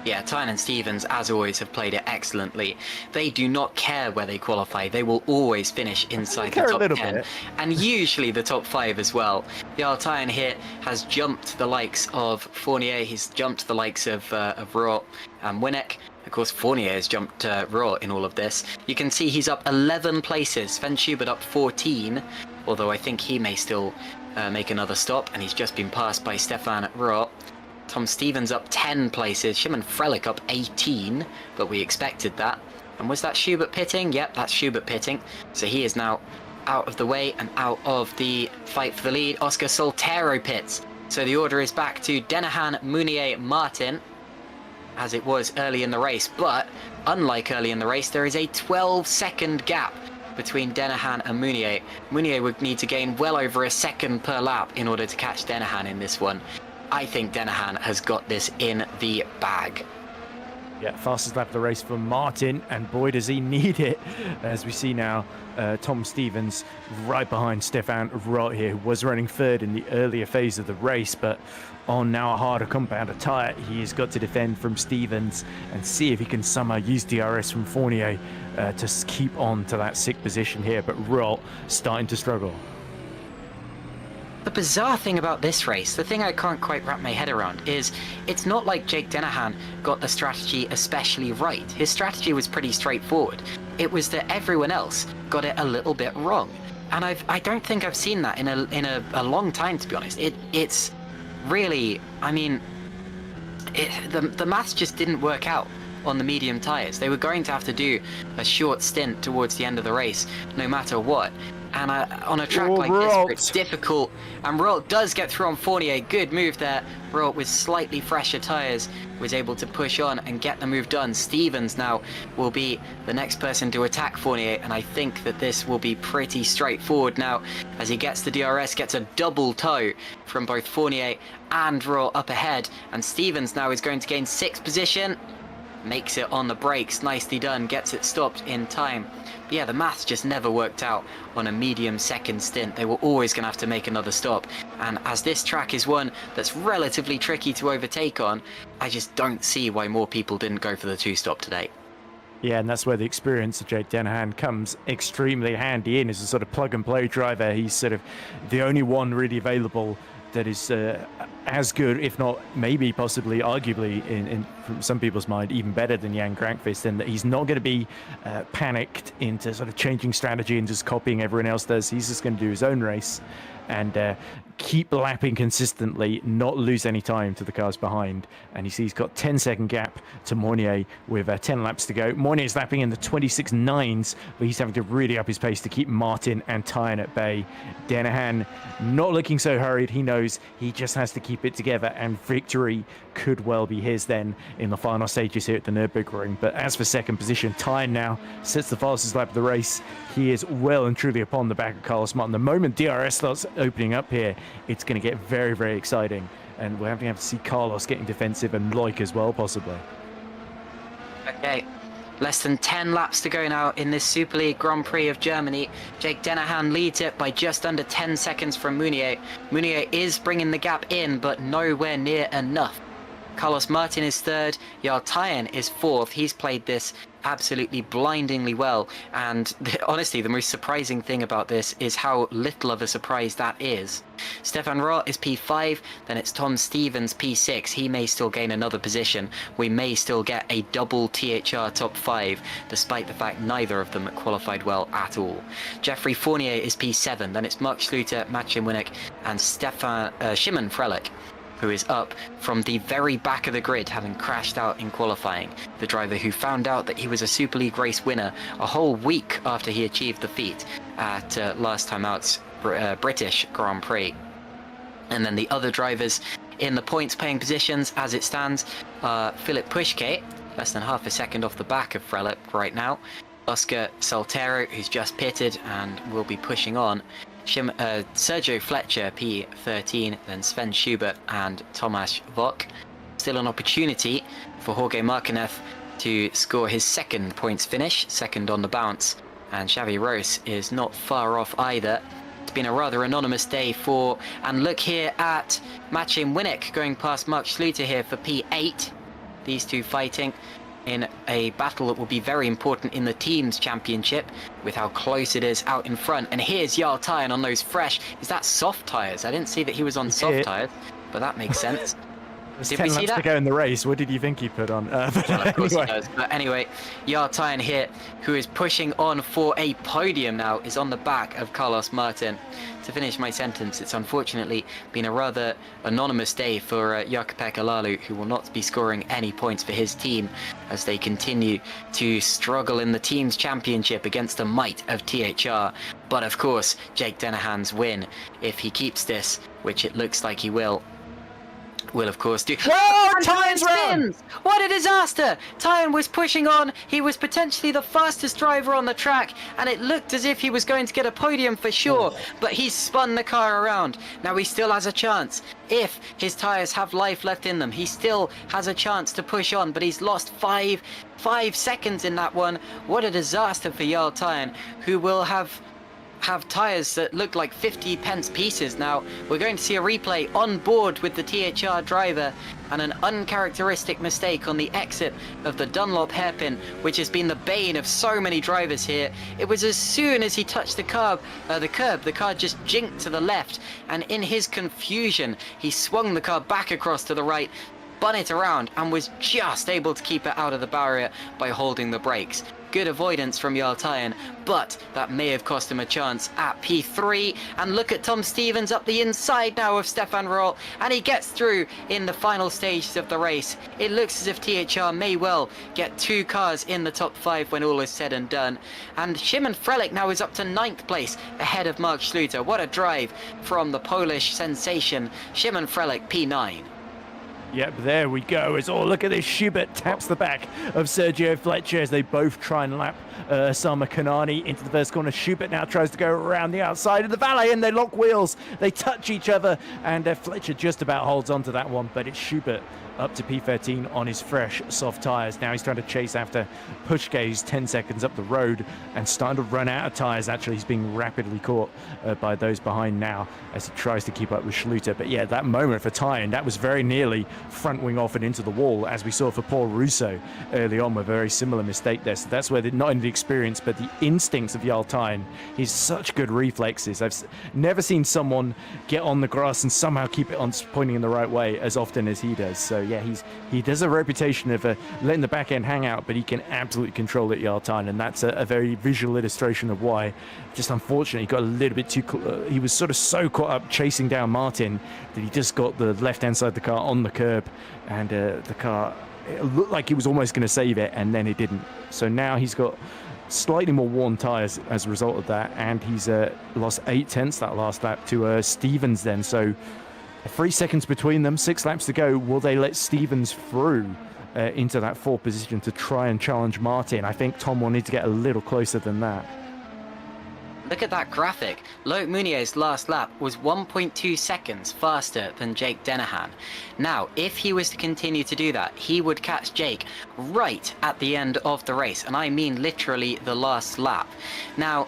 Yeah, Tyne and Stevens, as always, have played it excellently. They do not care where they qualify. They will always finish inside the top 10. And usually the top 5 as well. Jarl Tyne here has jumped the likes of Fournier. He's jumped the likes of Rort and Winnick. Of course, Fournier has jumped Rort in all of this. You can see he's up 11 places. Sven Schubert up 14, although I think he may still make another stop. And he's just been passed by Stefan Rort. Tom Stevens up 10 places, Shimon Frelick up 18, but we expected that. And was that Schubert pitting? Yep, that's Schubert pitting. So he is now out of the way and out of the fight for the lead. Oscar Soltero pits. So the order is back to Denahan, Mounier, Martin, as it was early in the race. But unlike early in the race, there is a 12-second gap between Denahan and Mounier. Mounier would need to gain well over a second per lap in order to catch Denahan in this one. I think Denahan has got this in the bag. Yeah, fastest lap of the race for Martin, and boy does he need it. As we see now, Tom Stevens right behind Stefan Rott here, who was running third in the earlier phase of the race, but on now a harder compounder tyre, he has got to defend from Stevens and see if he can somehow use DRS from Fournier to keep on to that 6th position here, but Rott starting to struggle. The bizarre thing about this race, the thing I can't quite wrap my head around, is it's not like Jake Denahan got the strategy especially right. His strategy was pretty straightforward. It was that everyone else got it a little bit wrong. And I don't think I've seen that in a long time, to be honest. It's really, I mean, the maths just didn't work out on the medium tyres. They were going to have to do a short stint towards the end of the race, no matter what. And on a track like this, where it's difficult, and Rot does get through on Fournier. Good move there. Rot with slightly fresher tyres was able to push on and get the move done. Stevens now will be the next person to attack Fournier, and I think that this will be pretty straightforward now as he gets the DRS, gets a double tow from both Fournier and Rot up ahead, and Stevens now is going to gain 6th position. Makes it on the brakes, nicely done, gets it stopped in time. But yeah, the maths just never worked out on a medium second stint. They were always going to have to make another stop. And as this track is one that's relatively tricky to overtake on, I just don't see why more people didn't go for the 2-stop today. Yeah, and that's where the experience of Jake Denahan comes extremely handy in as a sort of plug-and-play driver. He's sort of the only one really available that is as good, if not maybe possibly arguably in from some people's mind even better than Jan Krankvist, and that he's not going to be panicked into sort of changing strategy and just copying everyone else does. He's just going to do his own race and keep lapping consistently, not lose any time to the cars behind. And you see he's got 10-second gap to Mounier with 10 laps to go. Mounier is lapping in the 26.9s, but he's having to really up his pace to keep Martin and Tyne at bay. Denahan not looking so hurried. He knows he just has to keep it together, and victory could well be his then in the final stages here at the Nurburg ring. But as for second position, Tyne now sets the fastest lap of the race. He is well and truly upon the back of Carlos Martin. The moment DRS starts opening up here, it's going to get very, very exciting, and we're having to see Carlos getting defensive and Loic as well, possibly. Okay, less than 10 laps to go now in this Super League Grand Prix of Germany. Jake Denahan leads it by just under 10 seconds from Mounier. Mounier is bringing the gap in, but nowhere near enough. Carlos Martin is third, Jarl Tyne is fourth. He's played this absolutely blindingly well, and honestly the most surprising thing about this is how little of a surprise that is. Stefan Rott is P5, then it's Tom Stevens P6. He may still gain another position. We may still get a double THR top 5, despite the fact neither of them qualified well at all. Jeffrey Fournier is P7, then it's Mark Schluter, Machin Winnick, and Shimon Frelick, who is up from the very back of the grid, having crashed out in qualifying. The driver who found out that he was a Super League race winner a whole week after he achieved the feat at last time out's British Grand Prix. And then the other drivers in the points paying positions as it stands are Philip Pushke, less than half a second off the back of Frelick right now. Oscar Soltero, who's just pitted and will be pushing on. Sergio Fletcher, P13, then Sven Schubert and Tomasz Vok. Still an opportunity for Jorge Marquez to score his second points finish, second on the bounce. And Xavi Rose is not far off either. It's been a rather anonymous day for... And look here at Maciej Winnick going past Mark Schluter here for P8. These two fighting in a battle that will be very important in the team's championship with how close it is out in front. And here's Jarl Tyen on those fresh... Is that soft tyres? I didn't see that he was on soft tyres, but that makes sense. There's Did 10 we see laps that? to go in the race. What did you think he put on? Well, of course anyway. he does. But anyway, Jarl Tyen here, who is pushing on for a podium now, is on the back of Carlos Martin. To finish my sentence, it's unfortunately been a rather anonymous day for Jakub Alalu, who will not be scoring any points for his team as they continue to struggle in the team's championship against the might of THR. But of course, Jake Dennehan's win, if he keeps this, which it looks like he will of course do. Whoa, And Tyen's round! spins! What a disaster! Tyen was pushing on, he was potentially the fastest driver on the track, and it looked as if he was going to get a podium for sure, but he spun the car around. Now he still has a chance. If his tyres have life left in them, he still has a chance to push on, but he's lost five seconds in that one. What a disaster for Jarl Tyen, who will have tyres that look like 50 pence pieces now. We're going to see a replay on board with the THR driver and an uncharacteristic mistake on the exit of the Dunlop hairpin, which has been the bane of so many drivers here. It was as soon as he touched the curb, the car just jinked to the left, and in his confusion, he swung the car back across to the right, spun it around, and was just able to keep it out of the barrier by holding the brakes. Good avoidance from Jarl Tyen, but that may have cost him a chance at P3. And look at Tom Stevens up the inside now of Stefan Roll, and he gets through in the final stages of the race. It looks as if THR may well get 2 cars in the top 5 when all is said and done. And Szymon Frelick now is up to 9th place ahead of Mark Schluter. What a drive from the Polish sensation. Szymon Frelick, P9. Yep, there we go. Look at this. Schubert taps the back of Sergio Fletcher as they both try and lap Osama Kanani into the first corner. Schubert now tries to go around the outside of the valet, and they lock wheels. They touch each other, and Fletcher just about holds on to that one, but it's Schubert up to P13 on his fresh soft tyres. Now he's trying to chase after Pushke, who's 10 seconds up the road and starting to run out of tyres. Actually, he's being rapidly caught by those behind now as he tries to keep up with Schluter. But yeah, that moment for Tyen, that was very nearly front wing off and into the wall, as we saw for Paul Russo early on with a very similar mistake there. So that's where not only the experience but the instincts of Jarl Tyen. He's such good reflexes. I've never seen someone get on the grass and somehow keep it on pointing in the right way as often as he does. So yeah, he does a reputation of letting the back end hang out, but he can absolutely control it, Jarl Tyen, and that's a very visual illustration of why. Just unfortunately, he got a little bit too. He was sort of so caught up chasing down Martin that he just got the left-hand side of the car on the curb, and the car, it looked like he was almost going to save it, and then it didn't. So now he's got slightly more worn tyres as a result of that, and he's lost 0.8 that last lap to Stevens then. So 3 seconds between them, 6 laps to go. Will they let Stevens through into that 4th position to try and challenge Martin? I think Tom will need to get a little closer than that. Look at that graphic. Loic Meunier's last lap was 1.2 seconds faster than Jake Dennehan. Now, if he was to continue to do that, he would catch Jake right at the end of the race, and I mean literally the last lap. Now,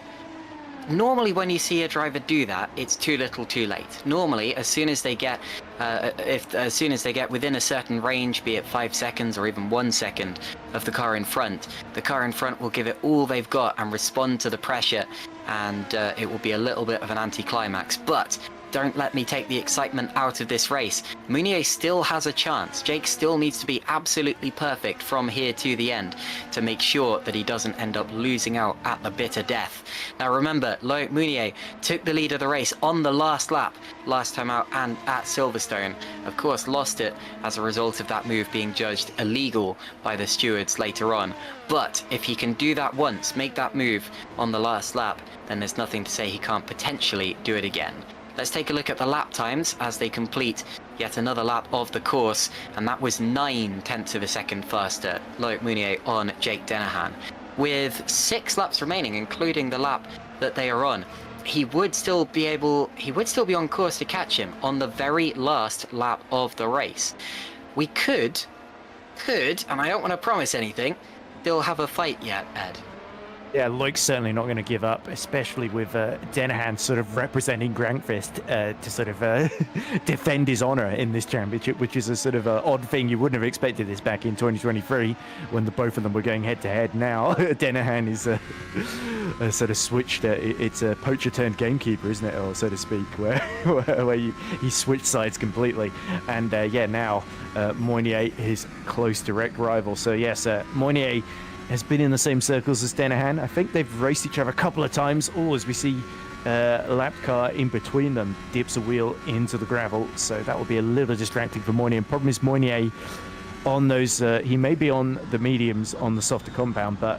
normally when you see a driver do that, it's too little too late. Normally, as soon as they get within a certain range, be it 5 seconds or even 1 second of the car in front will give it all they've got and respond to the pressure, and it will be a little bit of an anticlimax. But don't let me take the excitement out of this race. Meunier still has a chance. Jake still needs to be absolutely perfect from here to the end to make sure that he doesn't end up losing out at the bitter death. Now remember, Loic Meunier took the lead of the race on the last lap last time out and at Silverstone. Of course, lost it as a result of that move being judged illegal by the stewards later on. But if he can do that once, make that move on the last lap, then there's nothing to say he can't potentially do it again. Let's take a look at the lap times as they complete yet another lap of the course, and that was 0.9 of a second faster, Loic Meunier on Jake Dennehan. With 6 laps remaining, including the lap that they are on, he would still be on course to catch him on the very last lap of the race. We could could, and I don't want to promise anything, still have a fight yet, Ed. Yeah, Luke's certainly not going to give up, especially with Denahan sort of representing Grankvist to sort of defend his honor in this championship, which is a sort of odd thing. You wouldn't have expected this back in 2023 when the both of them were going head to head. Now Denahan is sort of switched. It's a poacher turned gamekeeper, isn't it, or so to speak, where he switched sides completely. And yeah, now Moynier, his close direct rival. So yes, Moynier has been in the same circles as Denahan. I think they've raced each other a couple of times. Oh, as we see lap car in between them dips a wheel into the gravel. So that will be a little distracting for Moynier. And problem is Moynier on those, he may be on the mediums on the softer compound, but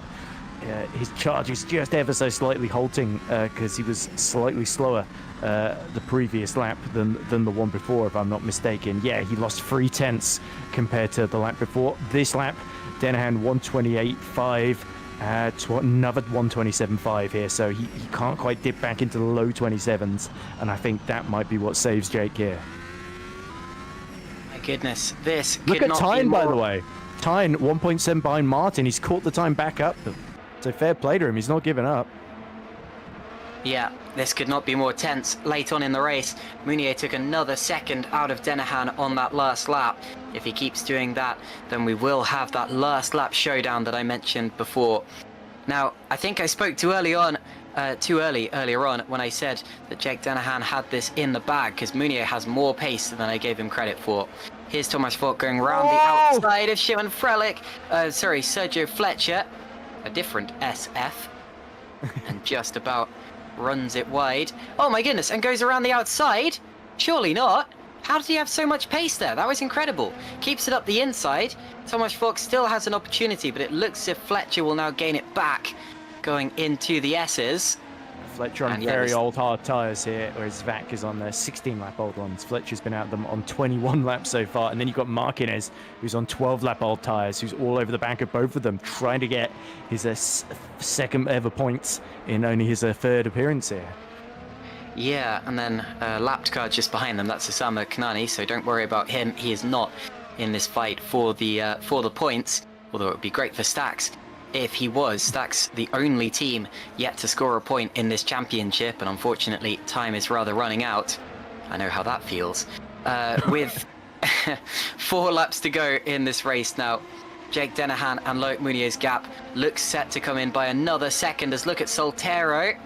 his charge is just ever so slightly halting because he was slightly slower the previous lap than the one before, if I'm not mistaken. Yeah, he lost 3/10 compared to the lap before. This lap, Denahan 128.5, another 127.5 here, so he can't quite dip back into the low 27s, and I think that might be what saves Jake here. My goodness, this Look could at not Tyne, be more... by the way. Tyne 1.7 behind Martin. He's caught the time back up, so fair play to him. He's not giving up. Yeah, this could not be more tense. Late on in the race, Mounier took another second out of Denahan on that last lap. If he keeps doing that, then we will have that last lap showdown that I mentioned before. Now, I think I spoke too earlier on when I said that Jake Denahan had this in the bag, because Mounier has more pace than I gave him credit for. Here's Thomas Vogt going round the outside of Sergio Fletcher, a different SF, and just about runs it wide. Oh my goodness, and goes around the outside? Surely not. How did he have so much pace there? That was incredible. Keeps it up the inside. Thomas Vogt still has an opportunity, but it looks as if Fletcher will now gain it back, going into the S's. Fletcher on very old hard tyres here, whereas Vac is on the 16-lap old ones. Fletcher's been out of them on 21 laps so far, and then you've got Marquez, who's on 12-lap old tyres, who's all over the back of both of them, trying to get his second ever points in only his third appearance here. Yeah, and then lapped car just behind them. That's Osama Kanani, so don't worry about him. He is not in this fight for the points, although it would be great for Stacks if he was. Stacks the only team yet to score a point in this championship, and unfortunately time is rather running out. I know how that feels. With 4 laps to go in this race now, Jake Denahan and Loic Mounier's gap looks set to come in by another second. As look at Soltero.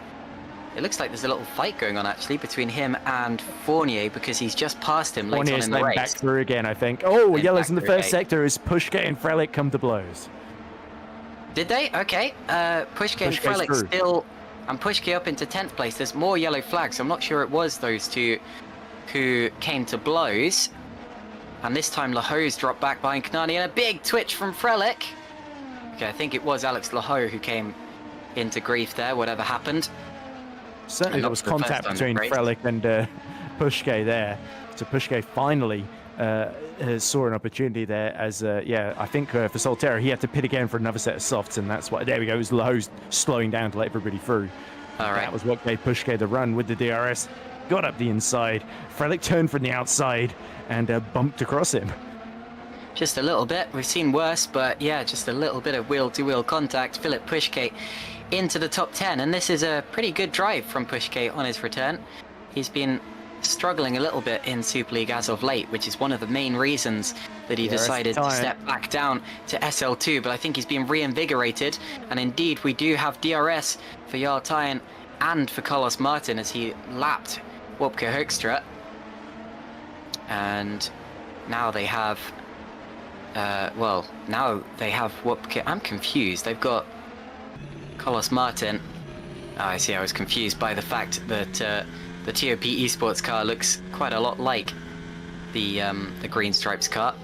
It looks like there's a little fight going on actually between him and Fournier, because he's just passed him late on in the race. Back through again, I think. Oh, yellows in the first sector as Pushke and Frelick come to blows. Did they? Okay. Pushke and Frelick still, and Pushke up into 10th place. There's more yellow flags. I'm not sure it was those two who came to blows. And this time Lahoe's dropped back behind Kanani, and a big twitch from Frelick. Okay, I think it was Alex Lahoe who came into grief there, whatever happened. Certainly there was contact between Frelick and Pushke there. So Pushke finally saw an opportunity there as, yeah, I think for Soltero, he had to pit again for another set of softs, and that's why, there we go, it was Lahoe's slowing down to let everybody through. All right. That was what gave Pushke the run with the DRS. Got up the inside. Frelick turned from the outside and bumped across him. Just a little bit. We've seen worse, but yeah, just a little bit of wheel-to-wheel contact. Philip Pushke into the top 10, and this is a pretty good drive from Pushke on his return. He's been struggling a little bit in Super League as of late, which is one of the main reasons that he decided to step back down to SL2, but I think he's been reinvigorated, and indeed we do have DRS for Jarl Tyne and for Carlos Martin as he lapped Wopke Hoekstra. And now they have now they have Wopke. I'm confused. They've got Carlos Martin. Oh, I see. I was confused by the fact that the TOP Esports car looks quite a lot like the green stripes car.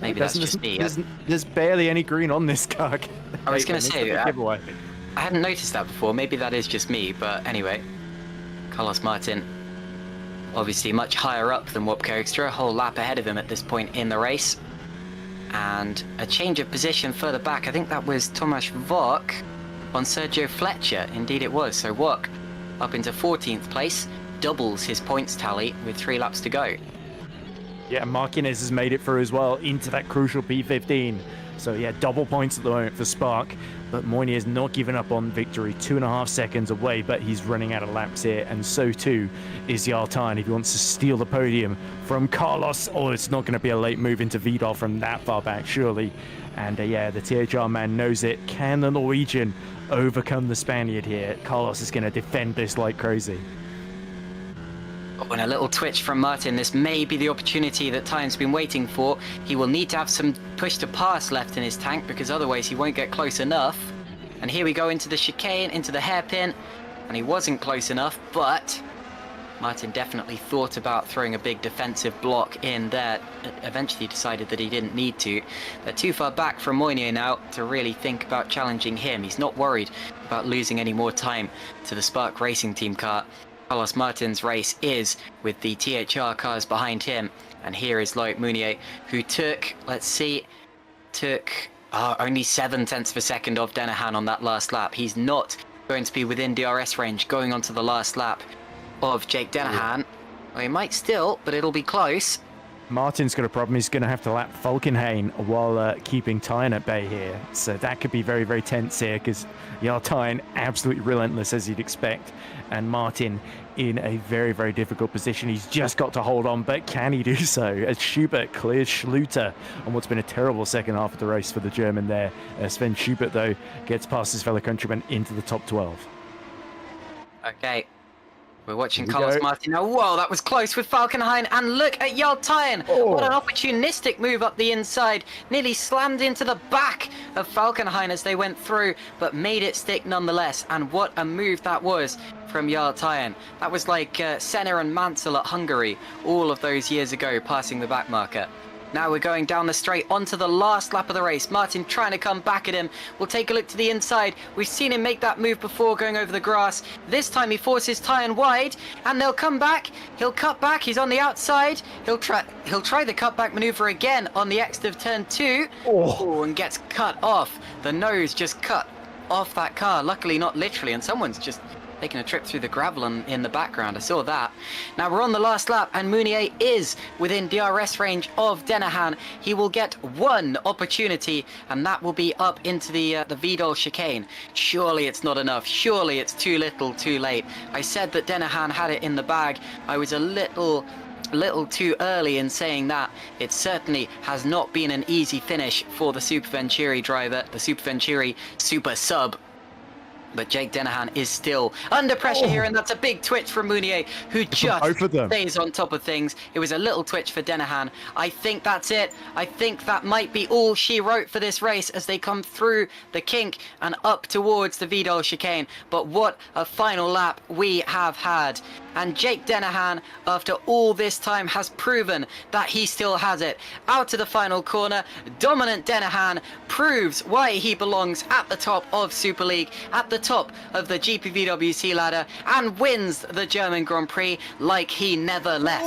Maybe that's just me. There's barely any green on this car. I was going to say, I hadn't noticed that before. Maybe that is just me, but anyway. Carlos Martin, obviously much higher up than Wopke Hoekstra, a whole lap ahead of him at this point in the race. And a change of position further back. I think that was Tomasz Vogt on Sergio Fletcher. Indeed it was. So Vogt up into 14th place, doubles his points tally with 3 laps to go. Yeah, Marquez has made it through as well into that crucial P15. So yeah, double points at the moment for Spark. But Moynier is not giving up on victory. 2.5 seconds away, but he's running out of laps here. And so too is Yartine if he wants to steal the podium from Carlos. Oh, it's not going to be a late move into Vidal from that far back, surely. And yeah, the THR man knows it. Can the Norwegian overcome the Spaniard here? Carlos is going to defend this like crazy. Oh, and a little twitch from Martin. This may be the opportunity that Tyne's been waiting for. He will need to have some push to pass left in his tank, because otherwise he won't get close enough. And here we go into the chicane, into the hairpin, and he wasn't close enough, but Martin definitely thought about throwing a big defensive block in there. Eventually decided that he didn't need to. They're too far back from Moynier now to really think about challenging him. He's not worried about losing any more time to the Spark Racing Team car. Carlos Martin's race is with the THR cars behind him. And here is Loic Mounier, who took, only 0.7 of a second off Denahan on that last lap. He's not going to be within DRS range going onto the last lap of Jake Denahan. Well, he might still, but it'll be close. Martin's got a problem. He's going to have to lap Falkenhayn while keeping Tyne at bay here. So that could be very, very tense here, because Yartine absolutely relentless, as you'd expect. And Martin in a very, very difficult position. He's just got to hold on, but can he do so? As Schubert clears Schluter on what's been a terrible second half of the race for the German there. Sven Schubert, though, gets past his fellow countryman into the top 12. Okay. We're watching Carlos Martin now. Whoa, that was close with Falkenhayn. And look at Yartine. Oh. What an opportunistic move up the inside. Nearly slammed into the back of Falkenhayn as they went through, but made it stick nonetheless. And what a move that was from Yartine. That was like Senna and Mansell at Hungary all of those years ago, passing the back marker. Now we're going down the straight onto the last lap of the race. Martin trying to come back at him. We'll take a look to the inside. We've seen him make that move before, going over the grass. This time he forces Tyne wide, and they'll come back. He'll cut back. He's on the outside. He'll try the cutback maneuver again on the exit of turn 2. Oh, and gets cut off. The nose just cut off that car. Luckily, not literally, and someone's just taking a trip through the gravel in the background. I saw that. Now we're on the last lap, and Mounier is within DRS range of Denahan. He will get one opportunity, and that will be up into the Vidal chicane. Surely it's not enough. Surely it's too little, too late. I said that Denahan had it in the bag. I was a little too early in saying that. It certainly has not been an easy finish for the Super Venturi driver, the Super Venturi Super Sub. But Jake Denahan is still under pressure here, and that's a big twitch from Mounier, who just stays on top of things. It was a little twitch for Denahan. I think that's it. I think that might be all she wrote for this race as they come through the kink and up towards the Vidal chicane. But what a final lap we have had. And Jake Denahan, after all this time, has proven that he still has it. Out to the final corner, dominant Denahan proves why he belongs at the top of Super League, at the top of the GPVWC ladder, and wins the German Grand Prix like he never left.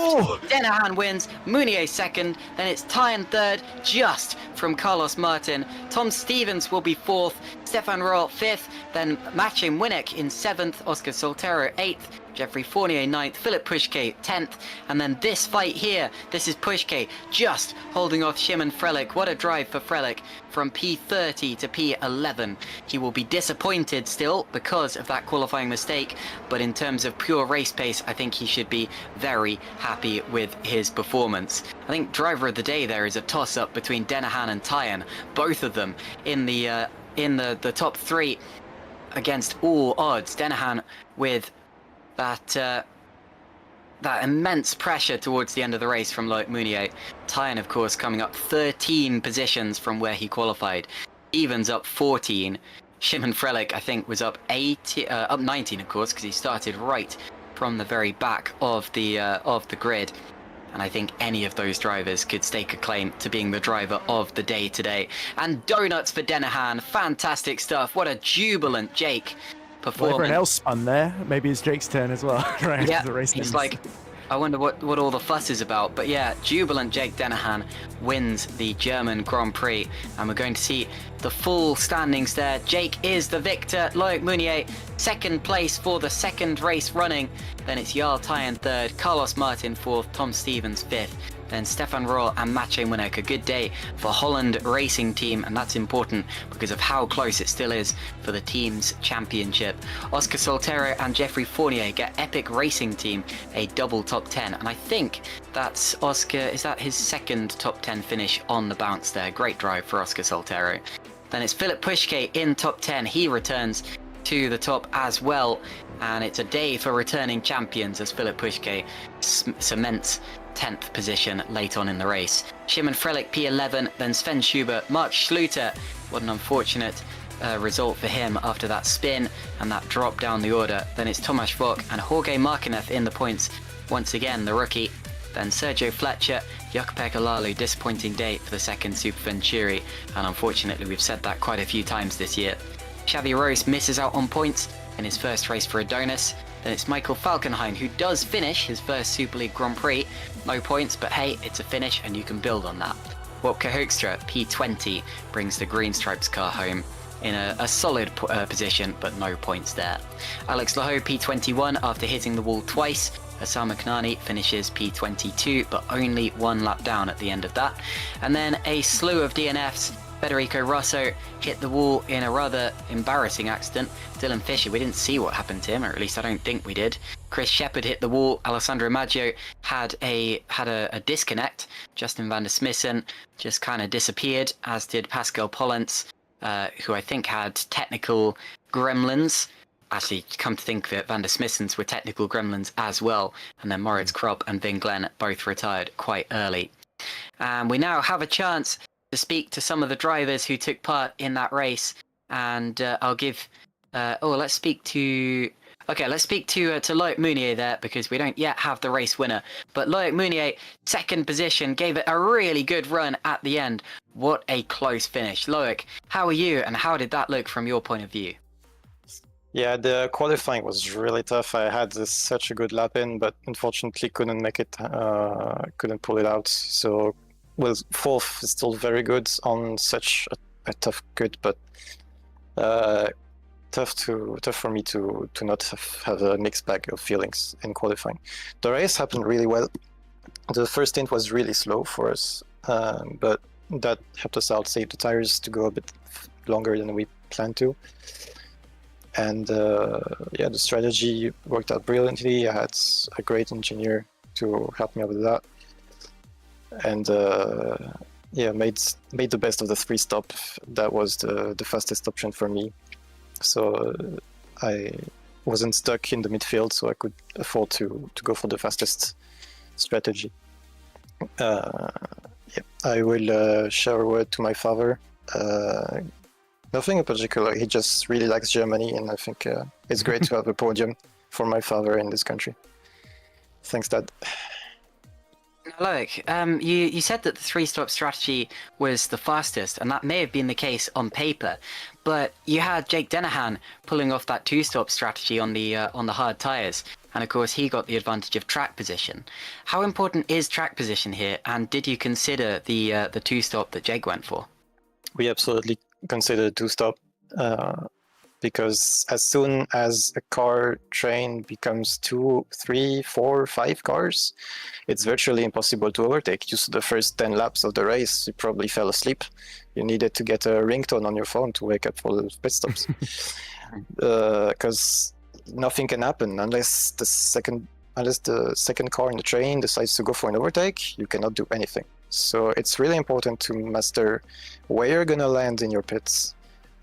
Denahan wins, Mounier second, then it's Tyne third, just from Carlos Martin. Tom Stevens will be fourth, Stefan Royal fifth, then Maciej Winnick in seventh, Oscar Soltero eighth, Jeffrey Fournier 9th, Philip Pushke 10th, and then this fight here, this is Pushke just holding off Szymon Frelick. What a drive for Frelick from P30 to P11. He will be disappointed still because of that qualifying mistake, but in terms of pure race pace, I think he should be very happy with his performance. I think driver of the day there is a toss-up between Denahan and Tyne, both of them in the top 3 against all odds. Denahan with that immense pressure towards the end of the race from Loic Mounier. Tyne, of course, coming up 13 positions from where he qualified. Stevens up 14. Szymon Frelick, I think, was up 19, of course, because he started right from the very back of the grid. And I think any of those drivers could stake a claim to being the driver of the day today. And donuts for Denahan. Fantastic stuff. What a jubilant Jake. Well, everyone else spun there. Maybe it's Jake's turn as well. Right, yeah, the race he's like, I wonder what all the fuss is about. But yeah, jubilant Jake Denahan wins the German Grand Prix. And we're going to see the full standings there. Jake is the victor. Loic Mounier, second place for the second race running. Then it's Jarl Tyne third, Carlos Martin fourth, Tom Stevens fifth, then Stefan Roll and Matej Munich. A good day for Holland Racing Team, and that's important because of how close it still is for the team's championship. Oscar Soltero and Jeffrey Fournier get Epic Racing Team a double top 10, and I think that's Oscar, is that his second top 10 finish on the bounce there? Great drive for Oscar Soltero. Then it's Philip Pushke in top 10. He returns to the top as well, and it's a day for returning champions as Philip Pushke cements 10th position late on in the race. Shimon Frelich P11, then Sven Schubert, Mark Schluter. What an unfortunate result for him after that spin and that drop down the order. Then it's Tomasz Vok and Jorge Martinez in the points. Once again, the rookie. Then Sergio Fletcher, Jakub Lalu, disappointing day for the second Super Venturi, and unfortunately we've said that quite a few times this year. Xavi Rose misses out on points in his first race for Adonis. Then it's Michael Falkenhayn, who does finish his first Super League Grand Prix. No points, but hey, it's a finish and you can build on that. Wopke Hoekstra, P20, brings the Green Stripes car home in a solid position, but no points there. Alex Laho, P21, after hitting the wall twice. Hassan Knani finishes P22, but only one lap down at the end of that. And then a slew of DNFs. Federico Rosso hit the wall in a rather embarrassing accident. Dylan Fisher, we didn't see what happened to him, or at least I don't think we did. Chris Shepard hit the wall. Alessandro Maggio had a disconnect. Justin van der Smissen just kind of disappeared, as did Pascal Pollens, who I think had technical gremlins. Actually, come to think of it, Van der Smissens were technical gremlins as well. And then Moritz Kropp and Vin Glenn both retired quite early. And we now have a chance to speak to some of the drivers who took part in that race. And I'll give... let's speak to Loic Mounier there, because we don't yet have the race winner. But Loic Mounier, second position, gave it a really good run at the end. What a close finish. Loic, how are you, and how did that look from your point of view? Yeah, the qualifying was really tough. I had such a good lap in, but unfortunately couldn't make it, couldn't pull it out. So, well, fourth is still very good on such a tough grid, but tough for me to not have a mixed bag of feelings in qualifying. The race happened really well. The first stint was really slow for us, but that helped us out, save the tires to go a bit longer than we planned to. And yeah, the strategy worked out brilliantly. I had a great engineer to help me out with that. And yeah, made the best of the 3-stop. That was the fastest option for me. So I wasn't stuck in the midfield, so I could afford to go for the fastest strategy. Yeah, I will share a word to my father. Nothing in particular, he just really likes Germany, and I think it's great to have a podium for my father in this country. Thanks, Dad. Loic, you said that the 3-stop strategy was the fastest, and that may have been the case on paper, but you had Jake Dennehan pulling off that 2-stop strategy on the hard tyres, and of course he got the advantage of track position. How important is track position here, and did you consider the 2-stop that Jake went for? We absolutely considered 2-stop because as soon as a car train becomes 2, 3, 4, 5 cars, it's virtually impossible to overtake. Just the first 10 laps of the race, you probably fell asleep. You needed to get a ringtone on your phone to wake up for the pit stops. Because nothing can happen unless the second car in the train decides to go for an overtake. You cannot do anything. So it's really important to master where you're gonna land in your pits,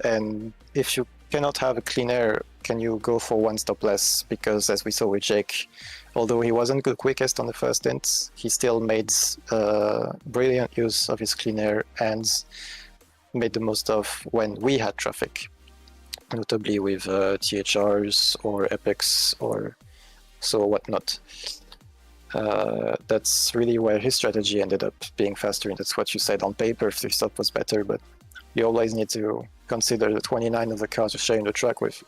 and if you cannot have a clean air, can you go for 1 stop less? Because as we saw with Jake, although he wasn't the quickest on the first stint, he still made brilliant use of his clean air and made the most of when we had traffic, notably with THRs or Epics or so whatnot. That's really where his strategy ended up being faster, and that's what you said on paper. 3-stop was better, but you always need to consider the 29 of the cars you're sharing the track with.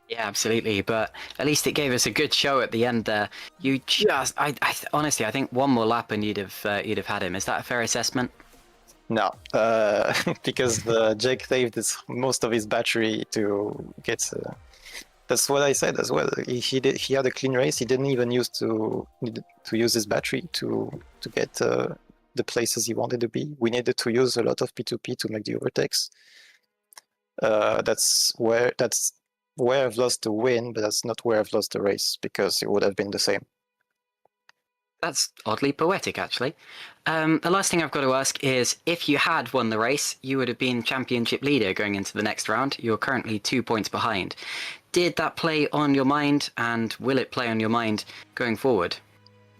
Yeah, absolutely. But at least it gave us a good show at the end there. You just, honestly, I think one more lap and you'd have had him. Is that a fair assessment? No, because Jake saved most of his battery to get That's what I said as well. He had a clean race. He didn't even use to use his battery to get the places he wanted to be. We needed to use a lot of P2P to make the overtakes. That's where I've lost the win, but that's not where I've lost the race, because it would have been the same. That's oddly poetic, actually. The last thing I've got to ask is, if you had won the race, you would have been championship leader going into the next round. You're currently 2 points behind. Did that play on your mind, and will it play on your mind going forward?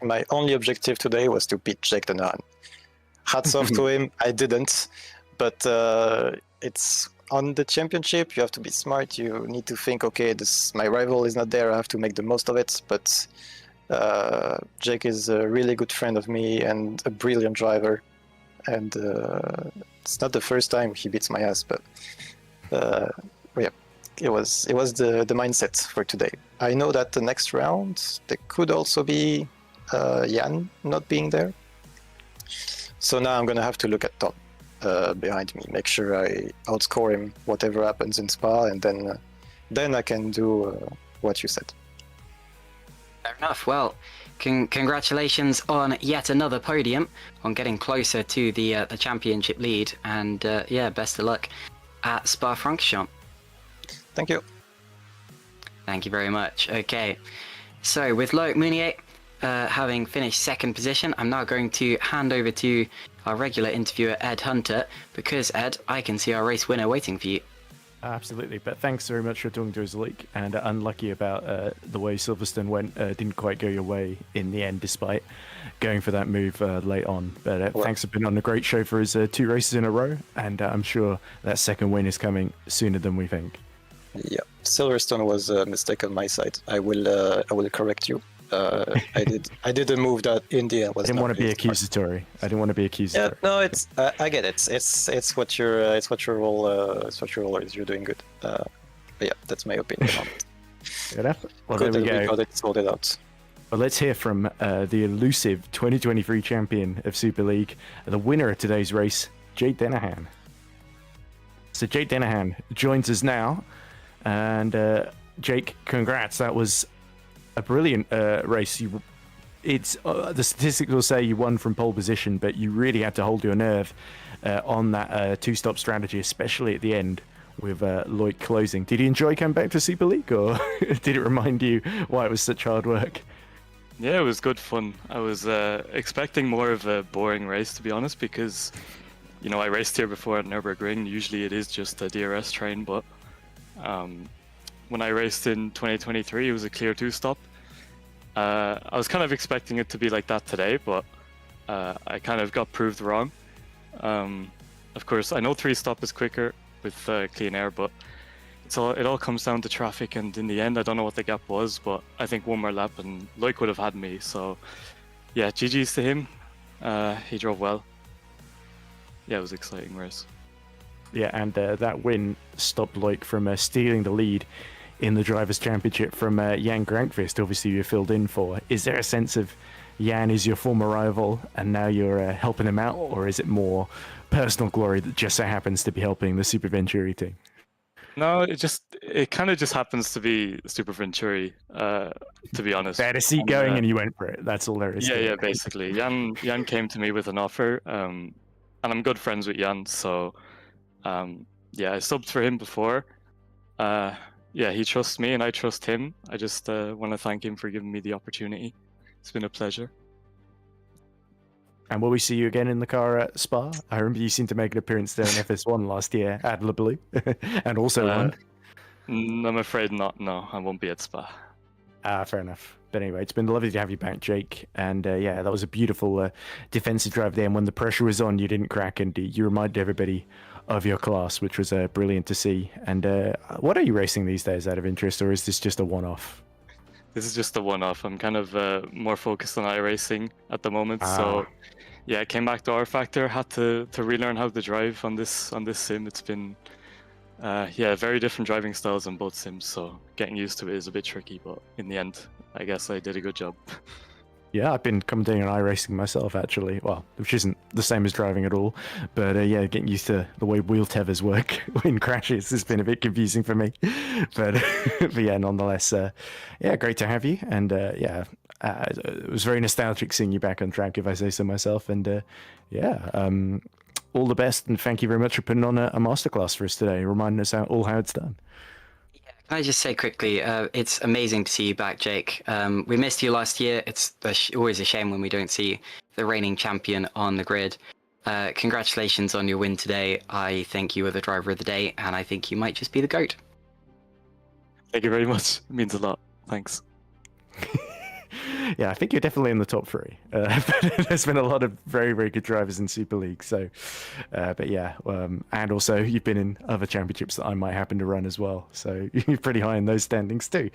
My only objective today was to beat Jake Denahan. Hats off to him. I didn't, but it's on the championship. You have to be smart. You need to think, okay, my rival is not there. I have to make the most of it. But Jake is a really good friend of me and a brilliant driver. And it's not the first time he beats my ass, but yeah, it was the mindset for today. I know that the next round there could also be Jan not being there. So now I'm gonna have to look at Tom behind me, make sure I outscore him whatever happens in Spa, and then I can do what you said. Fair enough. Well, congratulations on yet another podium, on getting closer to the championship lead, and yeah, best of luck at Spa-Francorchamps. Thank you. Thank you very much. Okay, so with Loic Mounier having finished second position, I'm now going to hand over to our regular interviewer, Ed Hunter, because, Ed, I can see our race winner waiting for you. Absolutely, but thanks very much for talking to us, Leak. And unlucky about the way Silverstone went, didn't quite go your way in the end, despite going for that move late on. But thanks for being on a great show for his 2 races in a row, and I'm sure that second win is coming sooner than we think. Yeah, Silverstone was a mistake on my side. I will correct you. I did a move that in the end was. I didn't want to be accusatory. Yeah, no, it's I get it. It's what your role is. You're doing good. But yeah, that's my opinion on it. Good enough. Well, Good there we that go. we got it sorted out. Well, let's hear from the elusive 2023 champion of Super League, the winner of today's race, Jake Denahan. So Jake Denahan joins us now, and Jake, congrats. That was a brilliant race. The statistics will say you won from pole position, but you really had to hold your nerve on that 2-stop strategy, especially at the end with Loic closing. Did you enjoy coming back to Super League, or did it remind you why it was such hard work? Yeah, it was good fun. I was expecting more of a boring race, to be honest, because I raced here before at Nurburg Ring. Usually it is just a DRS train, but when I raced in 2023, it was a clear 2-stop. I was kind of expecting it to be like that today, but I kind of got proved wrong. Of course, I know 3-stop is quicker with clean air, but it all comes down to traffic, and in the end, I don't know what the gap was, but I think one more lap and Loic would have had me. So yeah, GG's to him. He drove well. Yeah, it was an exciting race. Yeah, and that win stopped Loic from stealing the lead in the Drivers' Championship from Jan Grankvist, obviously you filled in for. Is there a sense of Jan is your former rival and now you're helping him out, or is it more personal glory that just so happens to be helping the Super Venturi team? No, it kind of just happens to be Super Venturi, to be honest. They had a seat going and you went for it. That's all there is. Yeah, basically. Jan came to me with an offer, and I'm good friends with Jan, so yeah, I subbed for him before. Yeah, he trusts me and I trust him. I just want to thank him for giving me the opportunity. It's been a pleasure. And will we see you again in the car at Spa? I remember you seemed to make an appearance there in FS1 last year at Le Bleu, and also won. I'm afraid not. No, I won't be at Spa. Fair enough. But anyway, it's been lovely to have you back, Jake. And yeah, that was a beautiful defensive drive there. And when the pressure was on, you didn't crack, and you reminded everybody of your class, which was brilliant to see. And what are you racing these days out of interest, or is this just a one-off? This is just a one-off. I'm kind of more focused on iRacing at the moment. So yeah, I came back to R Factor, had to relearn how to drive on this sim. It's been yeah, very different driving styles on both sims, so getting used to it is a bit tricky, but in the end, I guess I did a good job. Yeah, I've been commentating on iRacing myself, actually. Well, which isn't the same as driving at all. But yeah, getting used to the way wheel tethers work in crashes has been a bit confusing for me. But, but yeah, nonetheless, yeah, great to have you. And yeah, it was very nostalgic seeing you back on track, if I say so myself. And yeah, all the best. And thank you very much for putting on a masterclass for us today, reminding us how it's done. Can I just say quickly, it's amazing to see you back, Jake. We missed you last year. It's always a shame when we don't see the reigning champion on the grid. Congratulations on your win today. I think you were the driver of the day, and I think you might just be the GOAT. Thank you very much. It means a lot. Thanks. Yeah, I think you're definitely in the top three. There's been a lot of very, very good drivers in Super League. So, but yeah, and also you've been in other championships that I might happen to run as well. So you're pretty high in those standings too.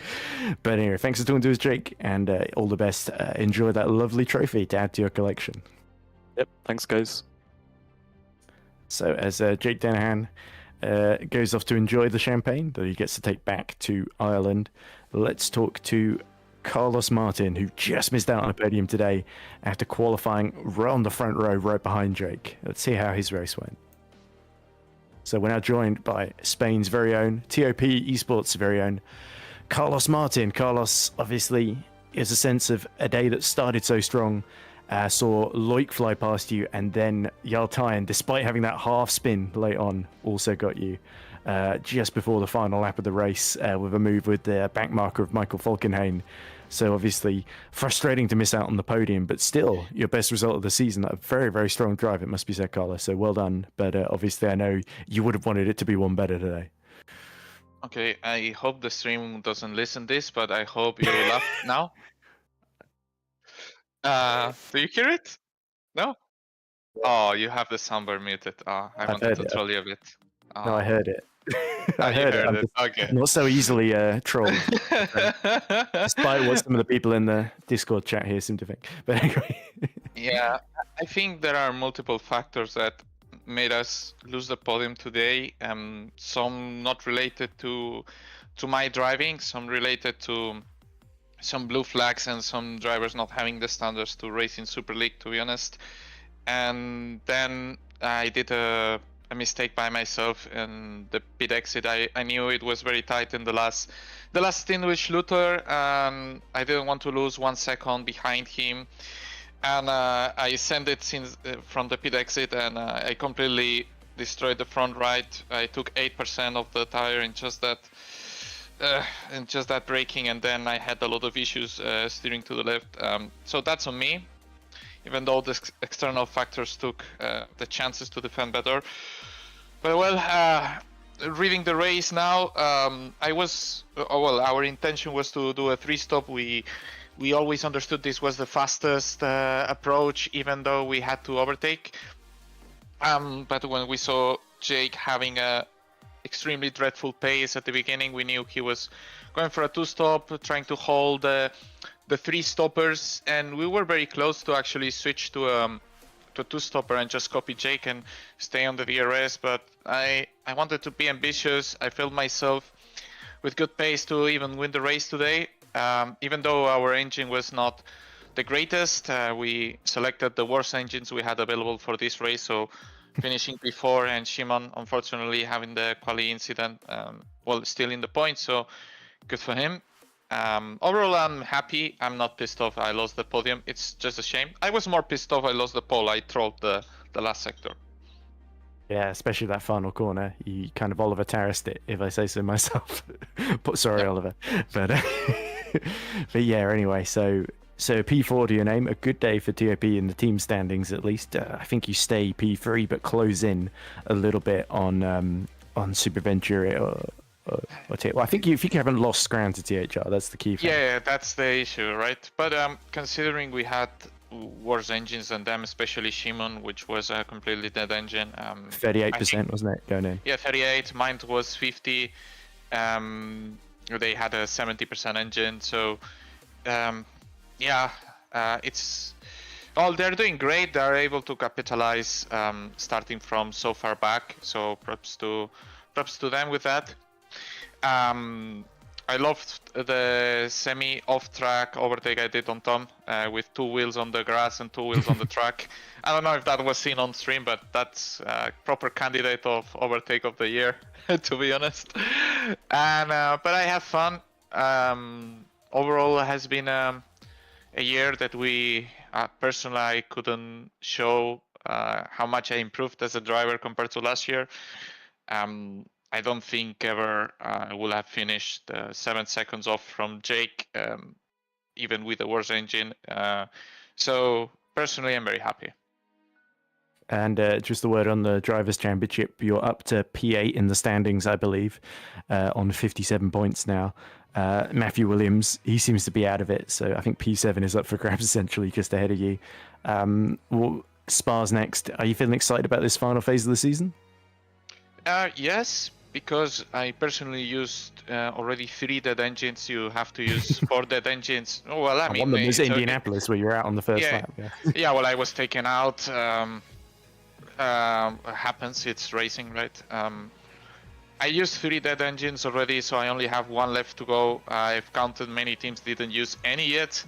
But anyway, thanks for talking to us, Jake, and all the best. Enjoy that lovely trophy to add to your collection. Yep. Thanks, guys. So as Jake Danahan goes off to enjoy the champagne that he gets to take back to Ireland, let's talk to Carlos Martin, who just missed out on a podium today after qualifying right on the front row, right behind Jake. Let's see how his race went. So we're now joined by Spain's very own, TOP Esports' very own, Carlos Martin. Carlos, obviously, is a sense of a day that started so strong, saw Loic fly past you, and then Yaltayan, despite having that half spin late on, also got you just before the final lap of the race with a move with the back marker of Michael Falkenhayn. So obviously frustrating to miss out on the podium, but still your best result of the season. A very, very strong drive, it must be said, Carlos. So well done. But obviously I know you would have wanted it to be one better today. Okay, I hope the stream doesn't listen this, but I hope you laugh now. Do you hear it? No? Oh, you have the soundbar muted. I wanted to troll you a bit. No, I heard it. I heard heard it. Okay. Not so easily trolled, despite what some of the people in the Discord chat here seem to think. But anyway. Yeah, I think there are multiple factors that made us lose the podium today. Some not related to my driving, some related to some blue flags and some drivers not having the standards to race in Super League, to be honest. And then I did a mistake by myself in the pit exit. I knew it was very tight in the last stint with Schluter. I didn't want to lose 1 second behind him, and I sent it from the pit exit, and I completely destroyed the front right. I took 8% of the tire in just that braking, and then I had a lot of issues steering to the left. So that's on me, even though the external factors took the chances to defend better. But well, reading the race now, our intention was to do a 3-stop. We always understood this was the fastest approach, even though we had to overtake. But when we saw Jake having a extremely dreadful pace at the beginning, we knew he was going for a 2-stop, trying to hold the 3 stoppers, and we were very close to actually switch to a 2-stopper and just copy Jake and stay on the DRS. But I wanted to be ambitious. I felt myself with good pace to even win the race today. Even though our engine was not the greatest, we selected the worst engines we had available for this race. So finishing before, and Shimon unfortunately having the quali incident, still in the points. So good for him. Overall, I'm happy. I'm not pissed off I lost the podium. It's just a shame. I was more pissed off I lost the pole. I trolled the last sector. Yeah, especially that final corner. You kind of Oliver Terraced it, if I say so myself. Sorry, yep. Oliver. But yeah, anyway, so P4 to your name. A good day for TOP in the team standings, at least. I think you stay P3, but close in a little bit on Super Venturi. Well, I think if you haven't lost ground to THR, that's the key thing. Yeah, that's the issue, right? But considering we had worse engines than them, especially Shimon, which was a completely dead engine. 38%, wasn't it, going in? Yeah, 38. Mine was 50. They had a 70% engine. So, it's... Oh, they're doing great. They're able to capitalize starting from so far back. So props to them with that. I loved the semi off-track overtake I did on Tom with 2 wheels on the grass and 2 wheels on the track. I don't know if that was seen on stream, but that's a proper candidate of overtake of the year, to be honest. And but I have fun. Overall, it has been a year that we personally I couldn't show how much I improved as a driver compared to last year. I don't think ever I will have finished 7 seconds off from Jake, even with the worst engine. So personally, I'm very happy. And just a word on the Drivers' Championship, you're up to P8 in the standings, I believe, on 57 points now. Matthew Williams, he seems to be out of it, so I think P7 is up for grabs essentially just ahead of you. Well, Spa's next. Are you feeling excited about this final phase of the season? Yes, because I personally used already 3 dead engines. You have to use 4 dead engines. Oh, well, I mean, one of them was it's Indianapolis, where you're out on the first lap. Yeah. Yeah, well, I was taken out. Happens, it's racing, right? I used 3 dead engines already, so I only have 1 left to go. I've counted many teams didn't use any yet,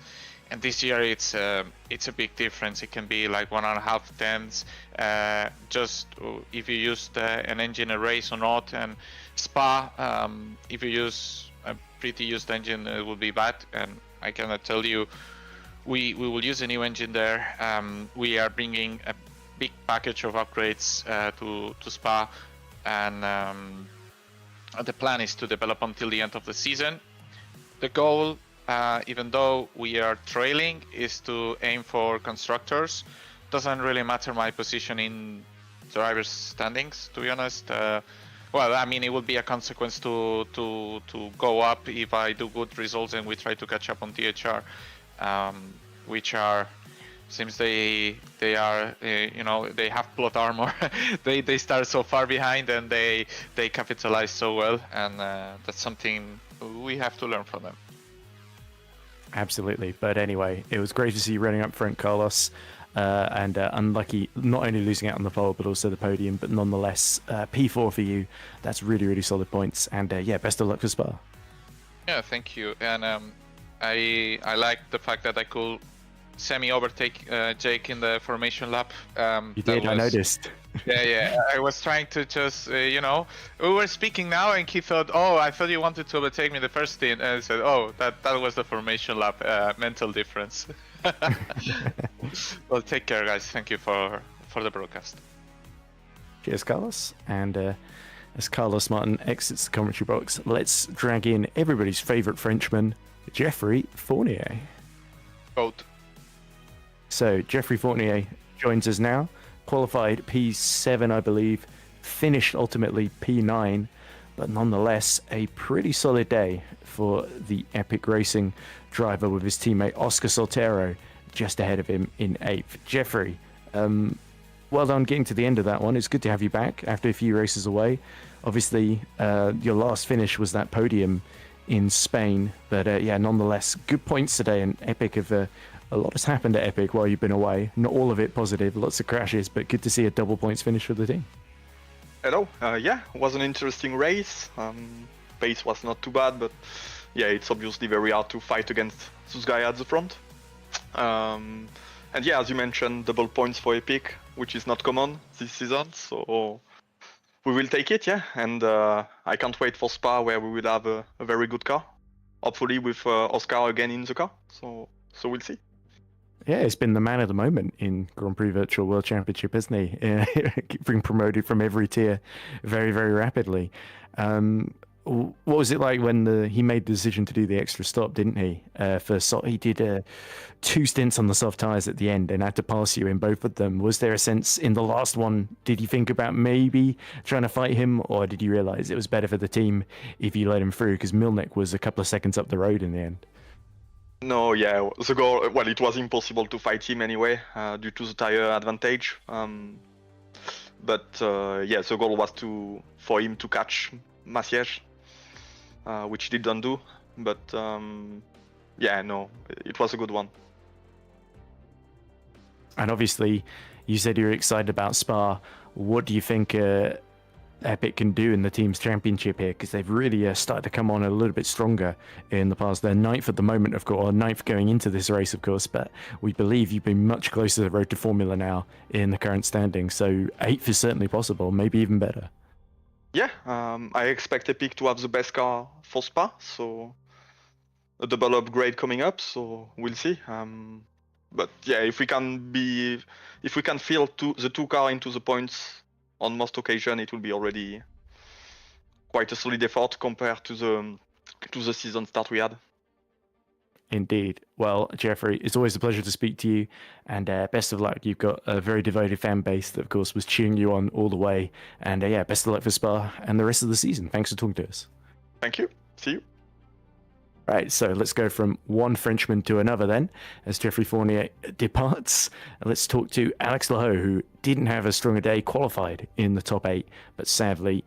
and this year it's a big difference. It can be like 1.5 tenths, just if you used an engine a race or not. And Spa, if you use a pretty used engine, it will be bad. And I cannot tell you, we will use a new engine there. We are bringing a big package of upgrades to Spa, and the plan is to develop until the end of the season. The goal, even though we are trailing, is to aim for constructors. Doesn't really matter my position in drivers' standings, to be honest. Well, I mean, it would be a consequence to go up if I do good results and we try to catch up on THR, which are, seems they are, you know, they have plot armor. they start so far behind and they capitalize so well, and that's something we have to learn from them. Absolutely. But anyway, it was great to see you running up front, Carlos, and unlucky not only losing out on the pole but also the podium, but nonetheless P4 for you. That's really, really solid points, and yeah, best of luck for Spa. Yeah, thank you. And I like the fact that I could semi-overtake Jake in the formation lap. You did, I noticed. Yeah, I was trying to just, you know, we were speaking now and he thought, oh, I thought you wanted to overtake me the first stint. And I said, oh, that was the formation lap, mental difference. Well, take care, guys. Thank you for the broadcast. Cheers, Carlos. And as Carlos Martin exits the commentary box, let's drag in everybody's favourite Frenchman, Geoffrey Fournier. Vote. So, Geoffrey Fournier joins us now. Qualified P7, I believe. Finished ultimately P9. But nonetheless, a pretty solid day for the Epic Racing driver with his teammate Oscar Soltero just ahead of him in 8th. Geoffrey, well done getting to the end of that one. It's good to have you back after a few races away. Obviously, your last finish was that podium in Spain. But yeah, nonetheless, good points today. And Epic have... a lot has happened at Epic while you've been away. Not all of it positive, lots of crashes, but good to see a double points finish for the team. Hello, yeah, it was an interesting race. Pace was not too bad, but yeah, it's obviously very hard to fight against those guys at the front. And yeah, as you mentioned, double points for Epic, which is not common this season, so we will take it, yeah. And I can't wait for Spa, where we will have a very good car. Hopefully with Oscar again in the car, so we'll see. Yeah, it's been the man of the moment in Grand Prix Virtual World Championship, isn't he? Being promoted from every tier very, very rapidly. What was it like when he made the decision to do the extra stop, didn't he? He did 2 stints on the soft tyres at the end and had to pass you in both of them. Was there a sense in the last one, did you think about maybe trying to fight him, or did you realise it was better for the team if you let him through? Because Milnik was a couple of seconds up the road in the end. No, yeah, the goal, well, it was impossible to fight him anyway, due to the tire advantage. But yeah, the goal was for him to catch Maciej, which he didn't do. But yeah, no, it was a good one. And obviously, you said you were excited about Spa. What do you think Epic can do in the team's championship here, because they've really started to come on a little bit stronger in the past. They're ninth at the moment, of course, or ninth going into this race, of course, but we believe you've been much closer to the road to Formula now in the current standing, so 8th is certainly possible, maybe even better. Yeah, I expect Epic to have the best car for Spa, so a double upgrade coming up, so we'll see. But yeah, if we can fill the two car into the points on most occasion, it will be already quite a solid effort compared to the season start we had. Indeed. Well, Jeffrey, it's always a pleasure to speak to you, and best of luck. You've got a very devoted fan base that, of course, was cheering you on all the way. And yeah, best of luck for Spa and the rest of the season. Thanks for talking to us. Thank you. See you. Right, so let's go from one Frenchman to another then, as Geoffrey Fournier departs. And let's talk to Alex Lahoe, who didn't have a stronger day, qualified in the top 8, but sadly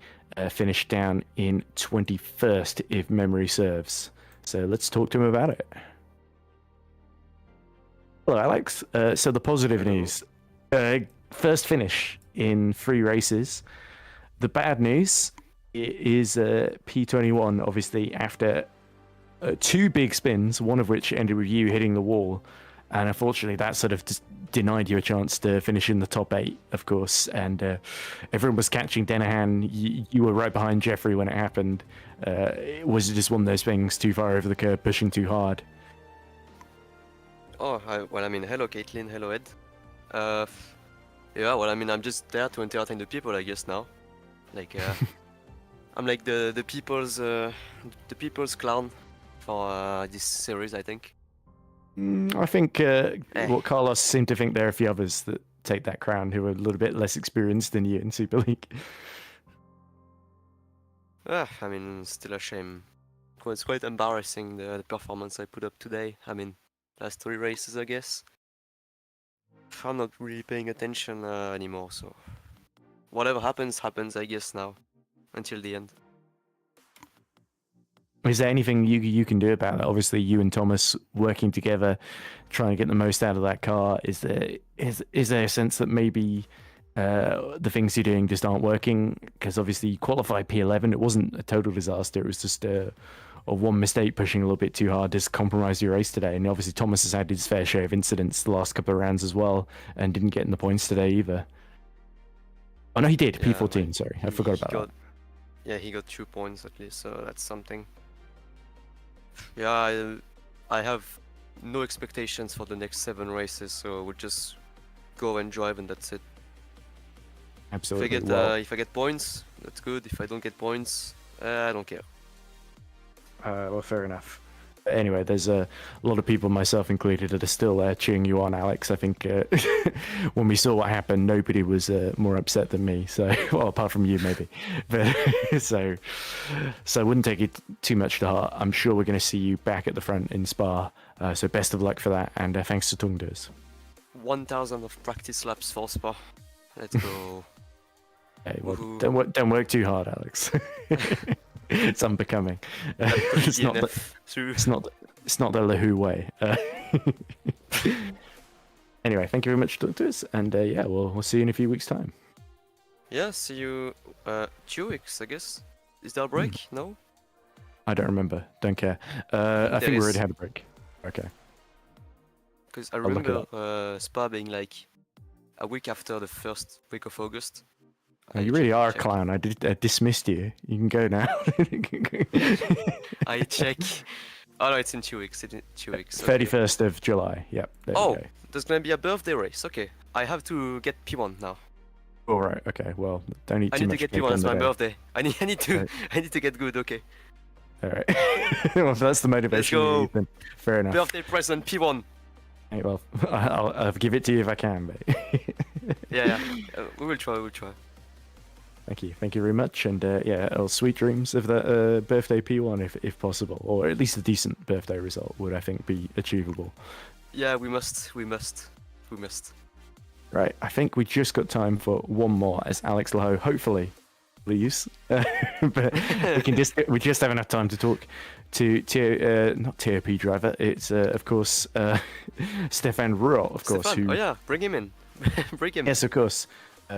finished down in 21st, if memory serves. So let's talk to him about it. Hello, Alex. So the positive news, first finish in 3 races. The bad news is P21, obviously, after 2 big spins, one of which ended with you hitting the wall. And unfortunately, that sort of denied you a chance to finish in the top 8, of course. And everyone was catching Denahan. You were right behind Jeffrey when it happened. Was it just one of those things, too far over the curb, pushing too hard? Oh, well, I mean, hello Caitlin, hello Ed. Yeah, well, I mean, I'm just there to entertain the people, I guess, now. Like, I'm like the people's clown for this series, I think. I think what Carlos seemed to think there are a few others that take that crown who are a little bit less experienced than you in Super League. I mean, still a shame. It's quite embarrassing, the performance I put up today. I mean, last 3 races, I guess. I'm not really paying attention anymore, so whatever happens, I guess, now, until the end. Is there anything you can do about it? Obviously, you and Thomas working together, trying to get the most out of that car. Is there a sense that maybe the things you're doing just aren't working? Because obviously you qualified P11. It wasn't a total disaster. It was just a one mistake pushing a little bit too hard just compromised your race today. And obviously Thomas has had his fair share of incidents the last couple of rounds as well, and didn't get in the points today either. Oh no, he did. Yeah, P14. Sorry, I forgot about that. Yeah, he got 2 points at least, so that's something. Yeah, I have no expectations for the next 7 races, so we'll just go and drive, and that's it. Absolutely. If I get points, that's good. If I don't get points, I don't care. Well, fair enough. But anyway, there's a lot of people, myself included, that are still cheering you on, Alex. I think when we saw what happened, nobody was more upset than me. So, well, apart from you, maybe. But so I wouldn't take it too much to heart. I'm sure we're going to see you back at the front in Spa. So best of luck for that, and thanks to talking to us. 1,000 of practice laps for Spa. Let's go. Hey, well, don't work too hard, Alex. It's unbecoming. It's not the Lahoo way. Anyway, thank you very much for talking to us, and yeah, we'll see you in a few weeks' time. Yeah, see you 2 weeks, I guess. Is there a break? No? I don't remember. Don't care. I think we already had a break. Okay. Because I remember Spa being like a week after the first week of August. You really are a clown. I dismissed you. You can go now. I check. Oh no, it's in 2 weeks. 31st of July. Yep. There you go. There's gonna be a birthday race. Okay, I have to get P1 now. All right. Okay. Well, don't eat too much. I need to get P1. It's my birthday. I need to get good. Okay. All right. Well, if that's the motivation. Let's go. Fair enough. Birthday present P1. Hey, well, I'll give it to you if I can, mate. Yeah. We will try. Thank you very much, and yeah, sweet dreams of that birthday P1 if possible, or at least a decent birthday result would, I think, be achievable. Yeah, we must. Right, I think we just got time for one more, as Alex Lahoe hopefully leaves, but we just have enough time to talk to not TOP driver. It's of course Stefan Ruot, of course. Stefan. Oh yeah, bring him in. Bring him. Yes, of course.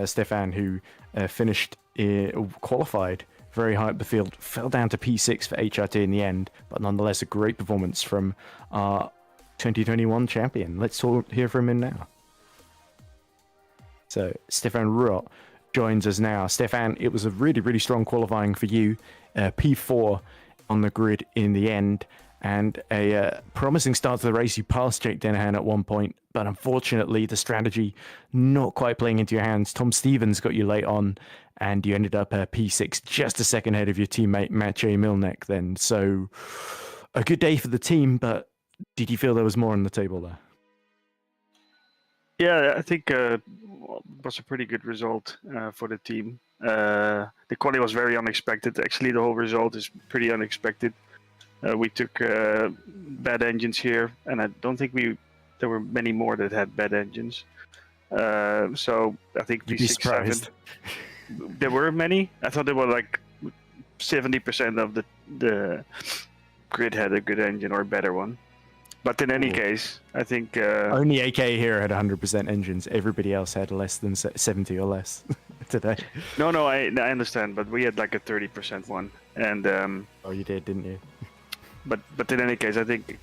Stefan, who finished qualified very high up the field, fell down to P6 for HRT in the end, but nonetheless a great performance from our 2021 champion. Let's hear from him now. So Stefan Ruot joins us now. Stefan, it was a really, really strong qualifying for you. P4 on the grid in the end, and a promising start to the race. You passed Jake Dennehan at one point, but unfortunately the strategy not quite playing into your hands. Tom Stevens got you late on, and you ended up P6, just a second ahead of your teammate Maciej Milnek then. So a good day for the team, but did you feel there was more on the table there? Yeah, I think it was a pretty good result for the team. The quali was very unexpected. Actually, the whole result is pretty unexpected. We took bad engines here, and I don't think there were many more that had bad engines. So I think You'd be surprised. There were many. I thought there were like 70% of the grid had a good engine or a better one. But in any case, I think... Only AK here had 100% engines. Everybody else had less than 70 or less today. No, I understand, but we had like a 30% one. And oh, you did, didn't you? But in any case, I think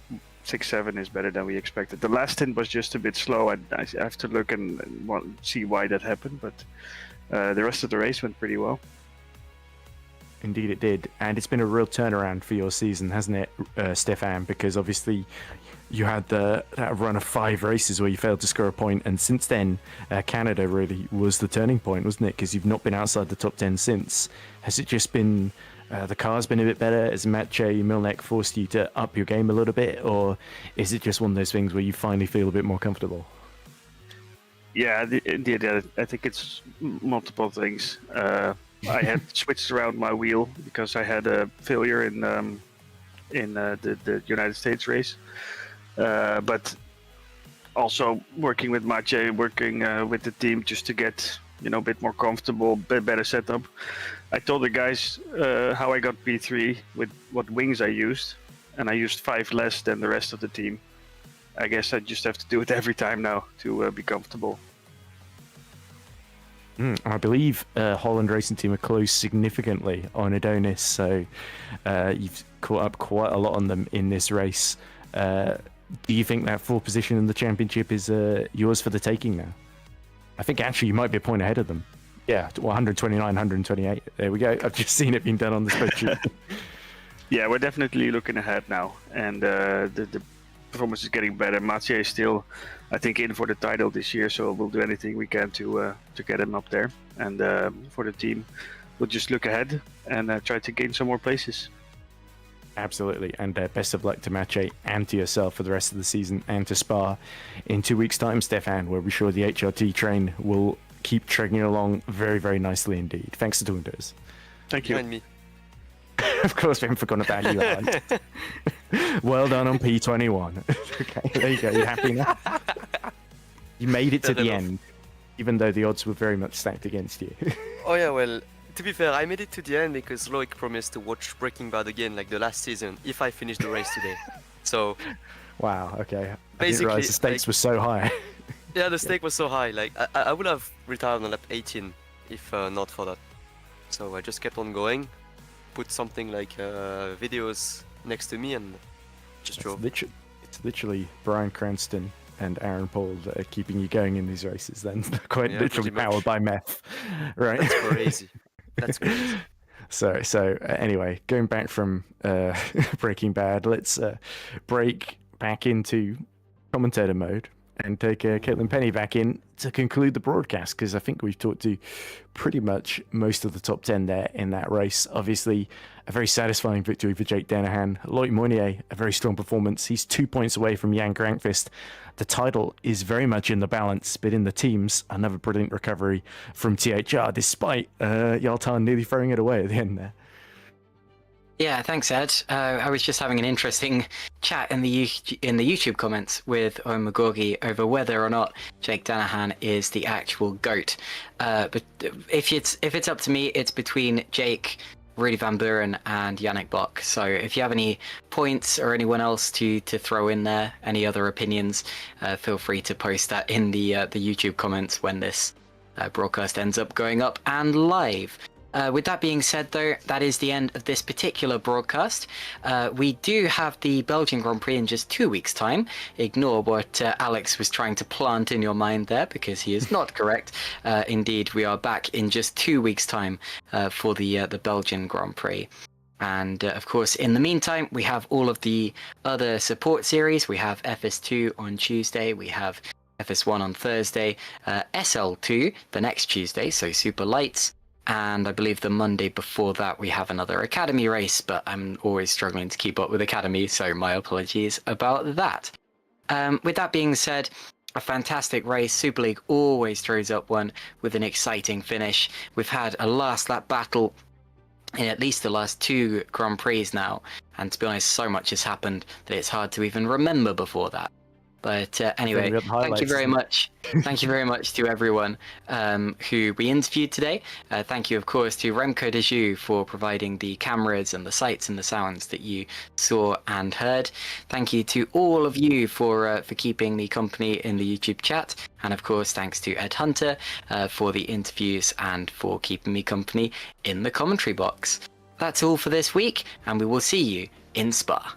6-7 is better than we expected. The last stint was just a bit slow. I have to look and see why that happened, but the rest of the race went pretty well. Indeed it did, and it's been a real turnaround for your season, hasn't it, Stefan? Because obviously you had that run of 5 races where you failed to score a point, and since then Canada really was the turning point, wasn't it? Because you've not been outside the top 10 since. Has it just been the car's been a bit better? Has Maciej Milnek forced you to up your game a little bit, or is it just one of those things where you finally feel a bit more comfortable? Yeah, indeed. I think it's multiple things. I had switched around my wheel because I had a failure in the United States race. But also working with Maciej, working with the team just to get a bit more comfortable, better setup. I told the guys how I got P3 with what wings I used, and I used 5 less than the rest of the team. I guess I just have to do it every time now to be comfortable. I believe Holland Racing Team are close significantly on Adonis, so you've caught up quite a lot on them in this race. Do you think that 4th position in the championship is yours for the taking now? I think actually you might be a point ahead of them. Yeah, 129, 128. There we go. I've just seen it being done on the spreadsheet. Yeah, we're definitely looking ahead now, and the performance is getting better. Maciej is still, I think, in for the title this year, so we'll do anything we can to get him up there. And for the team, we'll just look ahead and try to gain some more places. Absolutely, and best of luck to Maciej and to yourself for the rest of the season, and to Spa in 2 weeks' time, Stefan, where we're sure the HRT train will keep trekking along very, very nicely indeed. Thanks for talking to us. Thank you. Behind me. Of course, we haven't forgotten about you, Alex. Well done on P21. Okay, there you go. You happy now? You made it to the end, even though the odds were very much stacked against you. Oh yeah, well, to be fair, I made it to the end because Loic promised to watch Breaking Bad again like the last season if I finished the race today. So... Wow, okay. I Basically, didn't realize the stakes were so high. Yeah, the stake was so high. Like I would have retired on lap 18 if not for that. So I just kept on going, put something like videos next to me, and just drove. It's literally Brian Cranston and Aaron Paul that are keeping you going in these races. Then quite literally powered by meth, right? That's crazy. That's crazy. So anyway, going back from Breaking Bad, let's break back into commentator mode and take Caitlin Penny back in to conclude the broadcast, because I think we've talked to pretty much most of the top 10 there in that race. Obviously, a very satisfying victory for Jake Dennehan. Loic Mounier, a very strong performance. He's 2 points away from Jan Grankvist. The title is very much in the balance, but in the teams, another brilliant recovery from THR, despite Yaltan nearly throwing it away at the end there. Yeah, thanks, Ed. I was just having an interesting chat in the YouTube comments with Magorgi over whether or not Jake Dennehan is the actual GOAT. But if it's up to me, it's between Jake, Rudy Van Buren, and Yannick Bock. So if you have any points or anyone else to throw in there, any other opinions, feel free to post that in the YouTube comments when this broadcast ends up going up and live. With that being said, though, that is the end of this particular broadcast. We do have the Belgian Grand Prix in just 2 weeks' time. Ignore what Alex was trying to plant in your mind there, because he is not correct. Indeed, we are back in just 2 weeks' time for the Belgian Grand Prix. And of course, in the meantime, we have all of the other support series. We have FS2 on Tuesday. We have FS1 on Thursday. SL2 the next Tuesday, so Super Lights. And I believe the Monday before that we have another Academy race, but I'm always struggling to keep up with Academy, so my apologies about that. With that being said, a fantastic race. Super League always throws up one with an exciting finish. We've had a last lap battle in at least the last 2 Grand Prix now, and to be honest, so much has happened that it's hard to even remember before that. But anyway, thank you very much. Thank you very much to everyone who we interviewed today. Thank you, of course, to Remco de Zeeuw for providing the cameras and the sights and the sounds that you saw and heard. Thank you to all of you for keeping me company in the YouTube chat. And of course, thanks to Ed Hunter for the interviews and for keeping me company in the commentary box. That's all for this week, and we will see you in Spa.